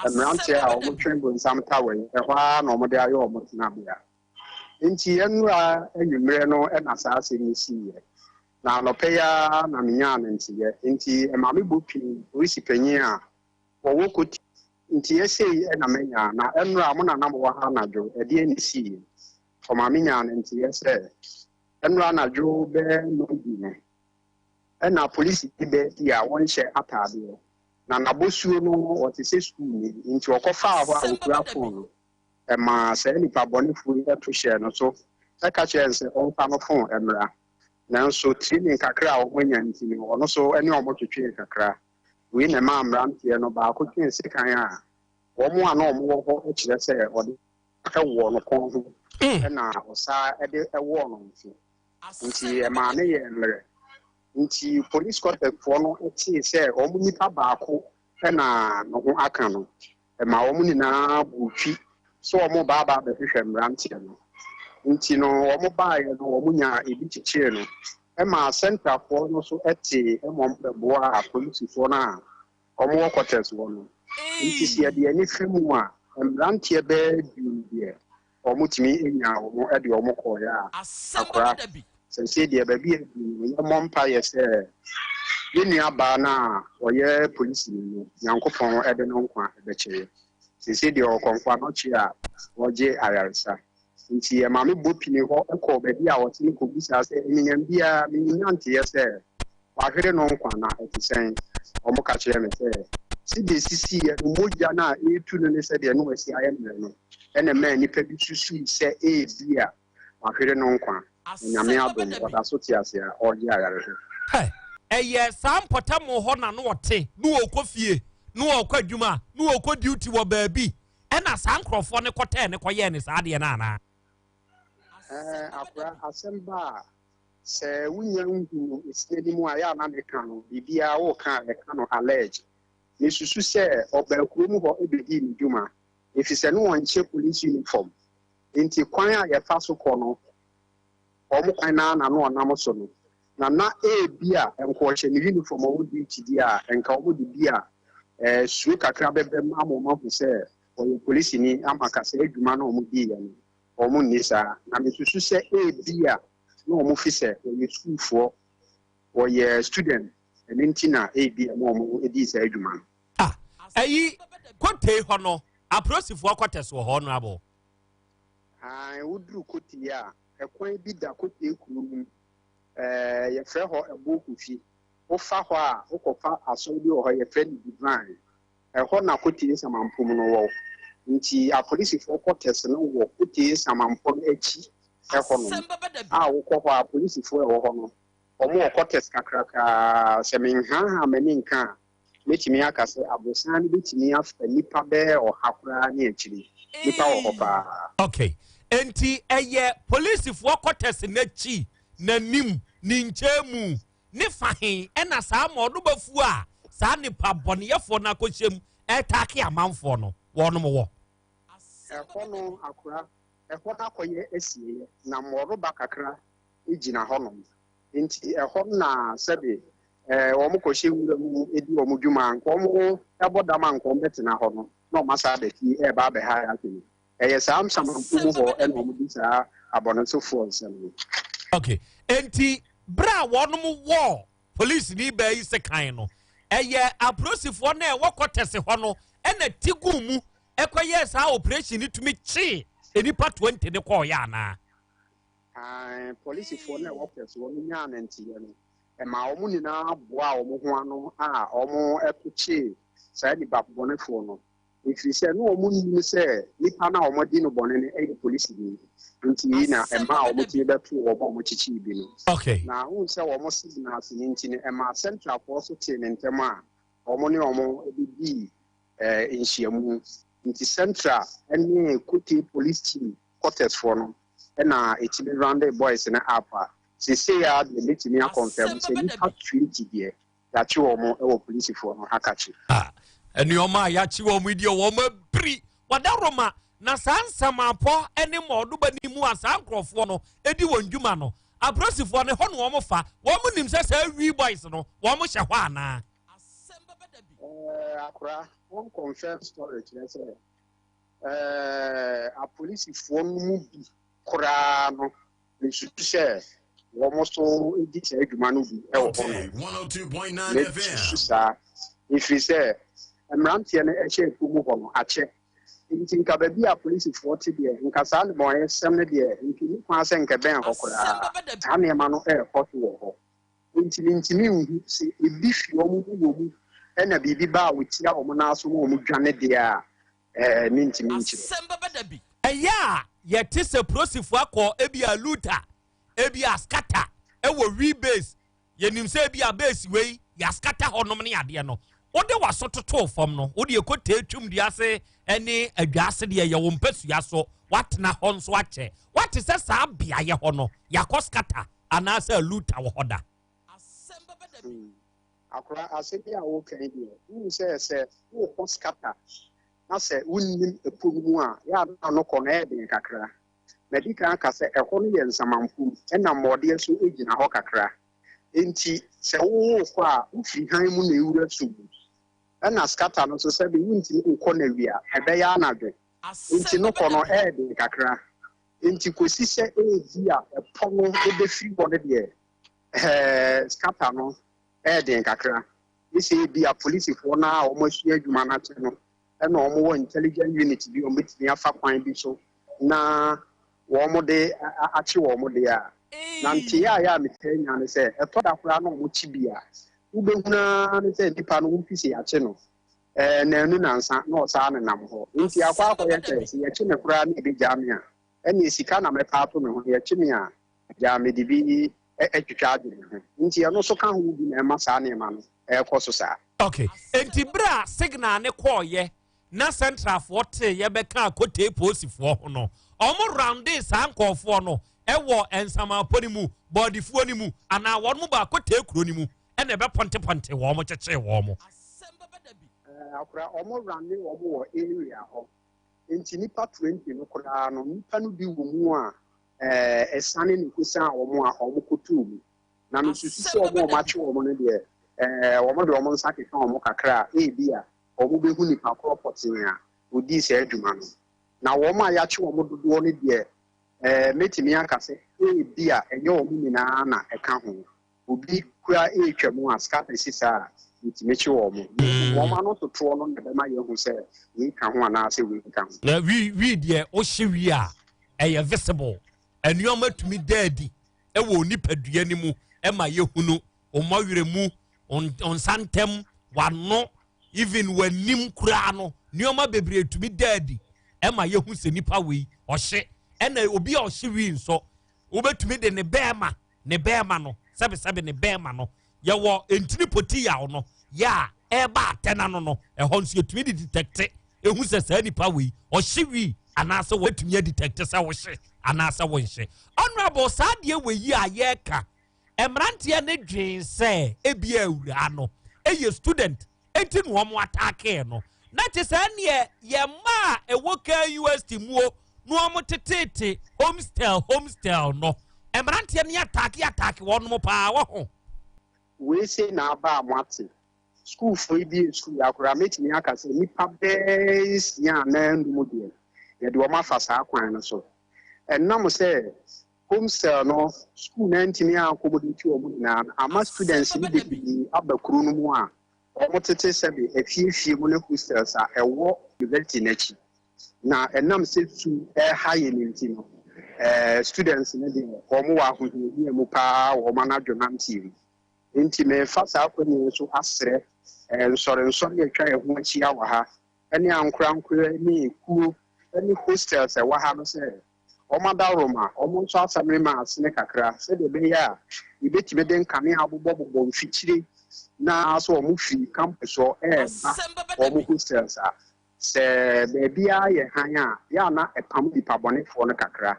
emrante a o mutwembo nsam tawe ehwa na o mode ayo o mutena bia nti enu a enwumre no na saase ni siye na lopeya na minya na ntiye nti emame bopi orisi panyin a wo koti nti yesei na menya na enu a mo na nam wo ha najo e de ni siye o mame nya na nti yese enu a najo be no bi ne na police be dia won she atade na nabosuo no o te se school ni nti okofa aho a okura phone ma se ni pa boni fu e to share no so e ka chance on fa no phone emra na so training kakra o mwanya nti ni ono so ene o motwetwe kakra we na ma amra ntie no ba ko twen se kan a wo mo ana o mo wo ho kire se o de ka wo no kon ho na o sa e de e wo no nti e ma ne ye mre nti police court for no eti se o mu nipa baako na no ho aka no e ma o mu ni na bufi so o mu baba be hwehwe mrantie no nti no o mu baaye no o mu nya ebi chichire no e ma center for no so eti e mo mbeboa a police for na o mu quarters wo no nti se de ani fimu a mrantie be die o mu timi enya o mu e de o mu koya akora se de ba bi ye mompa ye se Yenya bana oye police ni Yankopon ede no nkwa ebeche. Sisi de okonfa no chia oje ayaresa. Nti mame bopini ho ekọ be bia o tin ko bisa se enyam bia minyante yese. Wahwere no nkwa na etisen omo ka kire me se si de sisi ye moja na etu no ne se de no wasi ayem no. Ene ma nipa bi susu se bia wahwere no nkwa. Nyame adom oda so tiase a oje ayaresa. Eye sam potamu ho na no wote no okofie no okwadwuma no okodi wo baabi ena san krofo ne kote ne koye ne saade na ana akwa asemba se wunya nhu isedi mu aya na meka no bibia wo ka e ka no allege ne susu se obakuru mu ho ebedi ni dwuma efise no wonche police uniform enti kwan a ye fa so ko no omo kwan na no onam so no na bia enkoche ni uniform o duty dia enka o di bia su kakra bebe ma fu se o police ni amaka se adwuma na o mu di ya ni o mu nisa na me susu se bia na o mu fi se o school for o ye student entina bia na o mu edi se adwuma ayi kote ho no aprosifo akoteso ho no abo udru kote ya ekwan bi da kote kuru ye fre ho eboku fi o fa ho a o ko fa aso bi o ho ye fre divine ho na kotie samampom no wo nti a police for contest no wo kotie samampom echi ho no a wo ko ho a police for ho no o mo contest kakraka semin ha mani nka metimi aka se abosan betimi afa nipa be o hakura na echiri nipa wo pa okay enti eye police for contest na chi na nim ninchemu ne fahin ena saa modu bafu a saa nipa boneyefo na kohyem etake amanfo no wono mo wo no akura na koye esie na modu bakakra ejina honom nti na sebe wo mo kohyem mu edi wo mo dwuma nko mo ebodama nko betina hono no masa beti ba be ha akini saa msamampu ho eno mo bisa abonensofo nsem okay enti bra wonom wo police ni ba yi sekan no aprosifo na wokotese ho no ena tigu mu ekoye sa operation ni tumi chi enipa 20 ne ko ya na police fo na wokotese wo nya na ntiye no ma omu ni na boa omu ho ano a omu ekuchi sa di babonefo no ifise no omu ni se nipa na omu di no bonene police ni nti na ema omu ti betu omu chichi bi no okay na hu se omu signals ni nti ne ema central force ti ne ntema omu ni omu ebi nhyiamu nti central ene kuti police team quarters for no na etimi round boys na apa se ya de metimi a confirm se ni facility there ya chi omu e wo police for no akachi eni oma ya chi omu di omu bri wadaroma na sansamapo ene modu bani mu asankrofo no edi wondwuma no aprosifo ne ho no wo fa wo mu nim se wi boys no wo mu hye ho ana Asem Beba Dabi akura one confirm storage let's say a police fo mu bi kura no le success wo mo so edi se adwuma no bi e wo no 102.9 FM if you say emrantie ne eche fu mu ho no ache nti nka baby a police 40 de nka sa le mo yesem ne de nti ni kwa se nka ben hokora ane ma no hot wo ho nti mi hu se ebi fi o mu wo mu ena bibi ba wutia o mu na so mo mu dwane de a minti Asem Beba Dabi eya ye ti se prosifo akọ ebi a luta ebi a scatter ewo rebase ye nim se ebi a base we ya scatter honom ne ade no wode wasototo fam no wode ekote atwum de ase ene adwaase de ye wo mpasua so watena ho nso ache wate se sa bia ye ho no yakọ scatter anasa luta wo hoda Asem Beba Dabi akora asebi a wo kan bi wo se wo ko scatter na se wunnim epomu a ya no ko na eden kakra medical ka se eho no ye nsamampu ena mode so egina ho kakra enti se wo ko a ufi han mu na ewura subu ena scatter no so se bi wunti ko na wia ebe ya anadwe enti no ko no eden kakra enti kosi se eji a epono ebe free body de scatter no den kakra we say be a police for na almost year adwuma na te no and no intelligent unit bi o metimi afa kwan bi so na wo mo de achi wo mo de a na ntia ya metanya ne se e to da kura no mo chi bia wo be huna ne se dipa no wo fisi achi no na enu na nsa na osa ne nam ho nti akwa akoye tese ye chi ne kura na bi jame a ene sika na meta ato me ho ye chi me a jame di bi etwitwa ade ne nti eno so ka ho bi na ma sa ne ma no koso sa okay enti bra signal ne koye na central forte ye be ka kote posifo ho no omo rounde sa nkofo no ewo ensama poni mu body fuo ni mu ana won mu ba kote kuro ni mu ene be ponte wo mo cheche wo mo akura omo rounde wo mo wo area ho enti nipa 20 no kura no nipa no bi wo mu a esane ni kusa wo mo a omo kotu mu na no susu wo mo ma che wo mo ne de womo de womo nsa keka womo kakra bia womo behu nipa property a odi se adwuma no na womo a yache womo dodo ne de metimi aka se bia enye womo nyina na eka ho obi kura twam aska pesisa metimi che womo no to to no ne be ma yehu se we ka ho ana se we ka ho na we de o hyewi a eye visible enuoma tumi daadi ewo nipadua ni mu e ma yehunu o mawire mu on santem wano even wanim kura no nioma bebre tumi daadi e ma yehu se nipa we ohye ena obi a ohye wi nso obetumi de ne bema no sabe ne bema no ye wo entini poti ya no ya eba atena no ho nso yetumi de detect ehu se sa nipa we ohye wi anase watumi detect sa wo hye anase wo hye honorable sadie we yi ayeka emrantie ne dwen se ebia awura no eye student enti no mo atake no na te se ne ye ma ewoka UST muo no mo tetete homestyle no emrantie ne atake won mo pa wo ho we say na ba amate school for bi school akura metimi aka se nipa base ya na ndu de ye de o ma fa sa kwan no so enam se homestyle no school na ntimi accommodate o mu na ama students ni be abakuru no mu a o tete se be afie mu ne hostels a ewo university na chi na enam se tu high ni ntino students ne de o mu wa hohie mu pa o ma na dwonam team nti me fa sa akwani so asre nsore etwa eho achi awa ha ene ankura ni ku ene hostels e wa ha no se omada roma omonso asamre ma asene kakra se de be ya ibetime den kane abobo mfichire na so omufi campus o omu hostels a se be bia ye han a ya na epam dipa bone fo no kakra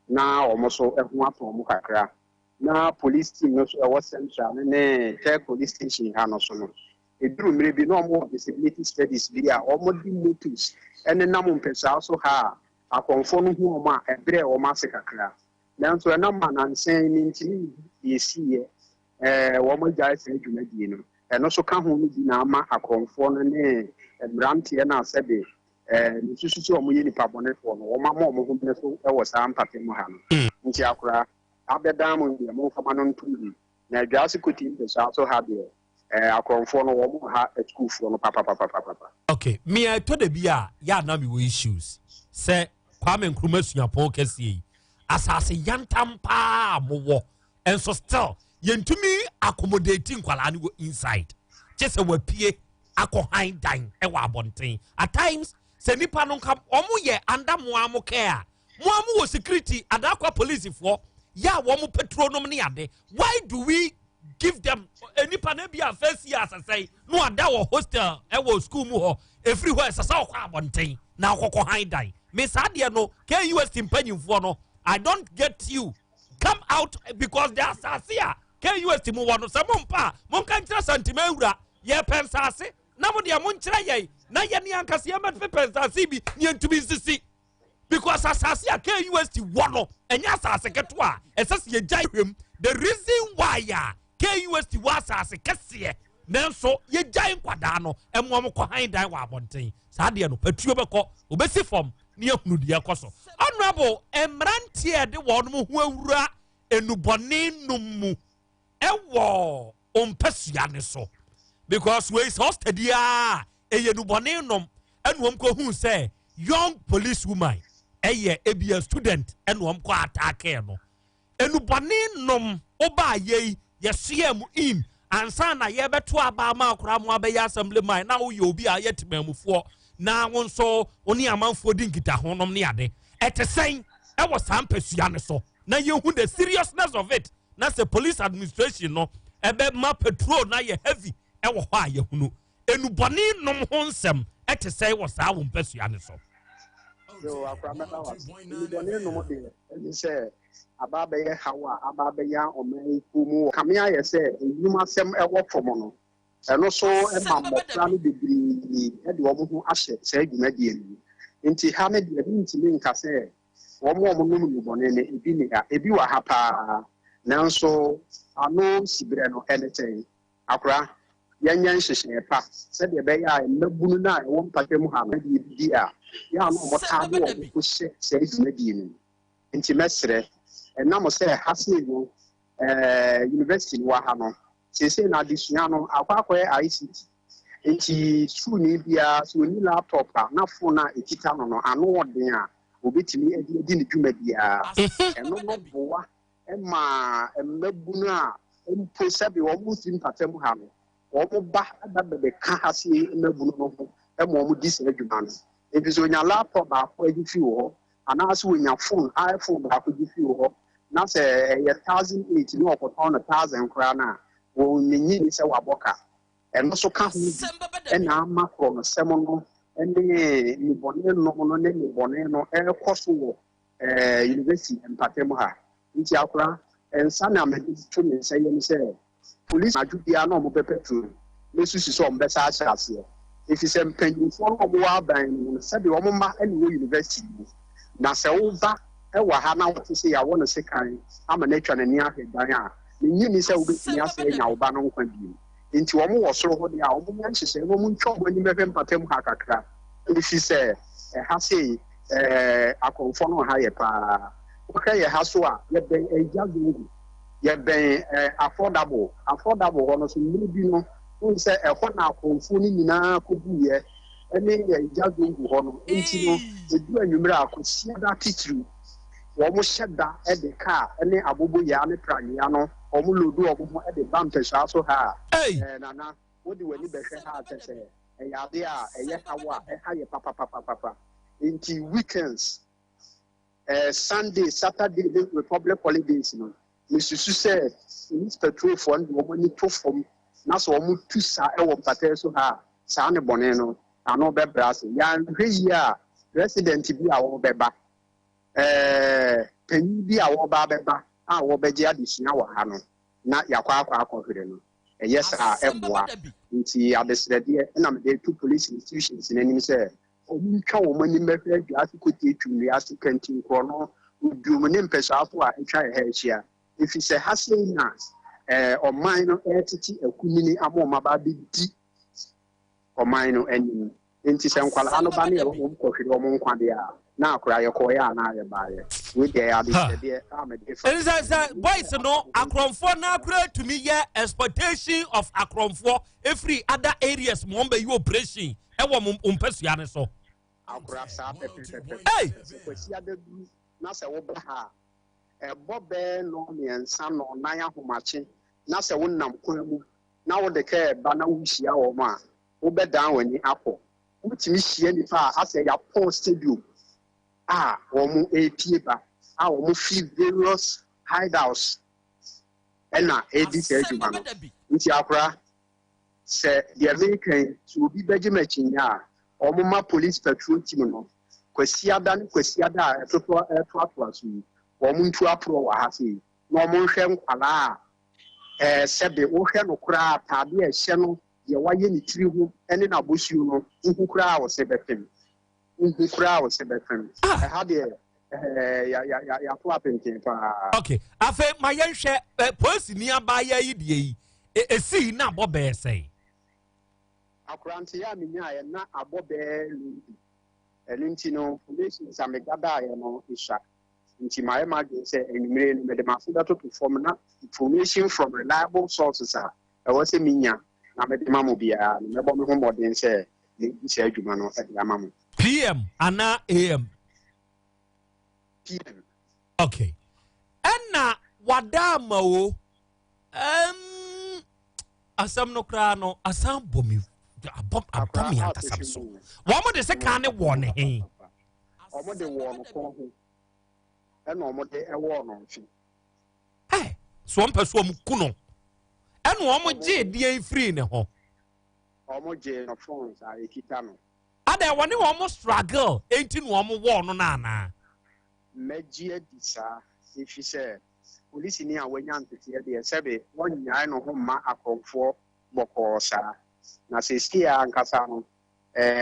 na omoso ehu ato omu kakra na police team no so e central ne tech police station ha no so no eduru mire bi no omo disability studies bi a omo di motives ene nam mpesa so ha akonfo no hu oma ebre o ma se kakra nanso na ma nansen ni ntini yesiye wo mo jai se dwuma die no eno so ka ho ni bi na ama akonfo no ne mrantie na asebe ni sususu o mo ye nipa bonefo no wo ma mo ho ne so e wo sa ampate mo ha no nti akura abeda mo ye mo fama no ntumi na adwase koti mpesa so ha de akonfo no wo mo ha school fo no papa okay me I told the bia ya na me we issues say Kwame Nkrumah suapon kese asase yantam pa mowo enso still yentumi accommodating kwala ni inside just a wapie akohan dan e wa abonten at times se nipa no kam omo ye anda moamo care moamo wo security adakwa police for ya wo mo petronom ne ade why do we give them nipa na bia first year asase no ada wo hostel e wo school mu ho everywhere sasa kwa abonten na akokohan dan me sadie no KUS timpanyimfo no I don't get you come out because they are sasia KUS mu wono se mompa monka ntra santima ewura ye pensase na mo de mo nkyra ye na ye ne ankase ye met pensase bi ne ntumi sisi because sasia KUS wono enya asase keto a esase ye jai hwem the reason why ya KUS was asase kese nanso ye jai kwada no emo mo ko han dan wa abonten sadie no patuo beko obesi form ni ehunu dia koso honorable emrantie de won mo hu awura enubone numu ewo ompesua ne so because we is hosted ya eye no bone nom enwom ko hu say young police woman eye ebia student enwom ko attack no enubone nom oba ye yesiem in ansa na ye beto aba ma akora mo abeya assembly man na wo ye obi a yetemamufo na won so oni amanfo di nkita honom ne ade etesen e wo sampesua ne so na ye hu the seriousness of it na say police administration no ebe ma patrol na ye heavy e wo ho a ye hunu enubone nom ho nsem etesen wo sa wo mpesua ne so yo akramata was enubone nom de ni say ababe hawa ababe ya oman kumu kamia ye say enuma sem e wo fomo no eno so e ma mofra no bebri e de wo ho ahye say dwumadie ni nti ha me de nti me nka say wo mo nom enubone ne ebi ni ha ebi wa ha pa nanso ano sibre no anything akra yanyan hyehyɛ pa sɛ de be ya mabunu na e wo mpate mu ha na de di a ya no mo ta do wo hye say dwumadie ni nti mesre enam sɛ hase no university wa ha no sese na adesua no akwakoe ICT nti school ni bia so ni laptop na phone na ekita no no ano odin a obetimi edi ne dwuma bia eno no boa ema mmabunu a mpo sɛ be wo musim patam ha no wo ba adabebe ka hase mmabunu no ho ema wo di sɛ dwuma no ebi so nya laptop ba ko edi fi wo ana so nya phone iPhone ba ko di fi wo na say 1,008 no okoton 1,000 kra na wo nyi ni se waboka eno so ka hu e na ama kro no sem no ene ni bone no ne ni bone no e koso wo university empatem ha nti akra ensa na me to me say yemi say police adubia na mo pepetu me susu so mbesa akyase if you say mpanyinfo no mo wa ban no se de wo ma ene wo university na se wo ba ewa ha na what say ya wona se kan ama na twa na ni ahwedan a ni ni se wo be ni ase nya wo ba no nkwa bi nti wo mo wo soro ho de a wo mo nhyehye wo mo ntwa wo ni mefe mpatem ha kakra if you say ha say akonfo no ha ye pa wo ka ye ha so a ye ben ejagungu ye ben affordable ho no so ni bi no wo say ho na akonfo ni nyina kobu ye ene ye ejagungu ho no nti no edu anwumre akosia da titiri wo sheda e de car ene abobo ya ne pranya no o mu lodu o mo e de bumper so ha nana wo di wani be hwe ha tese e ya de a e ye hawa e ha ye papa inti weekends Sunday Saturday the Republic holidays no misusu say this petrol fund wo mo ni to form na so wo tu sa e wo pata so ha sa ne bone no ano be brass ya hwe yi a resident bi a wo beba penyi bi a wo ba beba a wo beje adesua wo ha no na yakwa akohwere no yes eboa nti adesrede na me dey two police institutions in enim say omutwa wo mani mehwe adwa asikoti etwumri asikantin kro no udumu ne mpesafo a etwa he hia if you say hasle na oman no etiti akunini amoma ba bi di oman no anim nti se nkwala no ba ne wo kohwere wo nkwade a na akora ye ko ya na ye ba ye we dey adesrede amede boys no akromfo na akora to me ye exploitation of akromfo every other areas mo be you operation e wo mpesua ne so akora sa pepe kwesi adadu na se wo ba ha bobe no miensa no nan ahomache na se wo nam kwan mu na wo de ka ba na wo hia wo ma wo be dan wani akọ wutimi hia ni fa ase ya pon stadium wo mu epie ba wo mu fi various hideouts ena edit adwuma no nti akora se the American so bi beje machinya wo mu ma police patrol team no kwasi ada toto aso wo mu ntu apro wa ha sei no mo hwe nkwala sebe wo hwe no kura taade a hye no ye waye ni tiri ho ene na bosuo no nhu kura wo se befem ha de ya to apente pa okay afa ma ye hwe police ni aba ya yi de yi esi na bobe sei akurante ya minya ye na abobe lundi elinti no police samegada ye no isha nti my say enumere no me de mafuda to perform na information from reliable sources was a minya. I'm a mamma be a member of home audience. Say, you man, mamma. PM Anna AM. PM. Okay. Anna Wadamo. Asam no krano, asam bomi. Abomi antasam so. Womo de se kan ne won he. Omo de won ko ho. E no omo de e won no fi. Eh, so mpa so mu kuno. E no omo je die free ne ho. Omo je no phones a ekita no. Ada woni omo struggle, enti no omo won no na na. Meji edisa ifi se police ni awanya ntete de sebe won nyaa no ho ma akonfo boko sa. Na sisia ankasa no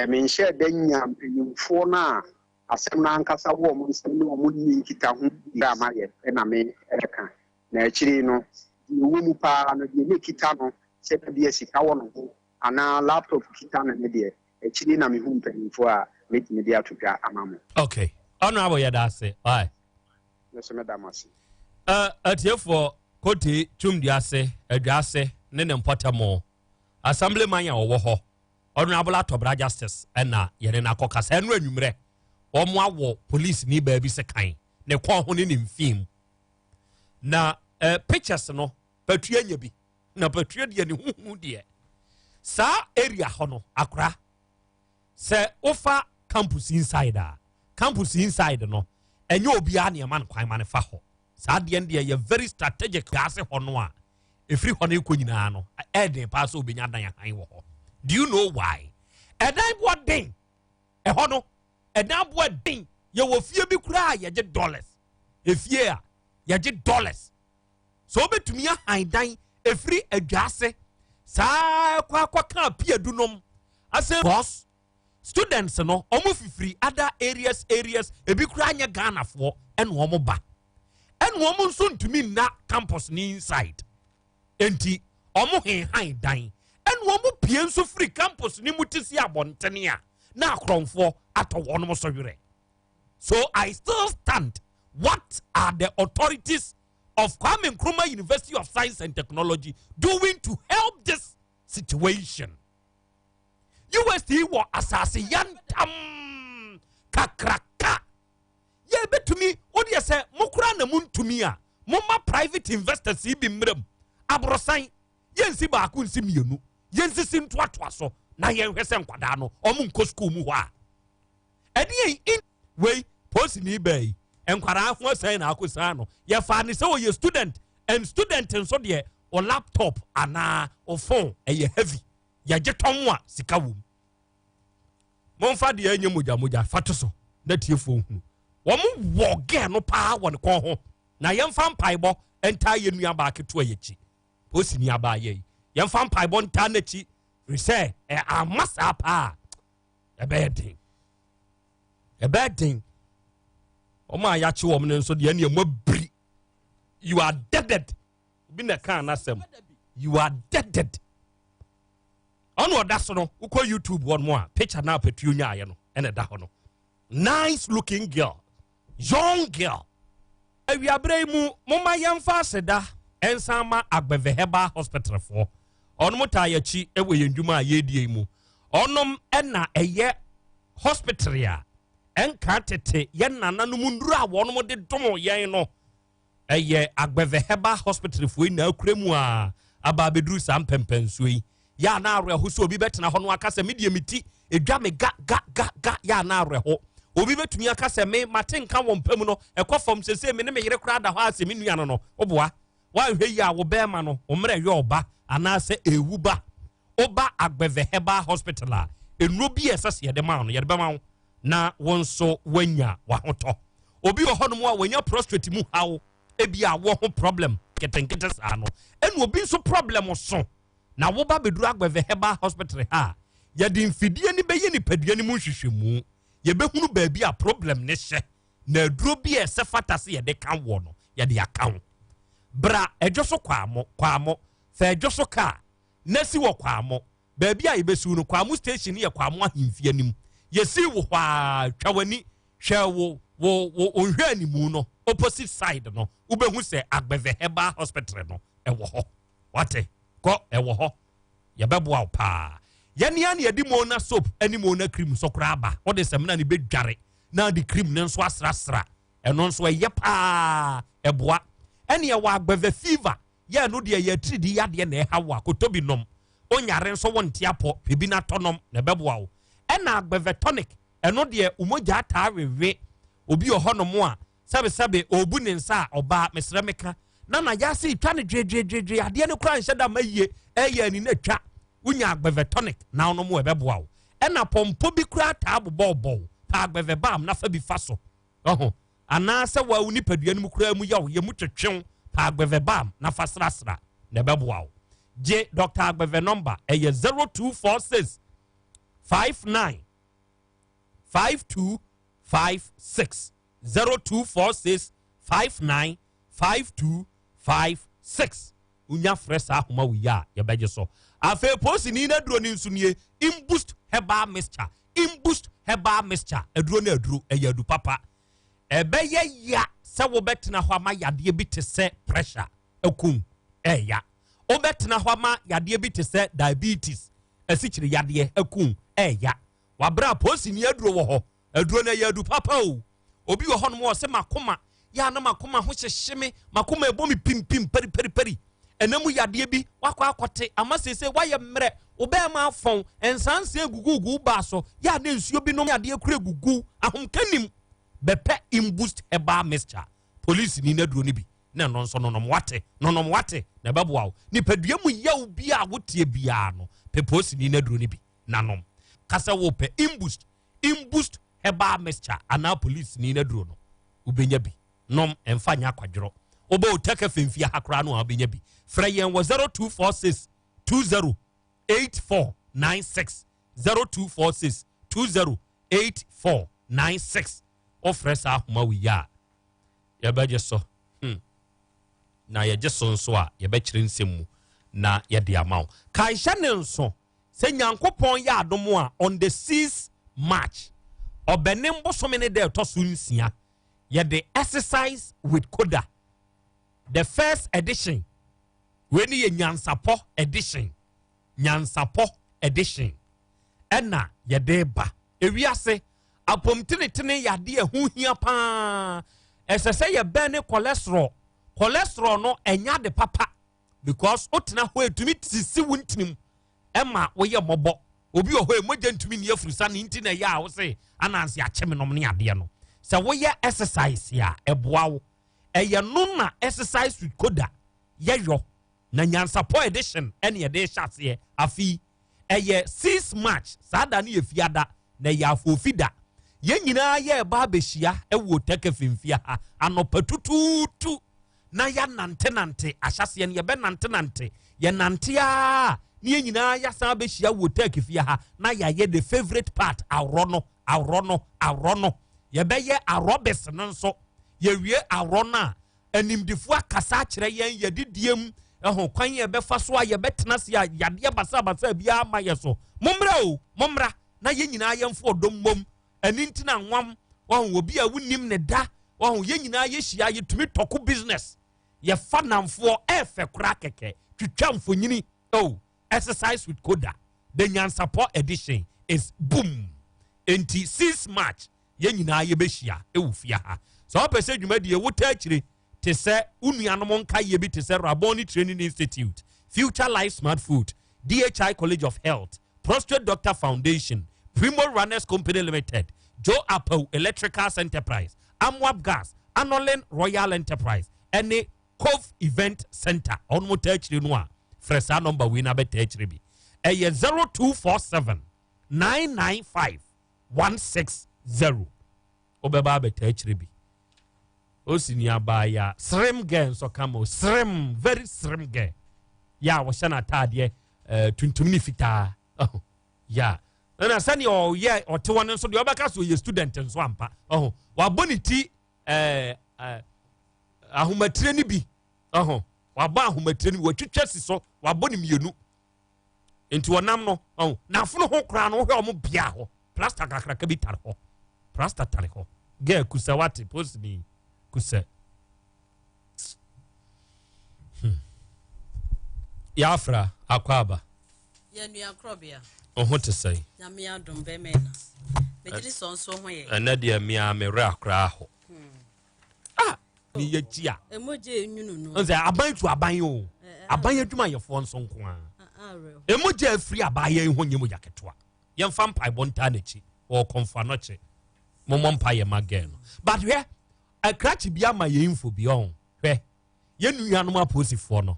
menhye danya nyimfo na asem na ankasa wo mo nsem no mo ni kita ho da maye na me eka na akiri no wo mu pa no de ne kita no se de sika wo no ana laptop kita na ne de akiri na me hu mpanyimfo a metime de atodwa amamo. Okay, honorable yadase ai yes me damasi atiefo koti tumdiase adwase ne ne mpotamo assemblyman ya owo ho honorable atobra justice na yene na kokasa enu anwumre omo awo police ni ba bi se kan ne kwa ho ne mfim na pictures no patua nya bi na patua de ne huhu de sa area ho no akra se ofa campus inside no enye obi a ne man kwan man fa ho sa de nde ye very strategic ase ho no a efri ho na ko nyina no eden pass obenya dan han wo ho. Do you know why? Edan bo den e ho no edan bo den ye wo fie bi kura ye je dollars efie a ye je dollars so betumi han dan efri adwase sa kwa kan pia dunom ase boss students no omo fifiri other areas ebi kura anya Ghana fo eno omo ba eno omo nso ntumi na campus ni inside enti omo han dan eno omo pie nso free campus ni mutisi abontene a na akronfo atowo no so were. So I still stand. What are the authorities of Kwame Nkrumah University of Science and Technology doing to help this situation? UST wa asase yantam kakraka ye betumi odi ese mokura na muntumi a momma private investors bi mrem abrosan yensi ba ku nsi mienu yensi sintoatoa so na ye hwese nkwada no omu nko school mu ho a edi in we posi ni bai enkwara ho asan na akosan no ye fa ne se o ye student and student nso de o laptop ana o phone e heavy ya jetonwa sika wom monfa de anya moja fato so na tiefo hu wo wo ge no pa won ko ho na yemfa mpaibo enta ye nua ba keto ayechi posi ni aba ye yemfa mpaibo nta na chi we say amasa pa a bad thing o ma ya chi wo mne nso de ne mabri you are dead bi na kan na sem you are dead. Ono da so no uko YouTube one more picture na petu nya aye no ene da ho no nice looking girl, young girl. Ewi abrei mu moma yemfa aseda ensama Agbeve Herbal Hospital for ono mota yachi ewe yendwuma ayedie mu onom ena eye hospital ya enka tete ye nananom nduru a wonom de dom yen no eye Agbeve Herbal Hospital fo ina akuremu a aba beduru sam pempensuyi ya na arwe ho so obi betena ho no akase medie miti edwa me ga ya na arwe ho obi betumi akase me matenka wo mpam no ekofom sese me ne me yere kura da ho ase me nua no oboa wa hwe ya wo be ma no omre hwe oba anase ewuba oba Agbeve Herbal Hospital a enu bi esase ye de ma no ye de be ma na wonso wanya wa hoto obi ho no mo a wanya prostate mu hawo ebi a wo ho problem ketenkete sa no enu obi nso problem so na wo ba beduru Agbeve Herbal Hospital ha ya di mfidie ni beye ni padua ni mu hwehwemu ye behunu baabi a problem ne hye na aduro bi e se fatase ye de kan wo no ye de akan bra edwoso kwamo fa edwoso ka nasi wo kwamo baabi a ye besu no kwamo station ye kwamo ahemfie nim ye si wo hwa twawani hwe wo onhwe animu no opposite side no ubehu se Agbeve Herbal Hospital no e wo ho wate ko ewo ho ye beboa pa yene ya ne yedi mona soap ani mona cream so kra aba o de semna ne bedware na de cream ne nso asrasra eno nso ye pa eboa ene ye wa agbeve fever ye no de ye tridi yade na ha wa kotobi nom onyare nso wonte apo bebi na tonom na beboa wo ena agbeve tonic eno de umoja ata wewe obi ohonom a sabe obu ne nsa oba mesremeka na yasi twa ne dwedwedwe ade ne kura nhyɛ da maye ɛyɛ ni na twa unya agbeve tonic na ono mo ebeboa wo ena pompo bi kura ta abobɔbɔ pa agbeve bam na fa bi fa so ana sɛ wa uni padua no mu kura mu yawo ye mu twetwen pa agbeve bam na fa srasra na ebeboa wo je Dr. agbeve number ɛyɛ 0246 59 5256 0246 59 5256 unya fresa ahoma wiya ye beje so afa posi ni na duro ni nsunie imboost herbal mixture aduro na aduro eyadu papa ebeye ya se wo betena ho ama yade bi te se pressure akum eya wo betena ho ama yade bi te se diabetes asichiri yade akum eya wabra posi ni aduro wo ho aduro na yadu papa o obi wo ho no mo se makoma ya na makoma ho hyehyeme makoma ebomi pimpim peri enamu yade bi wakwa akote amasese waye mre obema afon ensanse gugugu ba so ya na nsuo bi no yade kure gugu ahomkanim bepe imboost herbal mixture police ni na duro ni bi na no nso nonom wate na beboa ni padua mu yaw bi a wotie bia no peposi ni na duro ni bi nanom kasa wo pe imboost herbal mixture ana police ni na duro no ubenya bi nom emfanya kwadworo obo OTEC femfia hakra no abenya bi freyen wo 0246 208496 0246 208496 ofresa ahoma wiya ya beje so na ye je so nso a ye be kire nsemu na ye de amaw kai hye nso se nyankopon ya adomo a on the 6th March obenem bosome ne de to so nsia ye the exercise with Koda the first edition when ye nyansapo edition ena ye de ba ewiase apomtenetene yade ehuhia pa esese ye bene cholesterol no enya de papa because otena ho etumi sisi wuntinim ema wo ye mobo obi ho emoja ntumi ne afrusa ne ntina ya wo se ananse acheme nom ne ade no se wo ye exercise ya eboa wo eye no na exercise with Koda yeyo na nyansapo edition ene ye de hyase afi eye 6 March sada ne yefiada na ya afofida ye nyina ye ba behia ewo OTEC femfia ha anopatututu na ya nante ahyase ne ye be nante ye nantea ni ye nyina ya sa behia wo OTEC fia ha na ya ye the favorite part awrono ye be ye arobes nso ye wie awrona animdifu akasa kire yen ye didiem kwan ye be fa so a ye betena se yade basa bia ma ye so momra na ye nyina ye mfo odommom anintina nwam obi a wunim ne da ye nyina ye hia ye tumi toko business ye fa namfo efe kura keke twitwa mfonyini exercise with Koda the nyansapo edition is boom enti 6 March ye nyina ye behia ewufia ha so opese dwumadi e wota akire te se unuanom nka ye bi te se Raboni Training Institute, Future Life Smart Food, DHI College of Health, Prostate Doctor Foundation, Primo Runners Company Limited, Joe Apple Electrical Enterprise, Amwab Gas, Anolen Royal Enterprise, and a Cove Event Center on Motechri Noir. Fresa number winner betechribi. A 0247 995 160. Obeba betechribi. Osinia baya slim girl so kamo slim very slim girl ya washana tadie tuntumni fita ya na sani o ye o te won so de obaka so ye student nso ampa wa boniti ahomatire ni bi wa ba ahomatire ni watwitwa si so wa boni mienu enti wonam no na afono ho kra no ho mo bia ho plaster kakra ka bi tar ho plaster tar ho girl kusawati post me kuse Yafra akwaba. WITHKROBEA. Oh, what to say? Namia dum bemena. Mejidi sonso ho ye. Anadia mia me rakra ho. Ah, ni yetia. Emoje enwunu no. Nze aban tu aban yo. Aban adwuma ye fo nso nko a. Emoje afri abaye ho nyemu yaketoa. Yemfa mpai bonta na chi. O konfa no chi. Momon mpai ma gen. But where a cratch bia ma ye info bi on. Hwe. Ye nuanom aposifo no.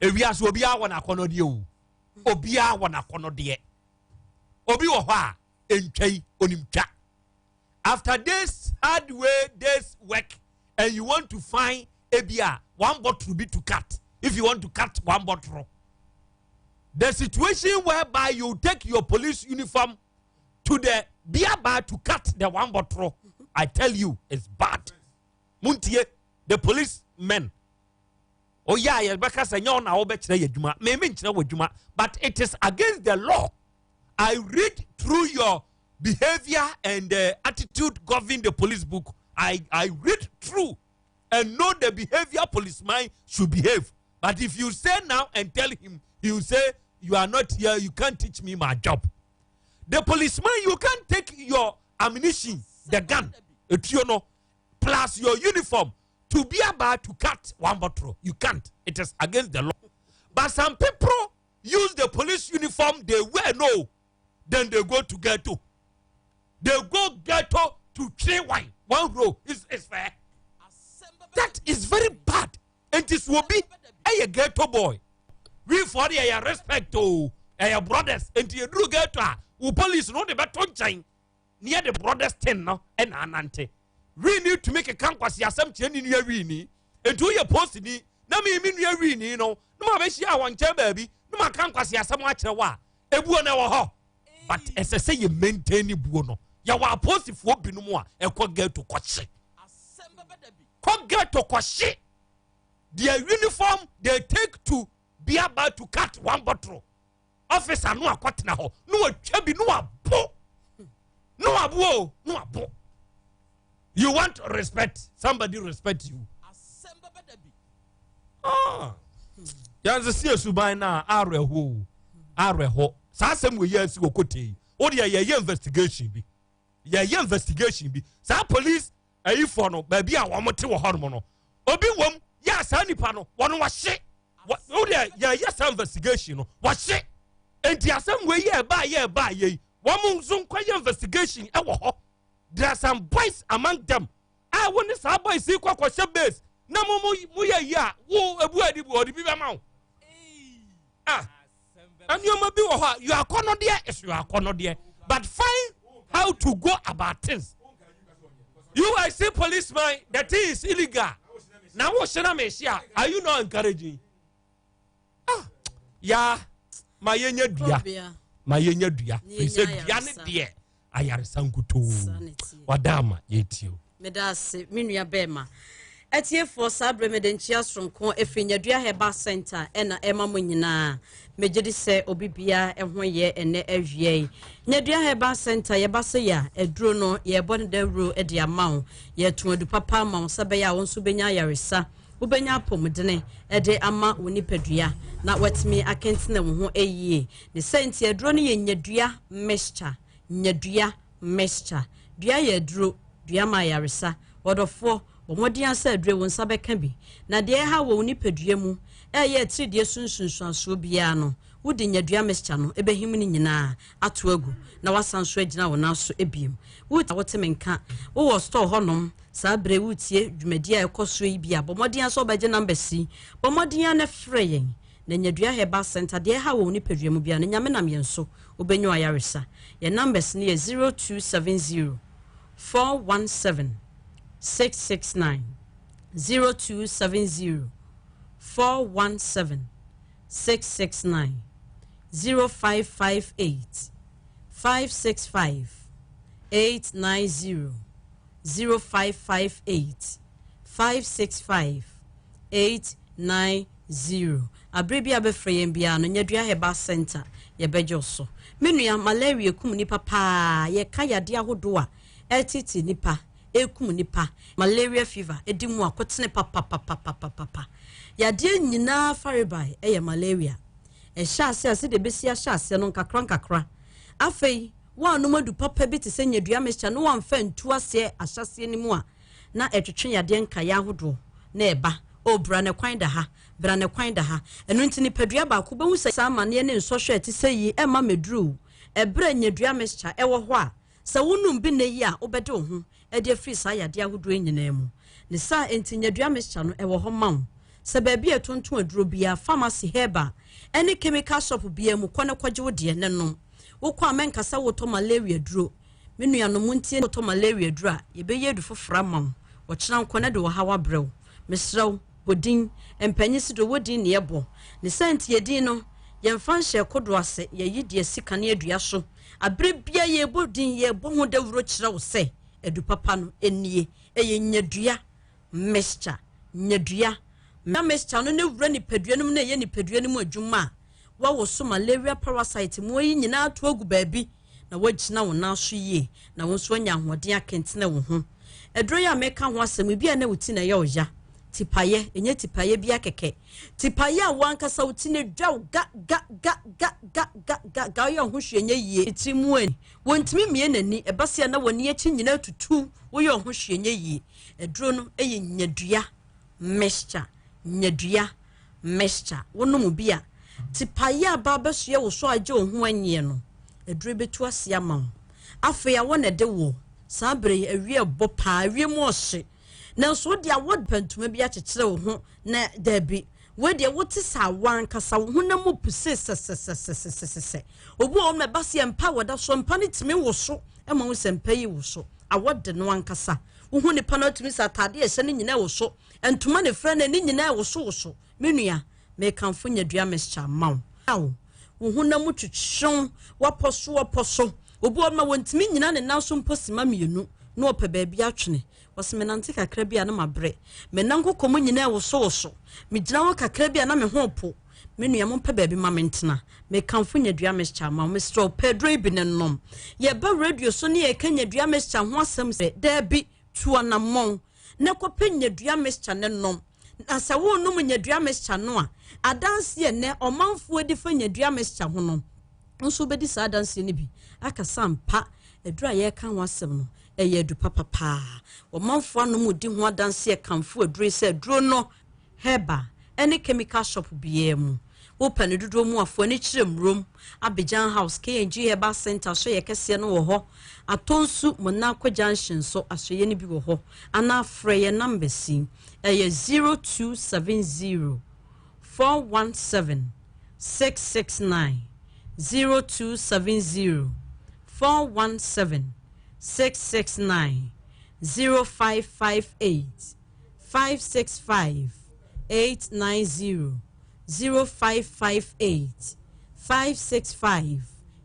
Ewiase obi a wona akono de o. Obi a wona akono de. Obi wo ho a entwei onimtwa. After this hard way, this work, and you want to find a beer, one bottle be to cut. If you want to cut one bottle, the situation whereby you take your police uniform to the beer bar to cut the one bottle, I tell you, it's bad. Muntie, the policemen. Oh yeah, because I know now but it is against the law. I read through your behavior and attitude governing the police book. I read through and know the behavior policeman should behave. But if you say now and tell him, he will say, you are not here, you can't teach me my job. The policeman, you can't take your ammunition, the gun, plus your uniform to be about to cut one bottle. You can't. It is against the law. But some people use the police uniform they wear no. Then they go to ghetto. They go ghetto to train wine. One row is fair. That is very bad. And this will be a ghetto boy. We for the respect to your brothers. And you do ghetto. Who police know the better chain near the brothers 10 now and anante. We need to make a conquest. Asem change in your rini. And do your post in na me mean your rini, no. No ma be share one chair baby. No ma conquest Asem watch a wa. Ebu na wa ho. But as I say, you maintain it, Buono. You are positive for Binuma, and could get to Koshi. Could get to Koshi. Their uniform they take to be about to cut one bottle. Officer, no, a quat now. No, a chubby, no, a bo. No, a bo, no, a bo. You want respect, somebody respect you. Ah, there's a serious by now, Areho. Some we years go kote. O dia ye investigation bi. Ye investigation bi. Sa police ayi for no ba bia wo mote wo hormo no. Obi wom ya sa nipa no wono wa hye. O dia ye sa investigation no wa hye. Enti asem we ye ba ye. Wo mo nso kwa investigation e wo ho. There are some boys among them. I want this boys see kwa base. Na mo ye ya wo ebu adi bu odi bi ba ma wo. Ah. And you may be you are corner there, yes, you are corner there. But find how to go about things. You I say policeman, that is illegal. Now what should I make? Are you not encouraging? Ah, yeah, my yenya dia. My yenya dia. He said, Diane dear. I are sanguto. Wadama, yet you. Medas, Minia Bema. Etie for sabre medenchia stronko efinya dua heba center ena ema munyina mejedi se obibia ehwoye ene awie nya dua heba center ye base ya eduro no ye bon da ro e dia mawo ye tuadu papa mawo sabe ya wonso benya yaresa ubenya apomdene e de ama wonipadua na watimi akentene wo ho eyie ne senti eduro no ye nyadua mixture dua ye duro dua ma yaresa wodofo Bomodian said, Drew Sabe bi na de ha wo nipadua mu ye tridie sunsunsuanso biano wodi nyadua mescha no ebehim ni nyina ato agu na wasanso agina wo naso ebiem wuta wotemenka wo store honom sa bre wutie dwumadia ekoso yi bia bomodian so obaje number C bomodian na freyen na nyadua heba center de ha wo nipadua mu bia na nyame nam yenso obenyo ayaresa ye numbers ni 0270 417 669 0270 417 669 0558 565 890 0558 565 890 Abribia befrey bia no nyadua heba center ye bejoso menua malaria kum nipa pa ye kaya de ahodo a etiti nipa ekum nipa malaria fever edi mu akotene papa yade nyina faribai eye malaria ehya ase de besi ahya ase no nkakra afei wa no madu papa bi te senya dua mehya no wamfa ntu ase ahyase ni mu a na etwetwe yade nka ya hodo na eba obra ne kwan da ha bra ne kwan da ha enu ntini padua ba ko behu se amane ne nsɔhwɛ te sɛ yi ema medru ebra nyadua mehya ewo ho a sɛ wonum bi na yi a obɛde wo ho ɛde free saa yade ahodo nyina mu ne saa enti nyadua mehya no ewo ho ma wo sɛ baabi etonton aduro bia pharmacy herba any chemical shop bia mu kɔ ne kɔgye wo de ne nom wo kɔ amenkasa wo to malaria duro menua no muntie wo to malaria duro a yebɛyɛ du fofora ma wo wɔkyena nkɔ ne de wo hawa brew mesraw bodin empanyi si do wodin ne yebo ne senti yedin no yemfa nhye kodo ase yeyi de sika ne adua so abre bia ye bodin ye bo ho dawuro kire wo se edu papa no enie eye nyadua mixture nyadua na mixture no ne wura ni padua no na ye ni padua no mu adwuma wa wo so malaria parasite mu yi nyina to agu baabi na wagina wo na so yie na wo so anya hoden akentene wo ho edro ya meka ho asem bia na wuti na ye oja tipaye enye tipaye bia keke tipaye a wankasa wuti ne dwa ga yo ho hwenye yie timu ani wontimi mie nani ebase na woni achi nyina tutu wo yo ho hwenye yie edro no eye nyadua mixture wonom bia tipaye aba besue wo so agye wo ho anye no edro betu ase ama afa ya wona de wo sabre awie bopa awie mu ohye na so dia wod pantuma bi akekere wo ho na dabi we dia wote sa wan kasa wo ho na mu puse se obu o me base empa woda so empa ne timi wo so e ma wo sempa yi wo so awode no ankasa wo ho ne pa na timi sa tade e ne nyina wo so entuma ne fra na ne nyina wo so menua me kanfo nyadua mescha mawo wo ho na mu twetwon waposo obu o ma wontimi nyina ne nanso mposima mienu no opa baabi atwene wosmenante kakra bia na mabre menanko komo nyina wo so me gina wo kakra bia na me ho po menua mo mpa baabi ma mentena me kanfo nyadua mescha ma me stro pedro bi ne nom ye ba radio so ne ye kanyadua mescha ho asem se da bi tuana mon ne kopa nyadua mescha ne nom na sa wo no nyadua mescha no a adanse ne omanfo edi fa nyadua mescha ho no nso bedi sa adanse ne bi aka sampa edura ye kan wasem no eye du papa o manfo anu mu di ho adanse e kanfo adure se aduro no herba any chemical shop biye mu open dudu mu afo ni kiremrom Abidjan House KNG Herba Center so ye kese no wo ho atonsu Monaco Junction so asoye ni bi wo ho ana frɛ ye number si eye 0270 417 669 0270 417 669 0558 565 890 0558 565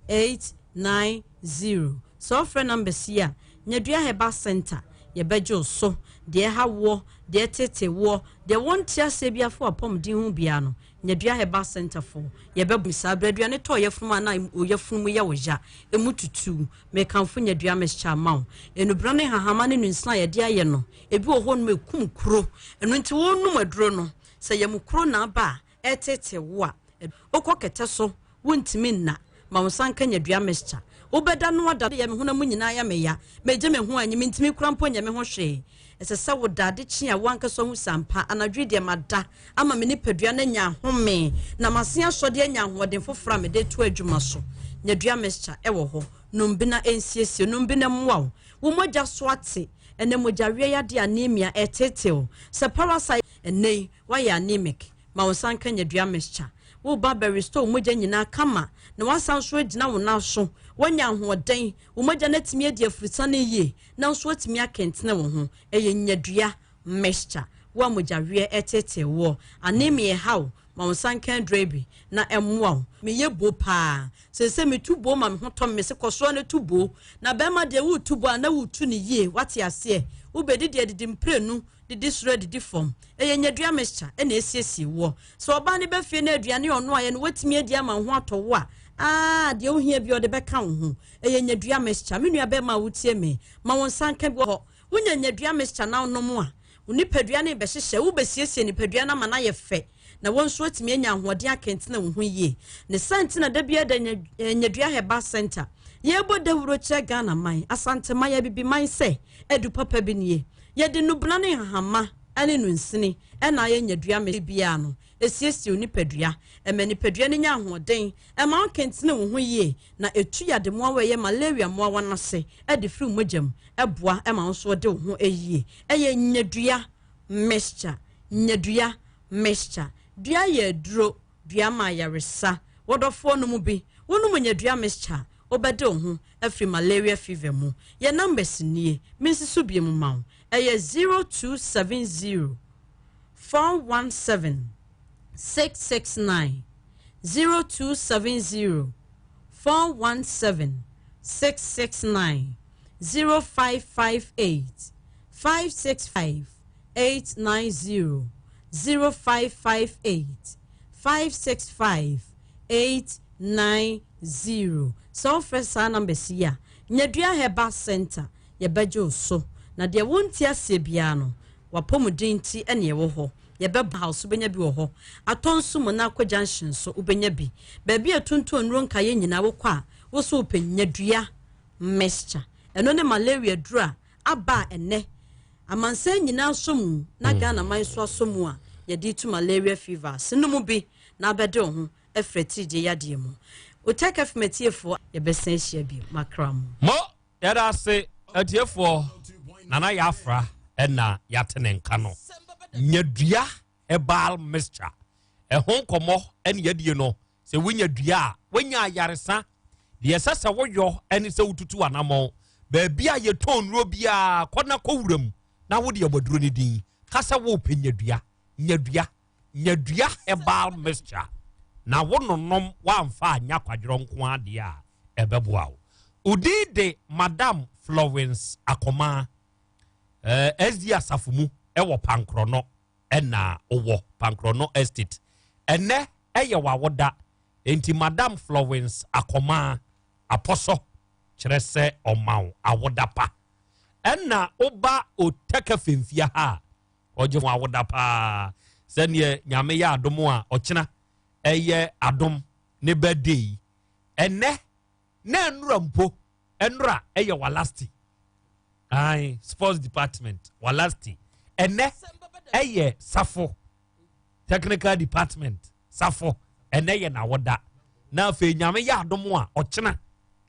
890 so friend number sia nyadua Herba Center ye bejo so de ha wo de tete wo de wontia se bia fo apom din hu bia no nyadua Herba Center fo ye bebu sa bradua ne to ye funu na ye funu ye woja emututu me kanfo nyadua mescha mawo enubra ne hahama ne nusna ye de aye no ebi wo ho no mekum kuro enu nti wo num aduro no se ye mukuro na ba etete wo a okokete so wontimi nna ma wonsanka nyadua mescha obeda no wada ye me ho na mu nyina ya me ya meje me ho anyi mentimi kura mpo nya me ho hwe esesa wo dade chi a wanka so hu sampa anadwe de mada ama me ni padua na nya home na mase asode nya hoden fofora me de to adwuma so nyadua mescha ewo ho numbi na ensiesie numbi na mwa wo moja so ate ene moja wie ya de anemia etetew se parasite ene wa ya anemic ma wonsanka nyadua mescha wo barber store moja nyina kama na wasan so agina wo na so wanya hoden wo moja na timi adi afruta na yie na so atimi akentene wo ho eye nyadua mescha wa moja wie etete wo anemia haw ma wonsanka drebi na emwa me ye bo pa se me tubo ma me hotom me se koso na tubo na be ma de wo tubo na wo tu ne yie wate ase wo bedi de didimprenu this ready di form eye nyadua mescha e na esiesie wo so oba ne be fie na aduane ono aye no watimi adi ama ho atowo a de ohia bi ode be ka ho eye nyadua mescha menua be ma wutie me ma won sanka bi ho wonya nyadua mixture na onom a unipadua ne be hyehye wo besiesie nipadua na mana ye fe na wonso atimi anya ahode akentena wo ho yie ne santina da bia da nyadua heba center yebo dawuro che Ghana man asante maya bibi man se edu papa bi nie ye de nubna ne hahama ane no nsini na ye nyadua me bia no esiesie nipadua emani padua ne nya ahoden ma kentene wo ho yie na etu ya de mo ye malaria mo wanase de firi mogam eboa ma nso de wo ho eyie eye nyadua mixture nyadua mixture dua ye duro dua ma yaresa wodofo no mu bi wonu nyadua mixture obede wo ho afiri malaria fever mu ye numbers nie minsisu bie mu mawo eye 0270 417 669 0270 417 669 0558 565 890 0558 565 890 so first number sia nyadua heba center ye bejo so na de wonti asebia no wapomudinti ene ye wo ho ye beba house benya bi wo ho atonso mo na akwa junction so ubenya bi ba bi atuntu onro nka ye nyina wo kwa wo so nyadua mixture eno ne malaria dura aba ene amansa nyina somu na Ghana man so somu a ye di to malaria fever sinomu bi na bede ho efreti je yade mu OTEC afmetiefo ye besen hia bi makram mo yada se atiefo nana yafra ena yatene nka no nyadua ebal mixture ehon komo ene yadie no se winyadua wanya yaresa de sesa woyo ene se wututu anamo ba bia ye ton ro bia kona kowuram na wo de obaduro ne din kasa wo penyadua nyadua ebal mixture na wononom wamfa anya kwadro nko ade a ebeboa udide Madam Florence Akoma SD asafumu ewo pankrono ena owo pankrono estate ene eye wawoda enti Madam Florence Akoma aposo kyerese omaw awoda pa ena oba OTEC femfia ha oje awoda pa sene nyame ya adomo a okena eye adom ne birthday ene na enura mpo enura eye walasti ai sports department walasti ene eye safo technical department safo ene ye na woda na fe nyame ya adom a okena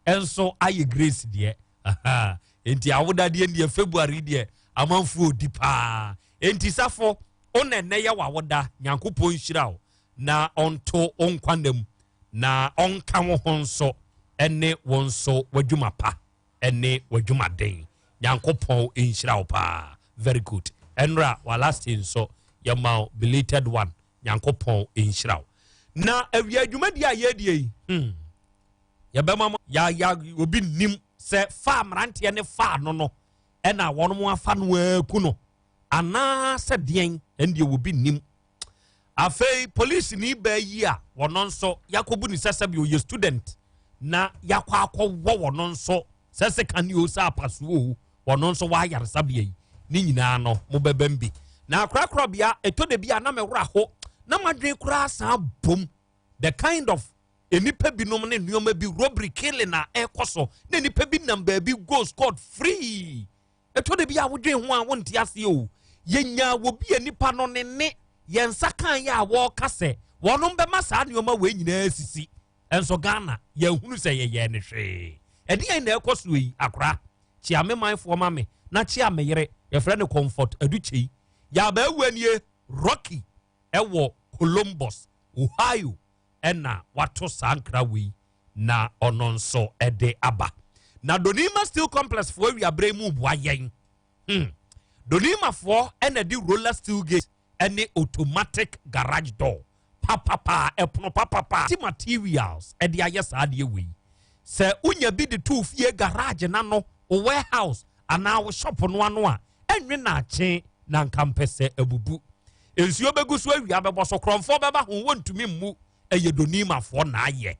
enso aye grace de aha enti awoda de ne February de amanfu odipa enti safo ona ene ye wawoda nyankopon hyirawo na onto onkwanam na onka wo honso ene wonso wadwuma pa ene wadwuma den yankopon enhyira pa very good enra walastin so yama belated one yankopon enhyira na awia adwuma di ayedie ya bema ya obi nim se fa mrante ne fa no ena wono afa no aku no ana se den ende obi nim afei police ni ba yi a wono nso yakobu ni sesabi o ye student na yakwa akọ wono nso sese kan yo sa pasuo wono nso wa yaresa bia yi ni nyina no mo bebambi na WITHKROBEA etode bia na mewra ho na madwen kura sa bom the kind of enipa binom ne nneoma bi robbery killing na ekoso na enipa bi number bi go scot free etode bia wodwen ho a wonte ase o yenya wo bi enipa no ne yensa kan ya wo kase wono be masa nneoma we nyina asisi enso Ghana ye hunu se ye ne hwe edi na ekoso yi akra chiame manfo mame na chiame yere ye frɛ ne comfort aduchei ya ba wanie Rocky ewo Columbus Ohio ena wato sankra wi na ononso ede aba na Donima Steel Complex fo wi abremu bua yen Donima fo ena di roller steel gate ene automatic garage door papa epono papa ti materials ede ayesa ade wi se unya bi de two fie garage na no warehouse ana wo shop no ano a enwe na ache na nkampese abubu ensuo begu so awia bebo so kromfo beba ho wontumi mmu eye Donima fo na aye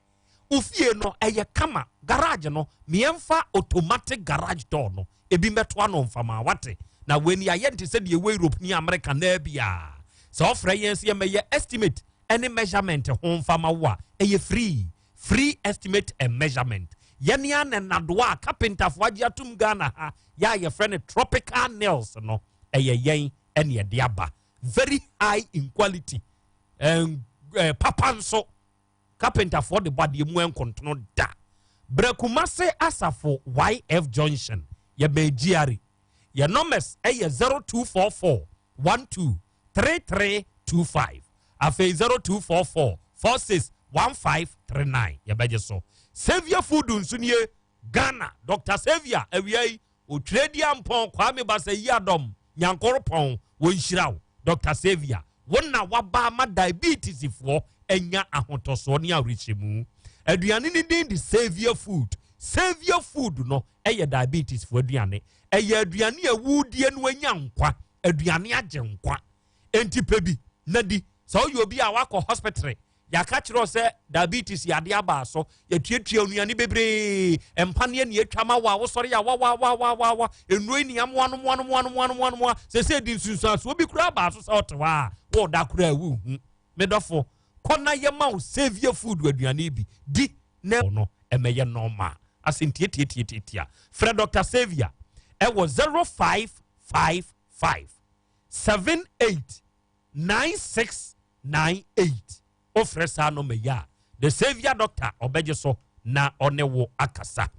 ufie no eye kama garage no miemfa automatic garage door no ebi meto ano mfama wate na weni ayente se de Europe ni America na bia so ofre yense ye meye estimate any measurement ho mfama wa eye free estimate and measurement yenia ne nadoa carpenter fo agya tum Ghana ha ya ye friend tropical nails no eye yen ene ye de aba very high in quality and papanso carpenter for the body mu enkontono da Brekumase asafo YF Junction ye bejiari ye numbers eye 0244 123325 afe 0244 461539 ye beje so Savior food nsunye Ghana Dr. Savior ewiai o tradia mpon Kwame Base Yadom Nyankoropon wonhyiraw Dr. Savior wonna waba ma diabetes fo enya ahotoso ne awrichemu aduane ni din di Savior food no eye diabetes fo aduane eye aduane awudie no anya nkwa aduane agye nkwa entipebi nadi so obi a wako hospital ya ka kiro se diabetes ya de aba so ya tuatua onuane bebre empane ne atwama wa wo sori ya wa enuro ni am wanu se di nsunsu so obi kura aba so se otewa wo da kura awu medofo kona ye ma Savior food aduane bi di ne no emeye normal asentie Fred Dr. Savior e was 0555 789698 ofresa no meya the Savior Doctor obeje so na onewo akasa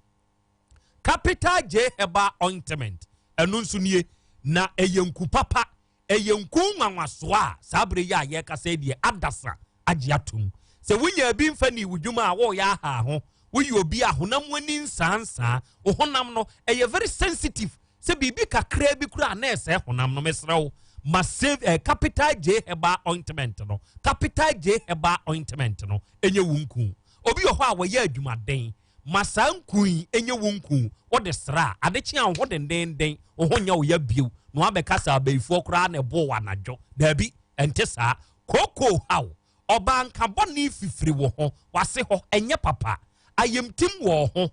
Capital J Herbal Ointment enu nsunie na eyenku papa eyenku nwanwaso a sabre ya ye kasa die adasa agiatum se wunya bi mfani wudwuma a wo ya ha ho wuyi obi a honam wani nsansa o honam no eye very sensitive se bibi kakra bi kura na ese honam no mesrew ma save Capital J Herbal Ointment no Capital J Herbal Ointment no enye wunku obi ho a wo ya adwumaden masankui enye wunku wo de sra adechi an ho den o honya wo ya biu no abekasa abaifo kura na ebo wanadwo dabi ente sa koko haw oba nka boni fifiri wo ho wase ho enye papa ayemtim wo ho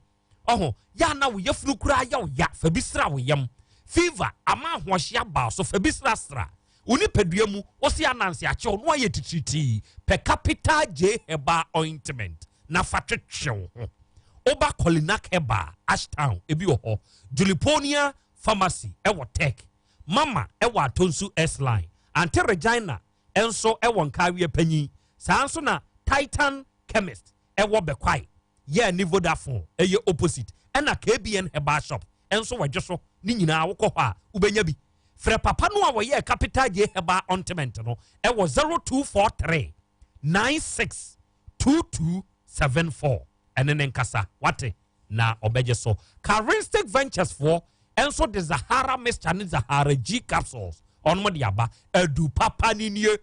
oho ya na wo yafuru kura ya wo ya fabisra wo yam fever ama hohia ba so fabisra sra uni pedua mu wo se ananse ache no aye titriti per Capital J Herbal Ointment na fatwetwe ho oba Kolinak Herbal Ashtown ebi wo ho Juliponia Pharmacy ewo Tech Mama ewo Atonsu S-Line Ante Regina enso ewo nkawie panyi sanso na Titan Chemist ewo Bekwai ye ni Vodafone eye opposite ena KBN Herbal Shop enso wagyeso ni nyina wokɔ hɔ a ubenya bi frɛ papa no a wɔyɛ Capital J Herbal Ointment no ewo 0243 962274 ene nkasa wate na obegyeso Charistic Ventures for enso de Zahara Mixture ni Zahara G capsules onmo de aba adu papa ni nie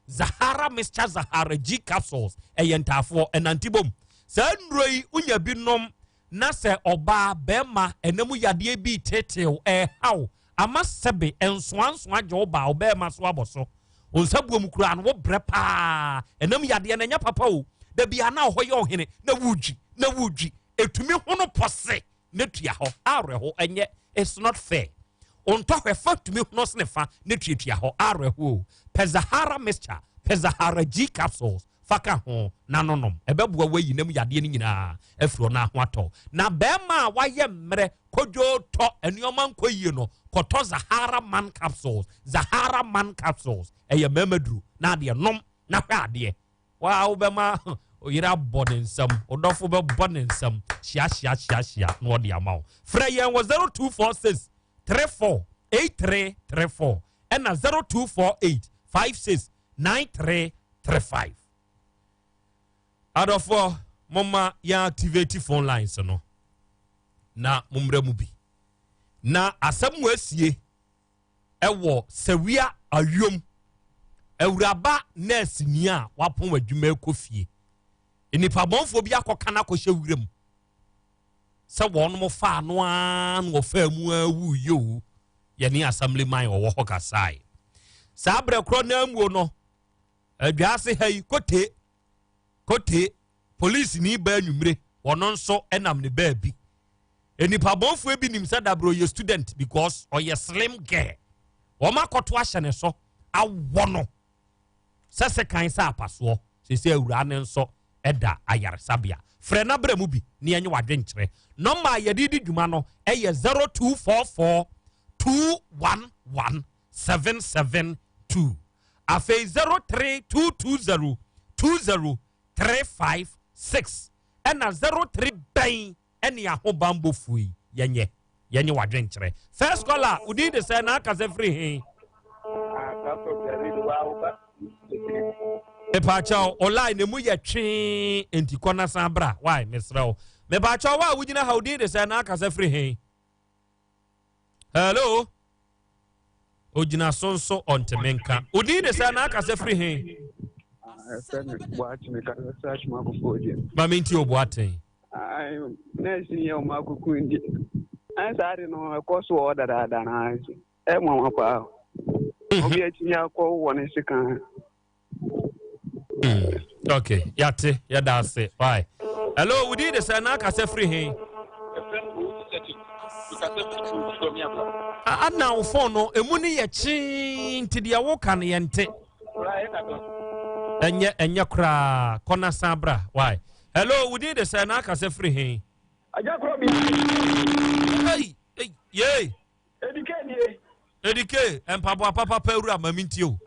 Zahara Mixture Zahara G capsules eyentafo enantibom sanroi unya binom na se oba bema enemu yade bi tetew haw ama sebe ensoanso agye oba obema so aboso onsabuom kura no wo brepa enemu yade na nya papa o da bia na ho ye ohene na wudwi etumi hono pose ne tua ho are ho enye it's not fair on top of fatumi hono snefa ne tua ho are ho Zahara Mixture Zahara G capsules faka ho nanonom ebebua wayi nam yade ni nyina afro na ho ato na bema waye mre kodwo to enioma nkoyie no koto Zahara Man capsules eye memadru na de nom na hwa ade wa obema oyira bodensam odofo be bodensam hia no de amaw fra yen was 0246 348334 and 0248 569335 adofo mama ya activate phone lines no na mumre mu bi na asem asie ewo sawia ayom awuraba nurse ni a wapon wadwuma ekofie enipa bonfo bi akoka na kohye wurem se won mo fa no an wo fa mu awu yo ye ni assembly man wo ho kasai sabre kro na amuo no adwase hai kote police ni ba nwumre wono nso enam ne ba bi enipa bonfu ebi nim say dabro ye student because or ye slim girl o makoto ahye ne so awo no sese kan sa apaso sese awura ne nso eda ayaresabia frɛ na bra mu bi ne enye wadwenkyere number ye didi dwuma no eye 0244 211 772 afei 03220 20356 ena 03 bɛn ene ahobambo fui yenye wadwenkyere first caller udi de say na aka say free he me pacha online emu ye twe enti kona san bra why mesrel me pacha wa wugina ha udi de say na aka say free he hello ojina sonso ontemenka udi de say na aka say free he Maminti Obuate. I'm nursing your Marco Quindi. I started no a course order than I. Emma Papa. Obiatia call 1 second. Okay, Yate, Yadase. Why? Hello, we did a Sanaka say free he. Now for no a money a chin to the awokan yente. Enya kra kona sabra why hello we did the Sanaka say free he hey yay edike and papa peura mamintio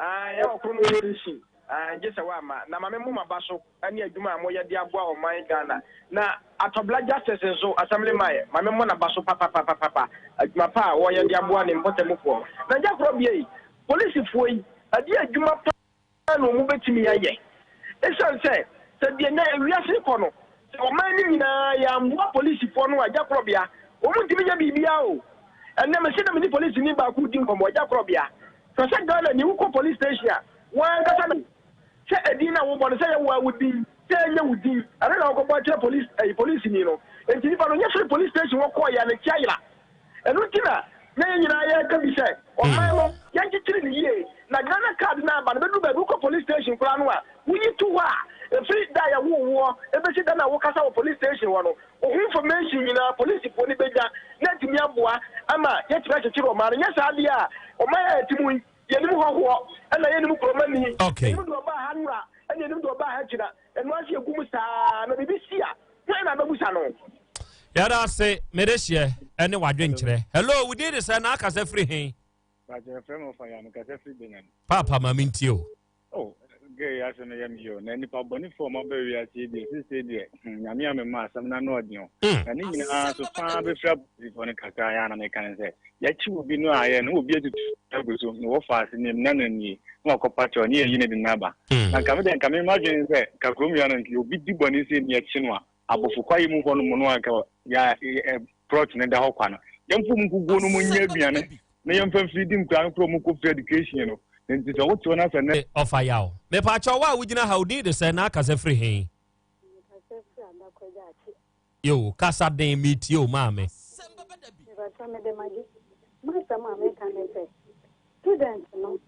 just a wama na mame muma baso ani adwuma mo yede aboa o man Ghana na atobla justice so assembly mai mame mo na baso papa adwuma pa wo yede aboa ne mpotemufo na WITHKROBEA police foi adi adwuma no mu betimi yaye esan say de na wiase ko no o man ni na ya mwa police fo no WITHKROBEA o mu timi ya bibia o enne me se na me police ni ba ku din ko WITHKROBEA so say Ghana ni ko police station wan kasa say edina wo bon say wa wudi say nya wudi ara na ko ba tire police ni no enti ni ba no nya free police station wo ko ya na kiaira enu tina na nyina ya ka bi say o man no ya nkitire ni ye na Ghana card na ba bedu ba ko police station kura no a wuyi tu wa free die wo e be si da na wo kasa wo police station wo no o information nyina police po ni beja na timi aboa ama ya tira chiro ma nya sa dia o ma ya timu ye ni mu ho na ye ni mu kromani okay ni mu do ba hanura ni mu do ba ha kira enu asi egum saa na bibi sia na babusa no yada say medeshie ene wadwenkyere hello we did this na aka say free he Papa mamintio. Oh, gay as an MU, and any paboni for my baby as he did, Yamia Mass, I'm not knowing. And even as a far before the Kakayana, I can say, yet you will be no iron who be able to no fast in him, none and ye, no copacho near unit in Naba. And come imagine that Kakumian and you beat the bonus in yet Chinua, above for quite move on Monoaka, ya protein and the Hokana. Young woman who go no more. Na yam fa feeding plan from ko education no nti so what na fa na offer yawo me pa cho wa wugina how did the say na aka say free he yo kasa den meet yo mame student no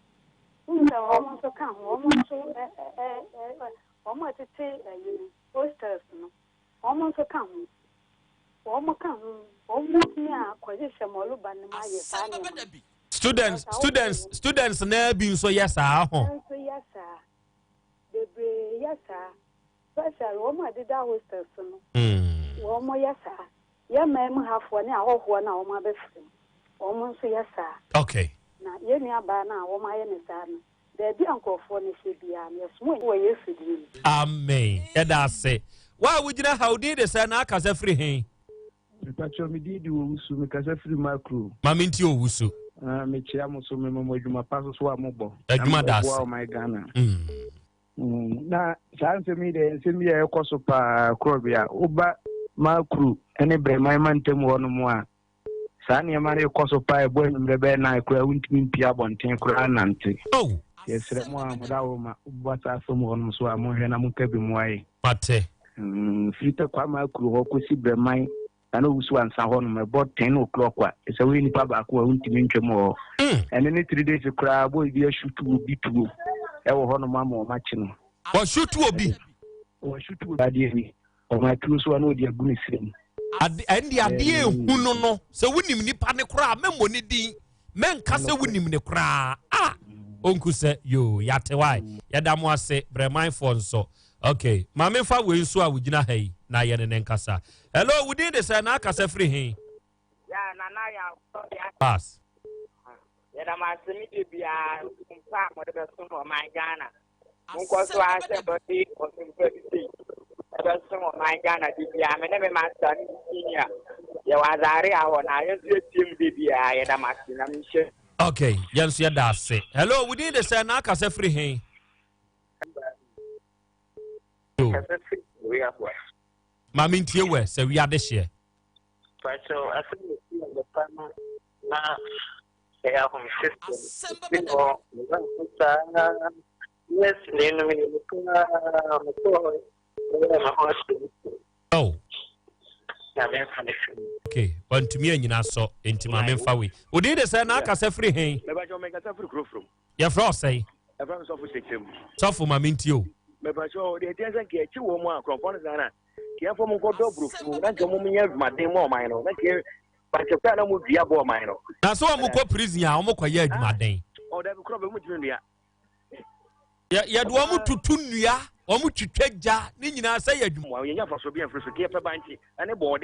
nta o so kan o mo so o mo tete posters no o mo so kan o mo kan students na bi so yes ah ho so yes ah the yes ah special o ma dida hostels no o mo yes ah ya mem hafo ne ahoho na o ma be free o mo so yes ah okay na ye ni aba na o ma ye ne sa no de bi ankofo ne se bia na so wo yesu di amen e da say wa wugina how did the say na aka say free he Pacho mi di wusu mi kasa free macro. Maminti o wusu. Me chia mo so me mo adwuma paso so amobo. Adwuma das. Wow my Ghana. Na chance mi de se mi e koso pa WITHKROBEA. Oba macro ene bre mai mantem wono mo a. Sa ne ma re koso pa e bo mrebe na kura wuntimi mpia bonten kura nante. Oh. Yesre mo amoda wo ma oba sa so mo wono so amo hwe na mo kabi mo aye. Pate. Frita kwa macro ho kosi bre mai I know who's one sound about 10 o'clock. It's a winning papa who won't mean to more. And then 3 days a crowd will be a shoot to be two. Ever honor mamma matching. What shoot will be? o shutu badeɛ bi o ma tu so na o de agu ne sirem ade ehunu no se wonim nipa ne kora memmo ne din menka se wonim ne kora onku se yo yate why yada mo ase breman for nso okay ma me fa we nso a wugina ha yi na ye ne nkasa hello within the say na akasa free hin ya na ya pass yada ma se mi de bia mpa mo de beso no my Ghana nko so a se body o se mfedi beso no my Ghana de bia me ne me ma sta ni ya ye wazare a ho na ye se team de bia yada ma se na mi she okay yenso yada ase hello within the say na akasa free hin Mami ntie we se wi ade hye. So I think the farmer na they are home system. Yes, oh. Okay, want me anyina so entima memfa we. Odi de say na aka se free hen. Me ba jo me ka se free kro from. Ya fro say. E fam so fu sekem. So fu mami ntio. Me ba jo de tension ke chi wo mu akron na kia fo mo ko do brufu na nko mo nya adwumaden mo man no na ke ba ke kwa na mo dua bo man no na so mo ko prison a mo ko ya adwumaden o da bi kro be mo tunu nua ya do mo tutu nua o mo twitwa gya ni nyina sɛ ya adwuma wa nya fa so bi en fro so ke pe ba nti ane bo